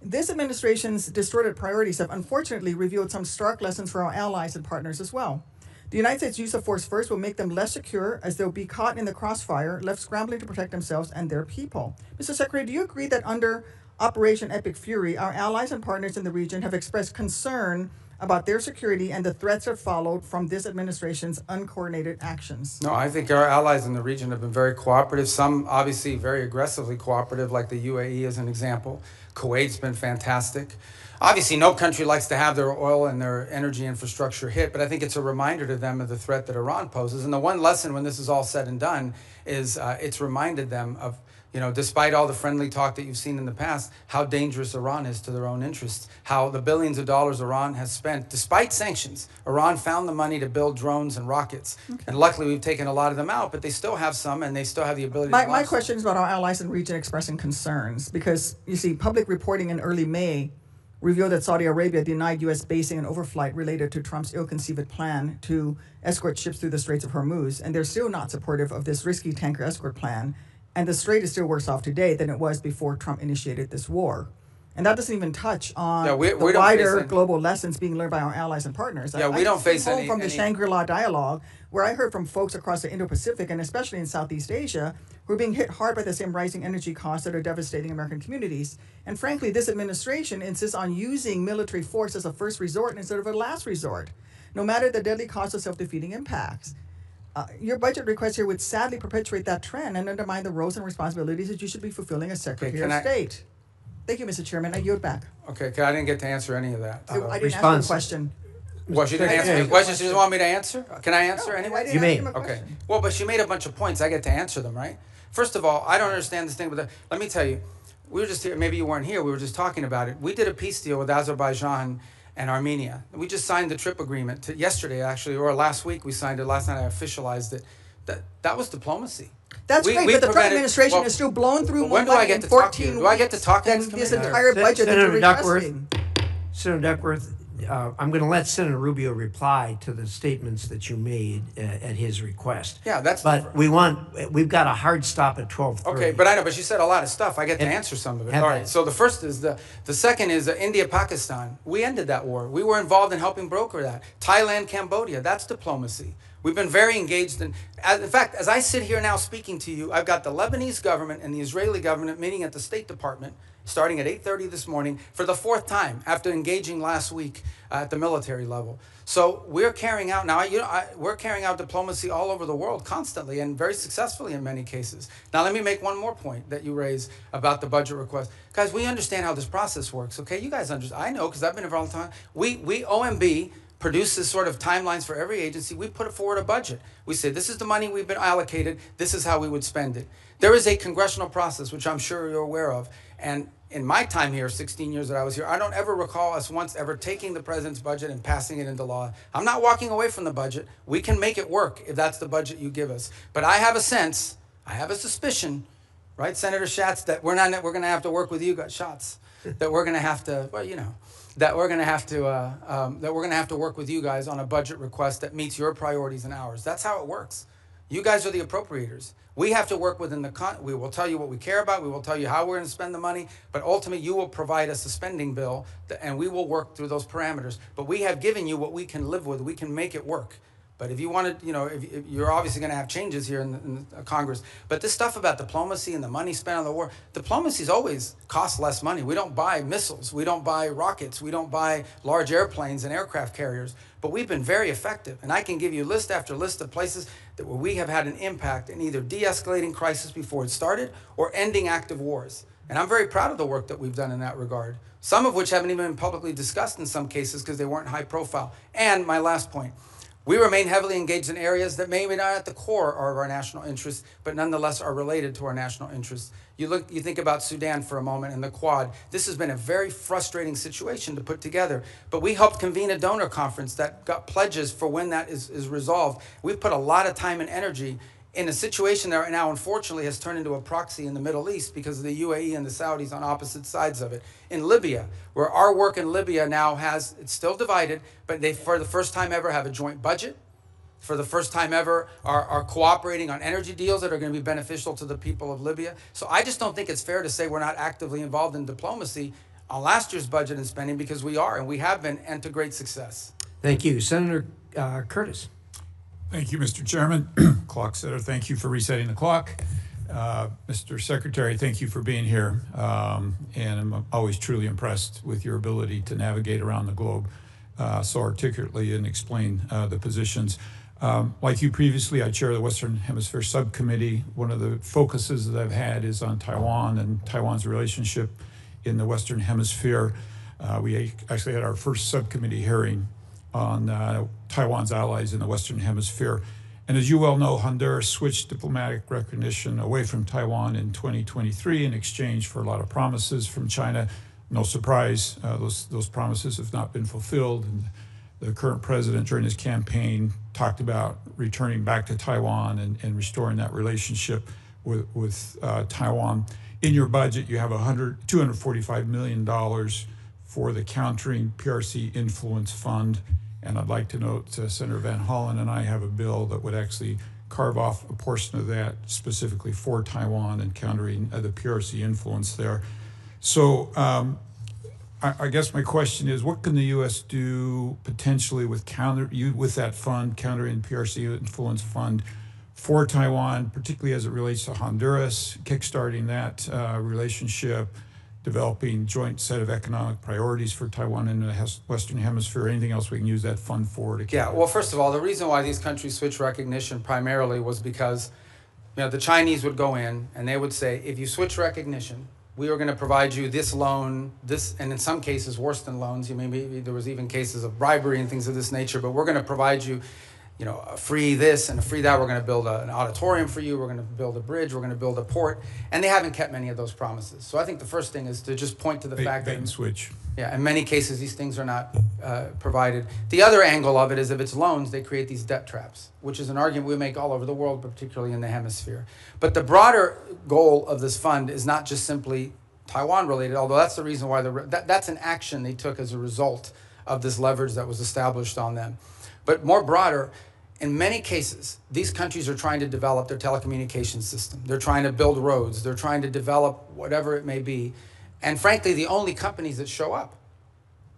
This administration's distorted priorities have unfortunately revealed some stark lessons for our allies and partners as well. The United States' use of force first will make them less secure as they'll be caught in the crossfire, left scrambling to protect themselves and their people. Mr. Secretary, do you agree that under Operation Epic Fury, our allies and partners in the region have expressed concern about their security and the threats that followed from this administration's uncoordinated actions? No, I think our allies in the region have been very cooperative, some obviously very aggressively cooperative, like the UAE as an example. Kuwait's been fantastic. Obviously, no country likes to have their oil and their energy infrastructure hit, but I think it's a reminder to them of the threat that Iran poses. And the one lesson when this is all said and done is it's reminded them of, despite all the friendly talk that you've seen in the past, how dangerous Iran is to their own interests, how the billions of dollars Iran has spent, despite sanctions. Iran found the money to build drones and rockets. Okay. And luckily, we've taken a lot of them out, but they still have some, and they still have the ability to My question is about our allies in the region expressing concerns, because, you see, public reporting in early May revealed that Saudi Arabia denied U.S. basing and overflight related to Trump's ill-conceived plan to escort ships through the Straits of Hormuz, and they're still not supportive of this risky tanker escort plan. And the Strait is still worse off today than it was before Trump initiated this war. And that doesn't even touch on Yeah, we the don't wider face any- global lessons being learned by our allies and partners. Yeah, we don't just came face home any- from the any- Shangri-La dialogue, where I heard from folks across the Indo-Pacific and especially in Southeast Asia who are being hit hard by the same rising energy costs that are devastating American communities. And frankly, this administration insists on using military force as a first resort instead of a last resort, no matter the deadly cost of self-defeating impacts. Your budget request here would sadly perpetuate that trend and undermine the roles and responsibilities that you should be fulfilling as Secretary of State. Thank you, Mr. Chairman. I yield back. Okay, 'cause I didn't get to answer any of that. I didn't ask you a question. Well, she didn't answer the question. She doesn't want me to answer? Can I answer anyway? I didn't ask him a Okay. question. Well, but she made a bunch of points. I get to answer them, right? First of all, I don't understand this thing with let me tell you, we were just here, maybe you weren't here, we were just talking about it. We did a peace deal with Azerbaijan and Armenia. We just signed the trip agreement yesterday, actually, or last week we signed it. Last night I officialized it. That was diplomacy. That's great, but the Trump administration is still blown through more when do I money get in to talk to 14 you? Do I get to weeks talk in than this this committee? entire budget that you're requesting. Senator Duckworth, I'm going to let Senator Rubio reply to the statements that you made at his request. Yeah, that's. But we've got a hard stop at 12:30. Okay, but I know, but she said a lot of stuff. I get to answer some of it. All right, so the first is the second is India-Pakistan. We ended that war. We were involved in helping broker that. Thailand, Cambodia, that's diplomacy. We've been very engaged in fact, as I sit here now speaking to you, I've got the Lebanese government and the Israeli government meeting at the State Department starting at 8:30 this morning for the 4th time after engaging last week at the military level. So we're carrying out now, we're carrying out diplomacy all over the world constantly and very successfully in many cases. Now, let me make one more point that you raised about the budget request. Guys, we understand how this process works, okay? You guys understand. I know because I've been involved all the time. We OMB, produces sort of timelines for every agency. We put forward a budget. We say, this is the money we've been allocated. This is how we would spend it. There is a congressional process, which I'm sure you're aware of. And in my time here, 16 years that I was here, I don't ever recall us once ever taking the president's budget and passing it into law. I'm not walking away from the budget. We can make it work if that's the budget you give us. But I have a sense, I have a suspicion, right, Senator Schatz, that we're going to have to work with you guys, Schatz, that we're going to have to, well, you know, that we're going to have to work with you guys on a budget request that meets your priorities and ours. That's how it works. You guys are the appropriators. We have to work within we will tell you what we care about. We will tell you how we're going to spend the money. But ultimately, you will provide us a spending bill, and we will work through those parameters. But we have given you what we can live with. We can make it work. But if you want to, you know, if you're obviously going to have changes here in the Congress. But this stuff about diplomacy and the money spent on the war, diplomacy's always cost less money. We don't buy missiles. We don't buy rockets. We don't buy large airplanes and aircraft carriers. But we've been very effective. And I can give you list after list of places where we have had an impact in either de-escalating crisis before it started or ending active wars. And I'm very proud of the work that we've done in that regard. Some of which haven't even been publicly discussed in some cases because they weren't high profile. And my last point. We remain heavily engaged in areas that maybe not at the core of our national interests, but nonetheless are related to our national interests. You think about Sudan for a moment and the Quad. This has been a very frustrating situation to put together, but we helped convene a donor conference that got pledges for when that is resolved. We've put a lot of time and energy in a situation that right now, unfortunately, has turned into a proxy in the Middle East because of the UAE and the Saudis on opposite sides of it. In Libya, where our work in Libya now it's still divided, but they, for the first time ever, have a joint budget. For the first time ever, are cooperating on energy deals that are going to be beneficial to the people of Libya. So I just don't think it's fair to say we're not actively involved in diplomacy on last year's budget and spending, because we are, and we have been, and to great success. Thank you. Senator Curtis. Thank you, Mr. Chairman. Clock setter, thank you for resetting the clock. Mr. Secretary, thank you for being here. And I'm always truly impressed with your ability to navigate around the globe so articulately and explain the positions. Like you previously, I chair the Western Hemisphere Subcommittee. One of the focuses that I've had is on Taiwan and Taiwan's relationship in the Western Hemisphere. We actually had our first subcommittee hearing on Taiwan's allies in the Western Hemisphere. And as you well know, Honduras switched diplomatic recognition away from Taiwan in 2023 in exchange for a lot of promises from China. No surprise, those promises have not been fulfilled. And the current president, during his campaign, talked about returning back to Taiwan and restoring that relationship with Taiwan. In your budget, you have $245 million for the Countering PRC Influence Fund. And I'd like to note Senator Van Hollen and I have a bill that would actually carve off a portion of that specifically for Taiwan and countering the PRC influence there. So I guess my question is, what can the U.S. do potentially with that fund, countering PRC influence fund, for Taiwan, particularly as it relates to Honduras, kickstarting that relationship, developing joint set of economic priorities for Taiwan in the Western Hemisphere, anything else we can use that fund for? Well, first of all, the reason why these countries switched recognition primarily was because the Chinese would go in and they would say, if you switch recognition, we are going to provide you this loan, and in some cases worse than loans. Maybe there was even cases of bribery and things of this nature, but we're going to provide you a free this and a free that. We're going to build an auditorium for you. We're going to build a bridge. We're going to build a port. And they haven't kept many of those promises. So I think the first thing is to just point to the fact that, bait and switch. Yeah, in many cases, these things are not provided. The other angle of it is if it's loans, they create these debt traps, which is an argument we make all over the world, but particularly in the hemisphere. But the broader goal of this fund is not just simply Taiwan related, although that's the reason why that's an action they took as a result of this leverage that was established on them. But more broader, in many cases, these countries are trying to develop their telecommunications system. They're trying to build roads. They're trying to develop whatever it may be. And frankly, the only companies that show up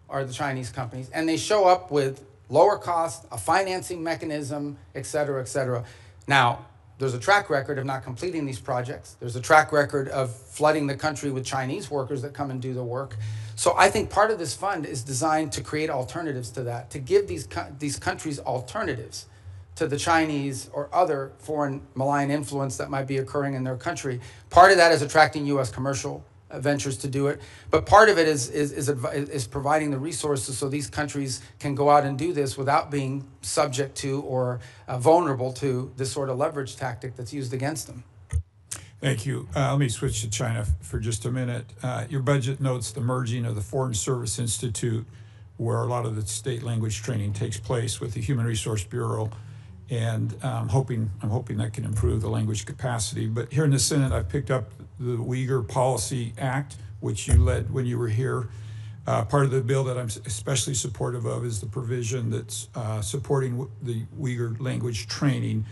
are the Chinese companies. And they show up with lower cost, a financing mechanism, et cetera, et cetera. Now, there's a track record of not completing these projects. There's a track record of flooding the country with Chinese workers that come and do the work. So I think part of this fund is designed to create alternatives to that, to give these countries alternatives to the Chinese or other foreign malign influence that might be occurring in their country. Part of that is attracting U.S. commercial ventures to do it, but part of it is providing the resources so these countries can go out and do this without being subject to or vulnerable to this sort of leverage tactic that's used against them. Thank you. Let me switch to China for just a minute. Your budget notes the merging of the Foreign Service Institute, where a lot of the state language training takes place, with the Human Resource Bureau. And I'm hoping that can improve the language capacity. But here in the Senate, I've picked up the Uyghur Policy Act, which you led when you were here. Part of the bill that I'm especially supportive of is the provision that's supporting the Uyghur language training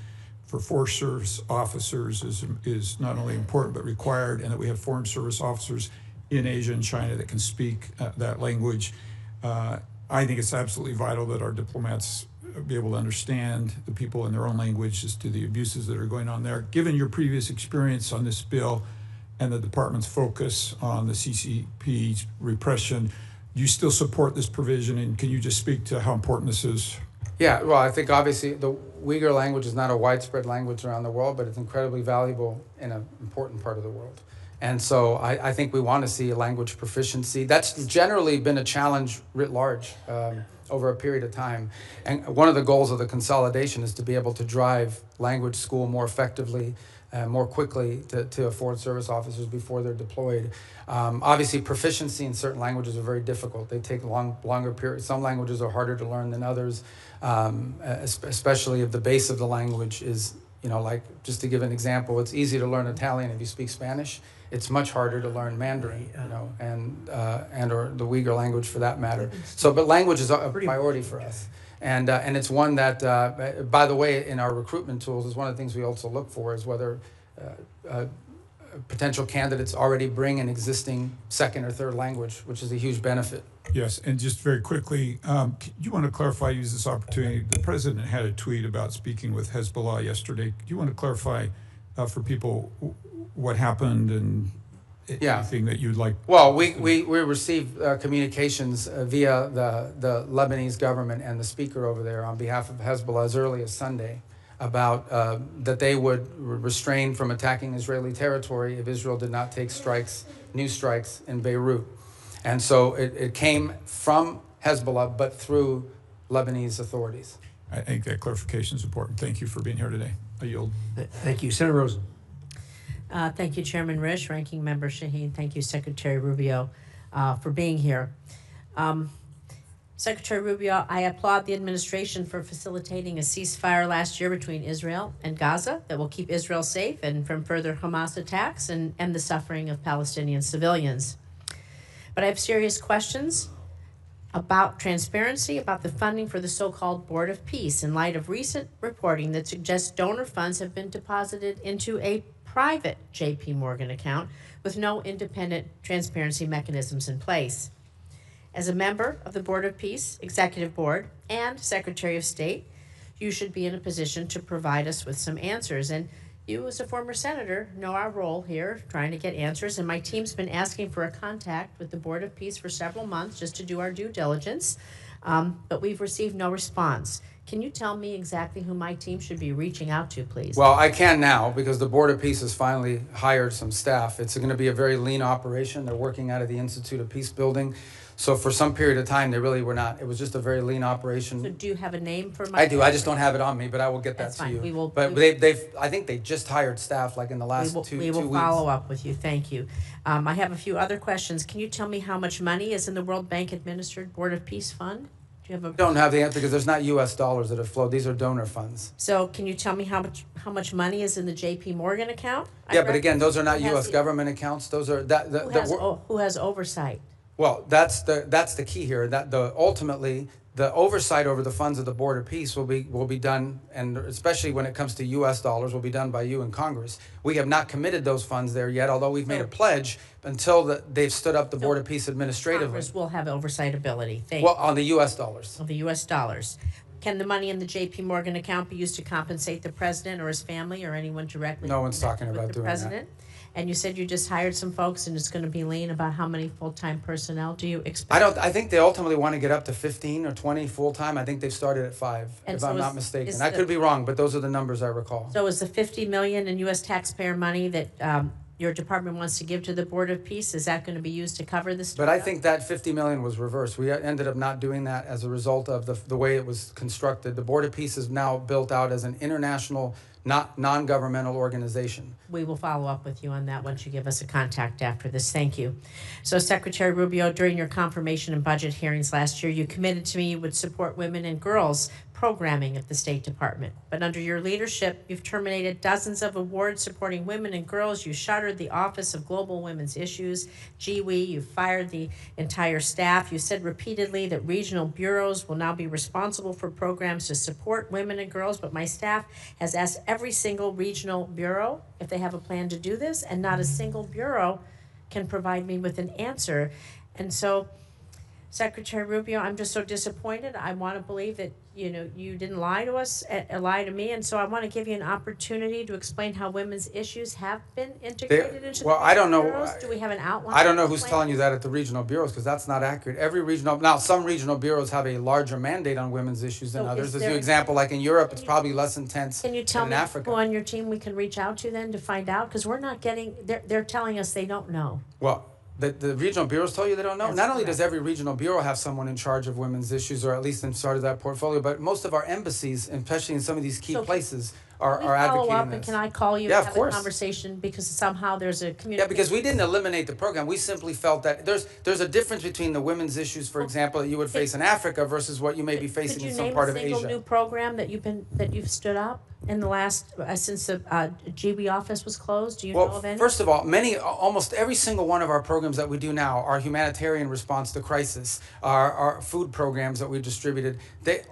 for Forest Service officers is not only important but required, and that we have Foreign Service officers in Asia and China that can speak that language. I think it's absolutely vital that our diplomats be able to understand the people in their own language as to the abuses that are going on there. Given your previous experience on this bill and the department's focus on the CCP's repression, do you still support this provision, and can you just speak to how important this is? Yeah, well, I think obviously the Uyghur language is not a widespread language around the world, but it's incredibly valuable in an important part of the world. And so I think we want to see a language proficiency. That's generally been a challenge writ large over a period of time. And one of the goals of the consolidation is to be able to drive language school more effectively, more quickly to foreign service officers before they're deployed. Obviously, proficiency in certain languages are very difficult. They take longer periods. Some languages are harder to learn than others, especially if the base of the language is, like, just to give an example, it's easy to learn Italian if you speak Spanish. It's much harder to learn Mandarin, and or the Uyghur language for that matter. So, but language is a priority for us. And it's one that, by the way, in our recruitment tools, is one of the things we also look for is whether potential candidates already bring an existing second or third language, which is a huge benefit. Yes, and just very quickly, do you want to clarify, use this opportunity? The president had a tweet about speaking with Hezbollah yesterday. Do you want to clarify for people what happened and anything that you'd like? Well, we received communications via the Lebanese government and the speaker over there on behalf of Hezbollah as early as Sunday about that they would restrain from attacking Israeli territory if Israel did not take new strikes in Beirut. And so it came from Hezbollah, but through Lebanese authorities. I think that clarification is important. Thank you for being here today. I yield. Thank you. Senator Rosen. Thank you, Chairman Risch, Ranking Member Shaheen. Thank you, Secretary Rubio, for being here. Secretary Rubio, I applaud the administration for facilitating a ceasefire last year between Israel and Gaza that will keep Israel safe and from further Hamas attacks and end the suffering of Palestinian civilians. But I have serious questions about transparency about the funding for the so-called Board of Peace in light of recent reporting that suggests donor funds have been deposited into a private J.P. Morgan account with no independent transparency mechanisms in place. As a member of the Board of Peace, Executive Board, and Secretary of State, you should be in a position to provide us with some answers. And you, as a former senator, know our role here, trying to get answers. And my team's been asking for a contact with the Board of Peace for several months just to do our due diligence, but we've received no response. Can you tell me exactly who my team should be reaching out to, please? Well, I can now because the Board of Peace has finally hired some staff. It's going to be a very lean operation. They're working out of the Institute of Peace Building. So for some period of time, they really were not. It was just a very lean operation. So do you have a name for my? I do. I just don't have it on me, but I will get that That's to fine. you. We will. But I think they just hired staff like in the last two weeks. We will follow up with you. Thank you. I have a few other questions. Can you tell me how much money is in the World Bank administered Board of Peace Fund? Do you have a? I don't have the answer because there's not U.S. dollars that have flowed. These are donor funds. So can you tell me how much money is in the J.P. Morgan account? Yeah, but again, those are not U.S. government accounts. Those are who has oversight? Well, that's the key here. That ultimately the oversight over the funds of the Board of Peace will be done, and especially when it comes to U.S. dollars, will be done by you in Congress. We have not committed those funds there yet, although we've made a pledge until they've stood up the Board of Peace administratively. Congress will have oversight ability. Well, on the U.S. dollars. Of the U.S. dollars. Can the money in the J.P. Morgan account be used to compensate the president or his family or anyone directly? No one's talking about the doing president? That. And you said you just hired some folks and it's going to be lean. About how many full-time personnel do you expect? I think they ultimately want to get up to 15 or 20 full-time. I think they've started at 5, if I'm not mistaken. I could be wrong, but those are the numbers I recall. So is the $50 million in U.S. taxpayer money that your department wants to give to the Board of Peace, is that going to be used to cover this? But I think that $50 million was reversed. We ended up not doing that as a result of the way it was constructed. The Board of Peace is now built out as an international, non-governmental organization. We will follow up with you on that once you give us a contact after this. Thank you. So, Secretary Rubio, during your confirmation and budget hearings last year, you committed to me you would support women and girls programming at the State Department. But under your leadership, you've terminated dozens of awards supporting women and girls. You shuttered the Office of Global Women's Issues, GWE. You fired the entire staff. You said repeatedly that regional bureaus will now be responsible for programs to support women and girls, but my staff has asked every single regional bureau if they have a plan to do this, and not a single bureau can provide me with an answer. And so, Secretary Rubio, I'm just so disappointed. I want to believe that you didn't lie to us, lie to me, and so I want to give you an opportunity to explain how women's issues have been integrated into the I don't know. bureaus. Do we have an outline? I don't know who's telling you that at the regional bureaus, because that's not accurate. Some regional bureaus have a larger mandate on women's issues than others. As an example, like in Europe, it's probably less intense than in Africa. Can you tell me who on your team we can reach out to then to find out? Because we're not getting, they're telling us they don't know. Well, the regional bureaus tell you they don't know. Not only does every regional bureau have someone in charge of women's issues, or at least in charge of that portfolio, but most of our embassies, especially in some of these key places, are advocating follow up, this. and can I call you and have of course. a conversation, because somehow there's a communication? Yeah, because we didn't eliminate the program. We simply felt that there's a difference between the women's issues, for example, that you would face in Africa versus what you may be facing in some part of Asia. Could you name a single new program that you've stood up in the last since the GWE office was closed? Do you know of any? First of all, almost every single one of our programs that we do now, our humanitarian response to crisis, our food programs that we've distributed,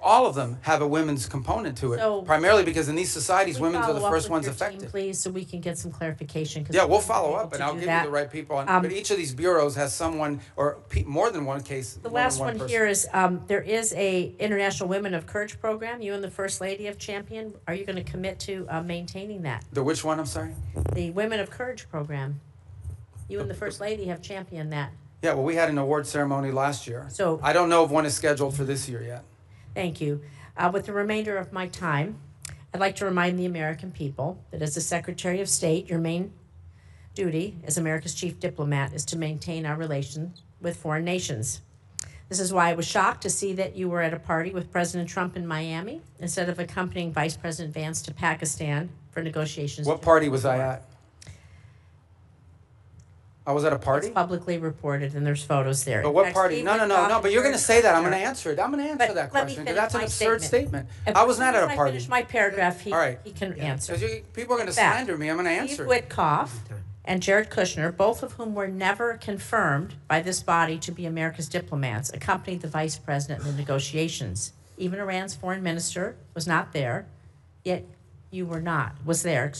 all of them have a women's component to it. So, primarily because in these societies, women are the first ones affected. Team, please, so we can get some clarification. Yeah, we'll follow up, and I'll give you the right people. But each of these bureaus has someone or more than one case. The last one here is there is a International Women of Courage program. You and the First Lady have championed. Are you going to commit to maintaining that? The which one? I'm sorry. The Women of Courage program. You and the First Lady have championed that. Yeah, well, we had an award ceremony last year. So I don't know if one is scheduled for this year yet. Thank you. With the remainder of my time, I'd like to remind the American people that as the Secretary of State, your main duty as America's chief diplomat is to maintain our relations with foreign nations. This is why I was shocked to see that you were at a party with President Trump in Miami instead of accompanying Vice President Vance to Pakistan for negotiations. What party was I at? I was at a party? It's publicly reported, and there's photos there. But what party? No, but you're going to say that. I'm going to answer it. I'm going to answer that question, because that's an absurd statement. I was not at a party. If I finish my paragraph, he can answer. People are going to slander me. I'm going to answer Steve Witkoff and Jared Kushner, both of whom were never confirmed by this body to be America's diplomats, accompanied the vice president in the negotiations. Even Iran's foreign minister was not there, yet was there,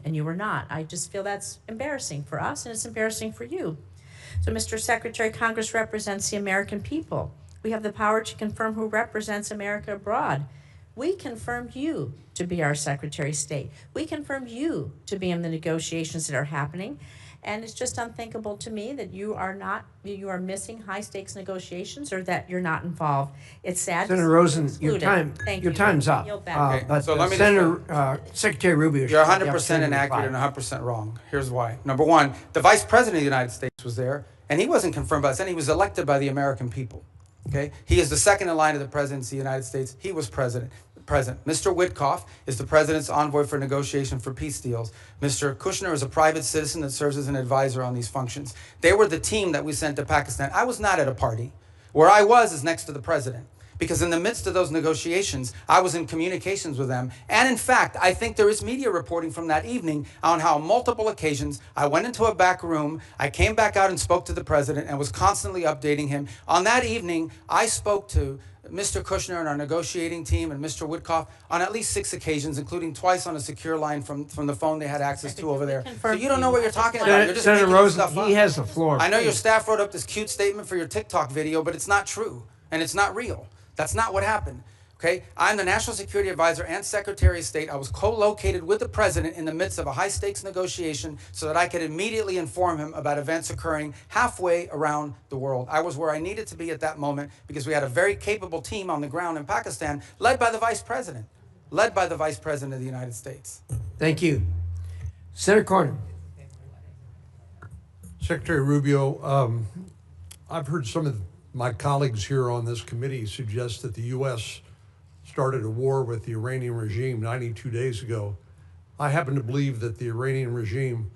and you were not. I just feel that's embarrassing for us, and it's embarrassing for you. So, Mr. Secretary, Congress represents the American people. We have the power to confirm who represents America abroad. We confirmed you to be our Secretary of State. We confirmed you to be in the negotiations that are happening. And it's just unthinkable to me that you are missing high-stakes negotiations or that you're not involved. It's sad. Senator Rosen, your time's up. Yield back. But So let me Senator Secretary Rubio, You're should have the 100% opportunity to inaccurate reply. and 100% wrong. Here's why. Number one, the Vice President of the United States was there, and he wasn't confirmed by us, and he was elected by the American people. Okay? He is the second in line of the presidency of the United States. He was president. Mr. Witkoff is the president's envoy for negotiation for peace deals. Mr. Kushner is a private citizen that serves as an advisor on these functions. They were the team that we sent to Pakistan. I was not at a party. Where I was is next to the president. Because in the midst of those negotiations, I was in communications with them. And in fact, I think there is media reporting from that evening on how on multiple occasions I went into a back room, I came back out and spoke to the president and was constantly updating him. On that evening, I spoke to Mr. Kushner and our negotiating team and Mr. Witkoff on at least 6 occasions, including twice on a secure line from the phone they had access to over there. So you don't know what you're talking about. You're just Senator making Rosen, stuff up. he has the floor. I know your please. staff wrote up this cute statement for your TikTok video, but it's not true and it's not real. That's not what happened. Okay, I'm the National Security Advisor and Secretary of State. I was co-located with the President in the midst of a high-stakes negotiation so that I could immediately inform him about events occurring halfway around the world. I was where I needed to be at that moment because we had a very capable team on the ground in Pakistan, led by the Vice President of the United States. Thank you. Senator Cornyn. Secretary Rubio, I've heard some of my colleagues here on this committee suggest that the U.S. started a war with the Iranian regime 92 days ago. I happen to believe that the Iranian regime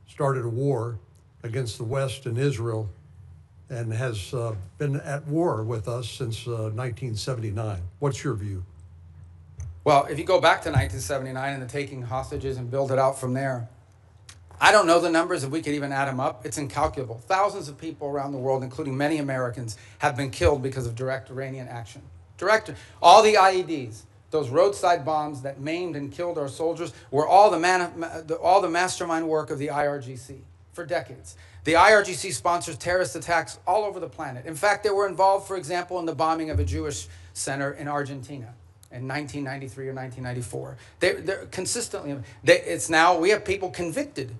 started a war against the West and Israel and has been at war with us since 1979. What's your view? Well, if you go back to 1979 and the taking hostages and build it out from there, I don't know the numbers, if we could even add them up. It's incalculable. Thousands of people around the world, including many Americans, have been killed because of direct Iranian action. All the IEDs, those roadside bombs that maimed and killed our soldiers, were all the mastermind work of the IRGC for decades. The IRGC sponsors terrorist attacks all over the planet. In fact, they were involved, for example, in the bombing of a Jewish center in Argentina in 1993 or 1994. They're consistently, we have people convicted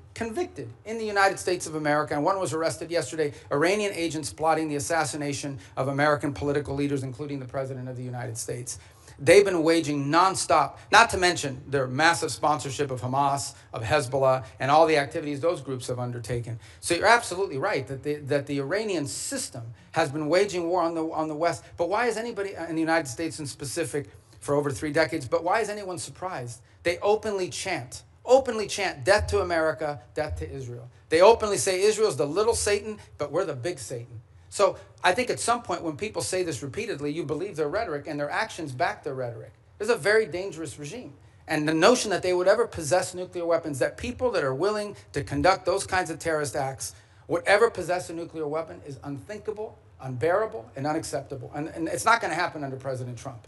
in the United States of America, and one was arrested yesterday, Iranian agents plotting the assassination of American political leaders, including the President of the United States. They've been waging nonstop, not to mention their massive sponsorship of Hamas, of Hezbollah, and all the activities those groups have undertaken. So you're absolutely right that the Iranian system has been waging war on the West. But why is anybody in the United States in specific for over 3 decades, but why is anyone surprised? They openly chant death to America, death to Israel. They openly say Israel's the little Satan, but we're the big Satan. So I think at some point when people say this repeatedly, you believe their rhetoric and their actions back their rhetoric. This is a very dangerous regime. And the notion that they would ever possess nuclear weapons, that people that are willing to conduct those kinds of terrorist acts would ever possess a nuclear weapon is unthinkable, unbearable, and unacceptable. And it's not going to happen under President Trump.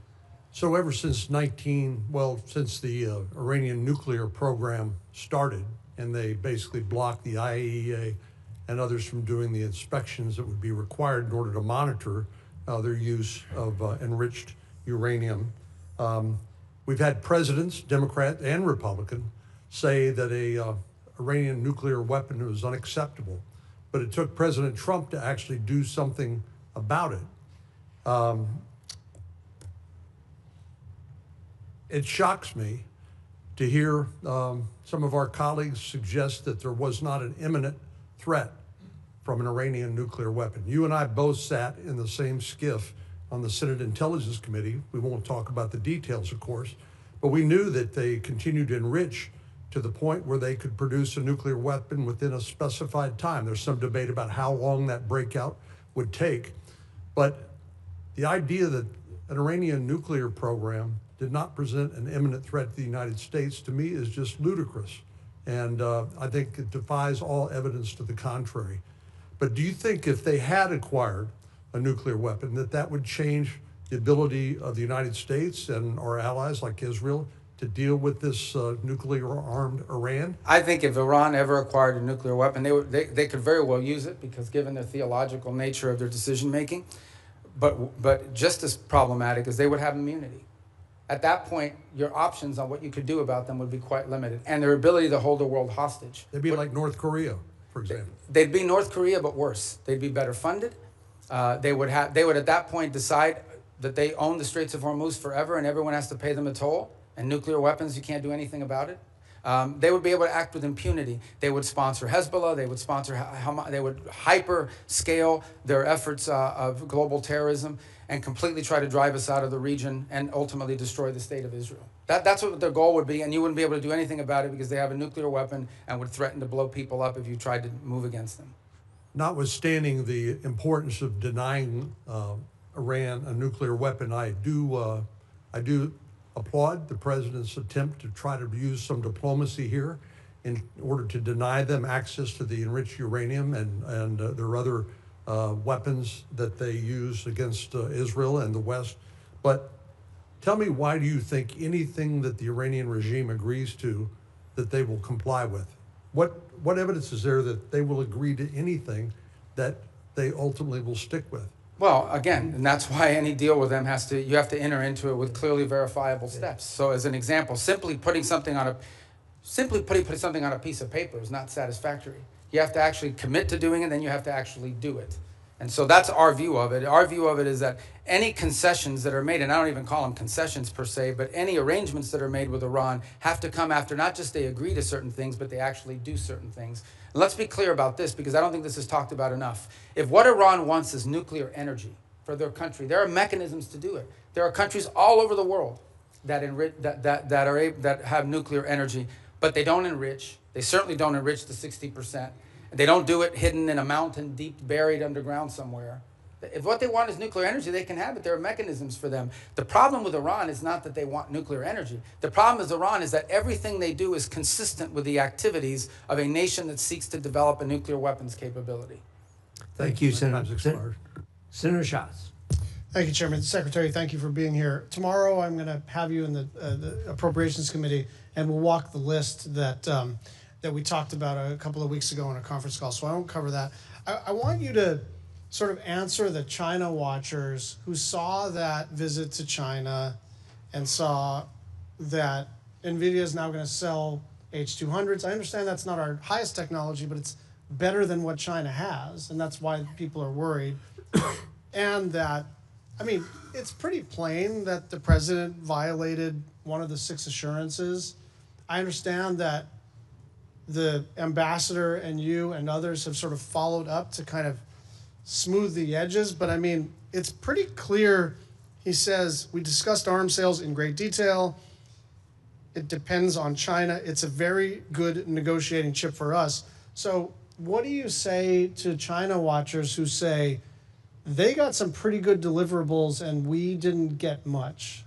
So ever since since the Iranian nuclear program started, and they basically blocked the IAEA and others from doing the inspections that would be required in order to monitor their use of enriched uranium. We've had presidents, Democrat and Republican, say that a Iranian nuclear weapon was unacceptable, but it took President Trump to actually do something about it. It shocks me to hear some of our colleagues suggest that there was not an imminent threat from an Iranian nuclear weapon. You and I both sat in the same skiff on the Senate Intelligence Committee. We won't talk about the details, of course, but we knew that they continued to enrich to the point where they could produce a nuclear weapon within a specified time. There's some debate about how long that breakout would take, but the idea that an Iranian nuclear program did not present an imminent threat to the United States, to me, is just ludicrous. And I think it defies all evidence to the contrary. But do you think if they had acquired a nuclear weapon, that would change the ability of the United States and our allies like Israel to deal with this nuclear-armed Iran? I think if Iran ever acquired a nuclear weapon, they could very well use it because given the theological nature of their decision-making. But just as problematic is they would have immunity. At that point, your options on what you could do about them would be quite limited, and their ability to hold the world hostage. They'd be like North Korea, for example. They'd be North Korea, but worse. They'd be better funded. They would at that point decide that they own the Straits of Hormuz forever, and everyone has to pay them a toll. And nuclear weapons, you can't do anything about it. They would be able to act with impunity. They would sponsor Hezbollah. They would sponsor they would hyper scale their efforts of global terrorism and completely try to drive us out of the region and ultimately destroy the state of Israel. That's what their goal would be, and you wouldn't be able to do anything about it because they have a nuclear weapon and would threaten to blow people up if you tried to move against them. Notwithstanding the importance of denying Iran a nuclear weapon, I do applaud the president's attempt to try to use some diplomacy here in order to deny them access to the enriched uranium and their other weapons that they use against Israel and the West. But tell me, why do you think anything that the Iranian regime agrees to that they will comply with? What evidence is there that they will agree to anything that they ultimately will stick with? Well, again, and that's why any deal with them you have to enter into it with clearly verifiable steps. So as an example, simply putting something on a piece of paper is not satisfactory. You have to actually commit to doing it, then you have to actually do it. And so that's our view of it. Our view of it is that any concessions that are made, and I don't even call them concessions per se, but any arrangements that are made with Iran have to come after not just they agree to certain things, but they actually do certain things. And let's be clear about this, because I don't think this is talked about enough. If what Iran wants is nuclear energy for their country, there are mechanisms to do it. There are countries all over the world that have nuclear energy, but they don't enrich. They certainly don't enrich the 60%. They don't do it hidden in a mountain deep buried underground somewhere. If what they want is nuclear energy, they can have it. There are mechanisms for them. The problem with Iran is not that they want nuclear energy. The problem with Iran is that everything they do is consistent with the activities of a nation that seeks to develop a nuclear weapons capability. Thank you, Senator. Senator Schatz. Thank you, Chairman. Secretary, thank you for being here. Tomorrow, I'm going to have you in the Appropriations Committee, and we'll walk the list that we talked about a couple of weeks ago on a conference call, so I won't cover that. I want you to sort of answer the China watchers who saw that visit to China and saw that NVIDIA is now going to sell H200s. I understand that's not our highest technology, but it's better than what China has, and that's why people are worried. And that, I mean, it's pretty plain that the president violated one of the 6 assurances. I understand that the ambassador and you and others have sort of followed up to kind of smooth the edges, but I mean, it's pretty clear. He says, we discussed arms sales in great detail. It depends on China. It's a very good negotiating chip for us. So what do you say to China watchers who say they got some pretty good deliverables and we didn't get much?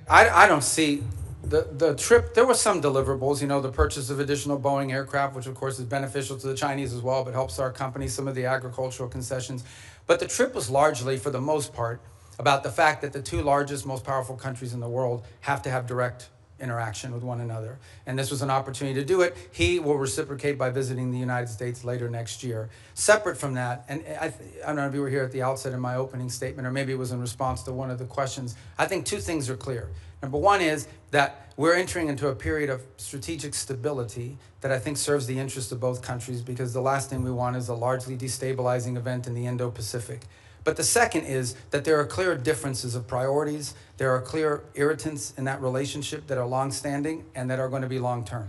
I don't see the trip. There were some deliverables, the purchase of additional Boeing aircraft, which of course is beneficial to the Chinese as well, but helps our company, some of the agricultural concessions. But the trip was largely, for the most part, about the fact that the 2 largest, most powerful countries in the world have to have direct interaction with one another. And this was an opportunity to do it. He will reciprocate by visiting the United States later next year. Separate from that, and I don't know if you were here at the outset in my opening statement, or maybe it was in response to one of the questions, I think 2 things are clear. Number one is that we're entering into a period of strategic stability that I think serves the interests of both countries, because the last thing we want is a largely destabilizing event in the Indo-Pacific. But the second is that there are clear differences of priorities. There are clear irritants in that relationship that are long-standing and that are going to be long-term.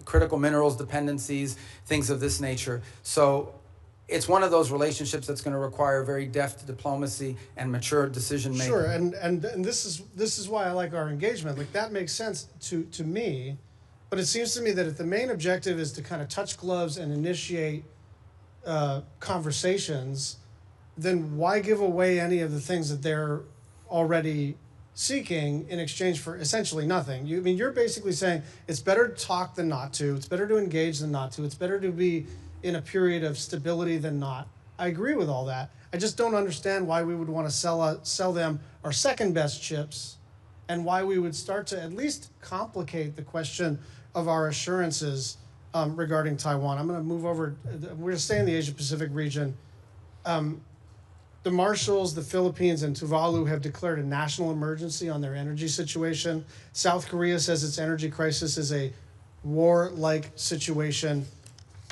Critical minerals dependencies, things of this nature. So it's one of those relationships that's going to require very deft diplomacy and mature decision-making. Sure, and this is why I like our engagement. Like, that makes sense to me, but it seems to me that if the main objective is to kind of touch gloves and initiate conversations, then why give away any of the things that they're already seeking in exchange for essentially nothing. I mean, you're basically saying it's better to talk than not to. It's better to engage than not to. It's better to be in a period of stability than not. I agree with all that. I just don't understand why we would want to sell them our second best chips, and why we would start to at least complicate the question of our assurances regarding Taiwan. I'm going to move over. We're going to stay in the Asia-Pacific region. The Marshalls, the Philippines, and Tuvalu have declared a national emergency on their energy situation. South Korea says its energy crisis is a war-like situation.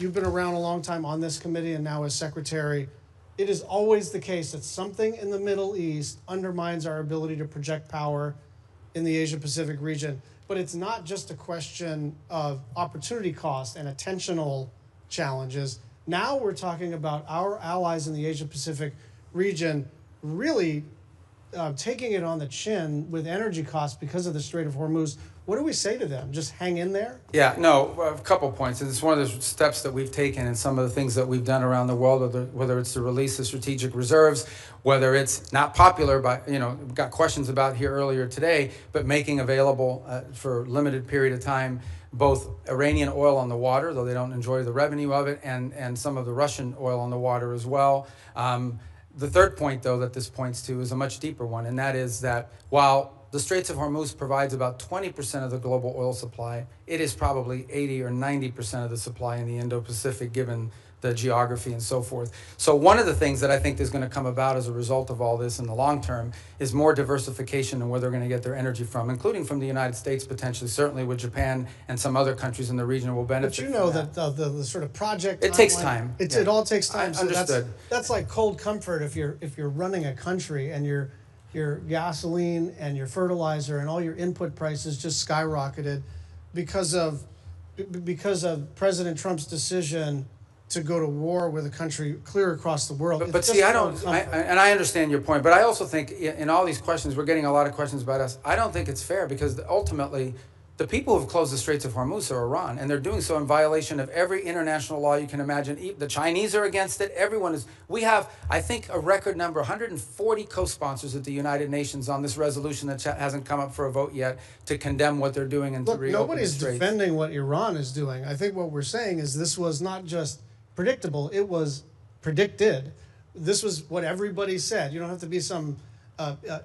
You've been around a long time on this committee and now as secretary. It is always the case that something in the Middle East undermines our ability to project power in the Asia-Pacific region. But it's not just a question of opportunity cost and attentional challenges. Now we're talking about our allies in the Asia-Pacific region really taking it on the chin with energy costs because of the Strait of Hormuz. What do we say to them? Just hang in there? Yeah, no, a couple points. It's one of the steps that we've taken and some of the things that we've done around the world, whether it's the release of strategic reserves, whether it's not popular, but, you know, we've got questions about here earlier today, but making available for a limited period of time both Iranian oil on the water, though they don't enjoy the revenue of it, and some of the Russian oil on the water as well. The third point, though, that this points to is a much deeper one, and that is that while the Straits of Hormuz provides about 20% of the global oil supply, it is probably 80 or 90% of the supply in the Indo-Pacific, given the geography and so forth. So one of the things that I think is going to come about as a result of all this in the long term is more diversification in where they're going to get their energy from, including from the United States potentially, certainly with Japan and some other countries in the region will benefit. But you know that the sort of project it takes time. It all takes time. So understood. That's like cold comfort if you're running a country and your gasoline and your fertilizer and all your input prices just skyrocketed because of President Trump's decision to go to war with a country clear across the world. But see, I understand your point, but I also think in all these questions, we're getting a lot of questions about us. I don't think it's fair because ultimately, the people who have closed the Straits of Hormuz are Iran, and they're doing so in violation of every international law you can imagine. The Chinese are against it. Everyone is. We have, I think, a record number, 140 co-sponsors at the United Nations on this resolution that hasn't come up for a vote yet to condemn what they're doing and to reopen nobody's the Straits. defending what Iran is doing. I think what we're saying is this was not just predictable, it was predicted. This was what everybody said. You don't have to be some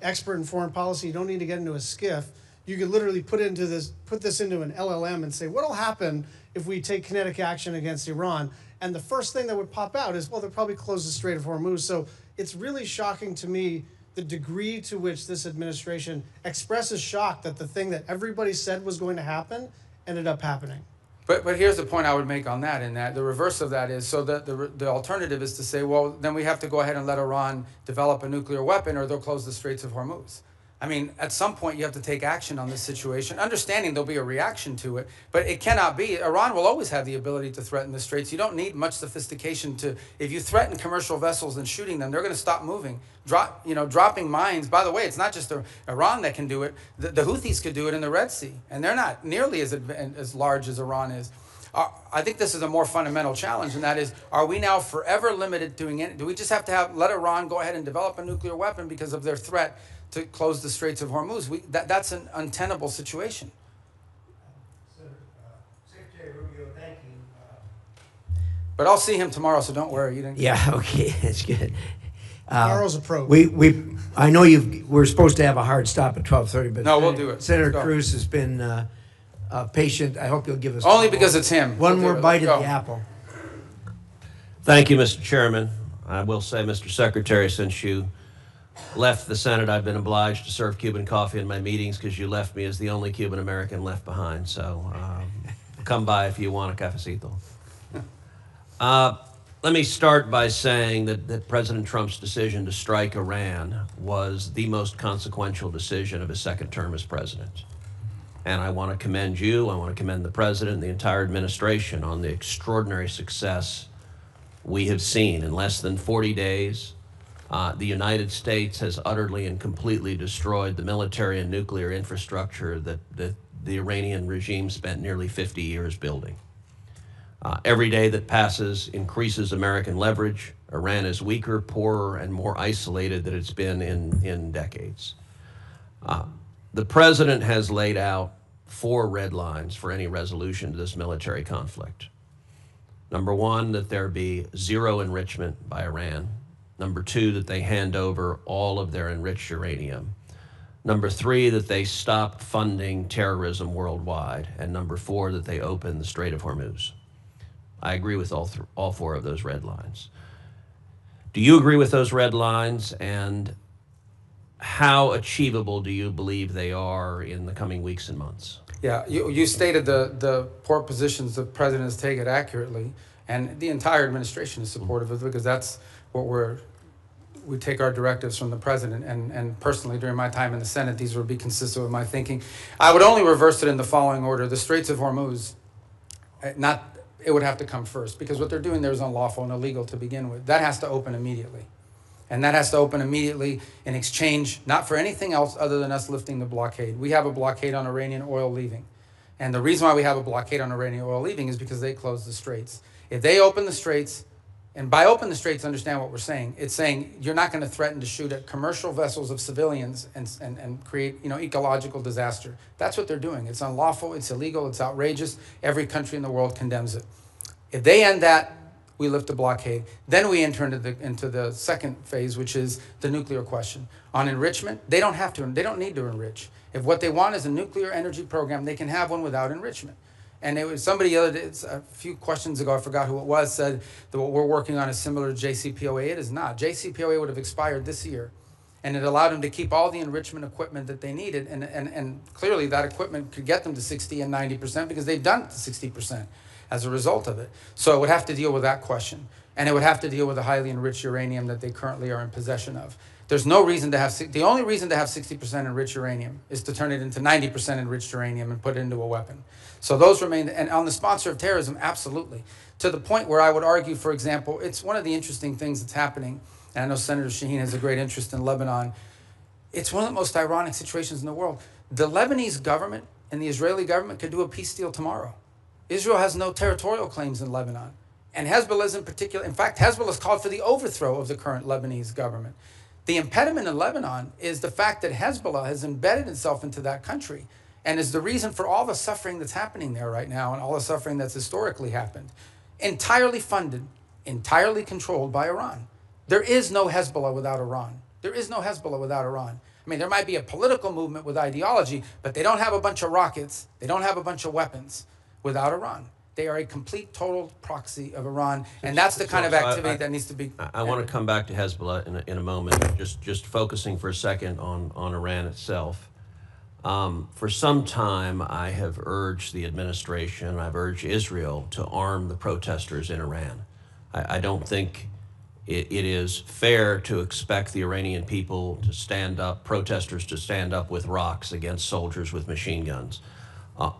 expert in foreign policy. You don't need to get into a skiff. You could literally put this into an LLM and say, what'll happen if we take kinetic action against Iran? And the first thing that would pop out is, well, they'll probably close the Strait of Hormuz. So it's really shocking to me the degree to which this administration expresses shock that the thing that everybody said was going to happen ended up happening. But here's the point I would make on that, in that the reverse of that is, so that the alternative is to say, well, then we have to go ahead and let Iran develop a nuclear weapon or they'll close the Straits of Hormuz. I mean, at some point you have to take action on this situation, understanding there'll be a reaction to it, but it cannot be. Iran will always have the ability to threaten the Straits. You don't need much sophistication to, if you threaten commercial vessels and shooting them, they're going to stop moving. Dropping mines. By the way, it's not just Iran that can do it. The Houthis could do it in the Red Sea, and they're not nearly as large as Iran is. I think this is a more fundamental challenge, and that is, are we now forever limited doing it? Do we just have to let Iran go ahead and develop a nuclear weapon because of their threat to close the Straits of Hormuz? That's an untenable situation. Secretary Rubio, thank you. But I'll see him tomorrow, so don't worry. You didn't. Yeah, okay, that's good. Tomorrow's a probe. I know we're supposed to have a hard stop at 12:30, but no, we'll do it. Senator Cruz has been patient. I hope you'll give us only because it's him. One more bite of the apple. Thank you, Mr. Chairman. I will say, Mr. Secretary, since you left the Senate, I've been obliged to serve Cuban coffee in my meetings because you left me as the only Cuban American left behind. So come by if you want a cafecito. Let me start by saying that President Trump's decision to strike Iran was the most consequential decision of his second term as president. And I want to commend you, I want to commend the president and the entire administration on the extraordinary success we have seen. In less than 40 days, the United States has utterly and completely destroyed the military and nuclear infrastructure that the Iranian regime spent nearly 50 years building. Every day that passes increases American leverage. Iran is weaker, poorer, and more isolated than it's been in decades. The president has laid out 4 red lines for any resolution to this military conflict. Number 1, that there be zero enrichment by Iran. Number 2, that they hand over all of their enriched uranium. Number 3, that they stop funding terrorism worldwide. And number 4, that they open the Strait of Hormuz. I agree with all 4 of those red lines. Do you agree with those red lines, and how achievable do you believe they are in the coming weeks and months? Yeah, you stated the poor positions the president has taken accurately, and the entire administration is supportive of it, because that's what we take our directives from the president, and personally during my time in the Senate, these would be consistent with my thinking. I would only reverse it in the following order. The Straits of Hormuz, it would have to come first, because what they're doing there is unlawful and illegal to begin with. That has to open immediately. And that has to open immediately in exchange, not for anything else other than us lifting the blockade. We have a blockade on Iranian oil leaving. And the reason why we have a blockade on Iranian oil leaving is because they closed the straits. If they open the straits, and by open the straits, understand what we're saying. It's saying you're not going to threaten to shoot at commercial vessels of civilians and create, ecological disaster. That's what they're doing. It's unlawful, it's illegal, it's outrageous. Every country in the world condemns it. If they end that, we lift the blockade. Then we enter into the second phase, which is the nuclear question. On enrichment, they don't need to enrich. If what they want is a nuclear energy program, they can have one without enrichment. And it was somebody the other day, a few questions ago, I forgot who it was, said that what we're working on is similar to JCPOA. It is not. JCPOA would have expired this year, and it allowed them to keep all the enrichment equipment that they needed, and clearly that equipment could get them to 60 and 90% because they've done it to 60%. As a result of it. So it would have to deal with that question. And it would have to deal with the highly enriched uranium that they currently are in possession of. There's no reason to have, the only reason to have 60% enriched uranium is to turn it into 90% enriched uranium and put it into a weapon. So those remain, and on the sponsor of terrorism, absolutely. To the point where I would argue, for example, it's one of the interesting things that's happening, and I know Senator Shaheen has a great interest in Lebanon. It's one of the most ironic situations in the world. The Lebanese government and the Israeli government could do a peace deal tomorrow. Israel has no territorial claims in Lebanon. And Hezbollah is in particular, in fact, Hezbollah has called for the overthrow of the current Lebanese government. The impediment in Lebanon is the fact that Hezbollah has embedded itself into that country and is the reason for all the suffering that's happening there right now and all the suffering that's historically happened. Entirely funded, entirely controlled by Iran. There is no Hezbollah without Iran. There is no Hezbollah without Iran. I mean, there might be a political movement with ideology, but they don't have a bunch of rockets. They don't have a bunch of weapons without Iran. They are a complete, total proxy of Iran, and that's the kind of activity that needs to be... I want to come back to Hezbollah in a moment, just focusing for a second on Iran itself. For some time, I have urged the administration, I've urged Israel to arm the protesters in Iran. I don't think it is fair to expect the Iranian people to stand up, protesters to stand up with rocks against soldiers with machine guns.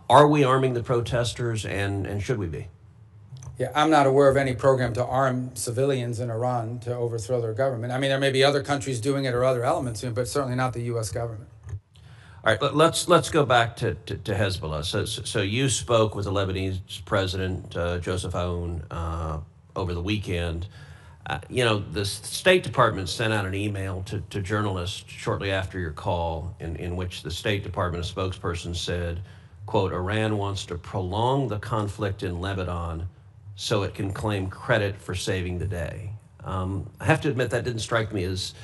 Are we arming the protesters, and should we be? Yeah, I'm not aware of any program to arm civilians in Iran to overthrow their government. I mean, there may be other countries doing it or other elements, but certainly not the U.S. government. All right, let's go back to Hezbollah. So you spoke with the Lebanese president, Joseph Aoun, over the weekend. The State Department sent out an email to journalists shortly after your call in which the State Department spokesperson said, quote, Iran wants to prolong the conflict in Lebanon so it can claim credit for saving the day. I have to admit that didn't strike me as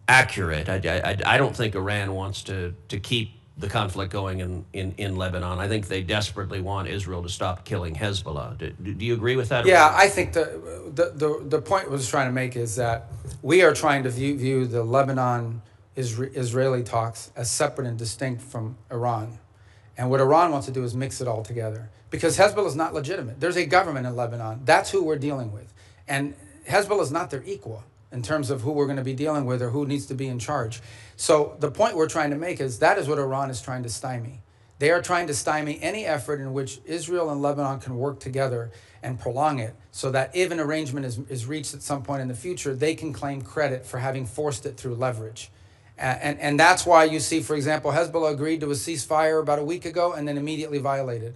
accurate. I don't think Iran wants to keep the conflict going in Lebanon. I think they desperately want Israel to stop killing Hezbollah. Do you agree with that? Yeah, I think the point I was trying to make is that we are trying to view the Lebanon-Israeli talks as separate and distinct from Iran. And what Iran wants to do is mix it all together. Because Hezbollah is not legitimate. There's a government in Lebanon. That's who we're dealing with. And Hezbollah is not their equal in terms of who we're going to be dealing with or who needs to be in charge. So the point we're trying to make is that is what Iran is trying to stymie. They are trying to stymie any effort in which Israel and Lebanon can work together and prolong it so that if an arrangement is reached at some point in the future, they can claim credit for having forced it through leverage. And that's why you see, for example, Hezbollah agreed to a ceasefire about a week ago and then immediately violated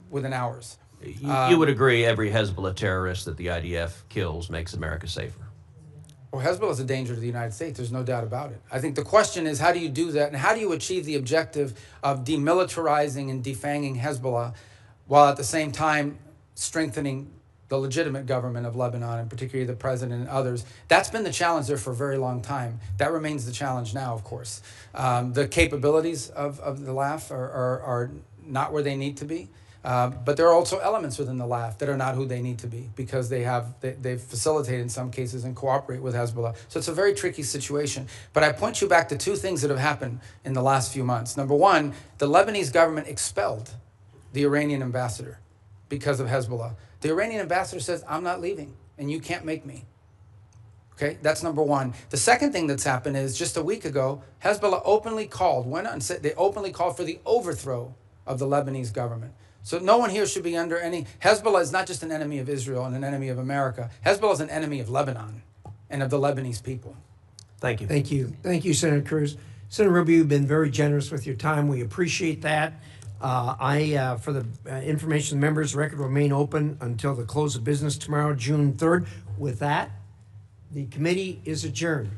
within hours. You would agree every Hezbollah terrorist that the IDF kills makes America safer? Well, Hezbollah is a danger to the United States. There's no doubt about it. I think the question is, how do you do that? And how do you achieve the objective of demilitarizing and defanging Hezbollah while at the same time strengthening the legitimate government of Lebanon, and particularly the president and others? That's been the challenge there for a very long time. That remains the challenge now, of course. The capabilities of the LAF are not where they need to be. But there are also elements within the LAF that are not who they need to be, because they've facilitated in some cases and cooperate with Hezbollah. So it's a very tricky situation. But I point you back to two things that have happened in the last few months. Number one, the Lebanese government expelled the Iranian ambassador because of Hezbollah. The Iranian ambassador says, I'm not leaving, and you can't make me. Okay, that's number one. The second thing that's happened is just a week ago, Hezbollah openly called, went out and said they openly called for the overthrow of the Lebanese government. So no one here should be under any, Hezbollah is not just an enemy of Israel and an enemy of America. Hezbollah is an enemy of Lebanon and of the Lebanese people. Thank you. Thank you. Thank you, Senator Cruz. Senator Rubio, you've been very generous with your time. We appreciate that. For the information of the members, the record will remain open until the close of business tomorrow, June 3rd. With that, the committee is adjourned.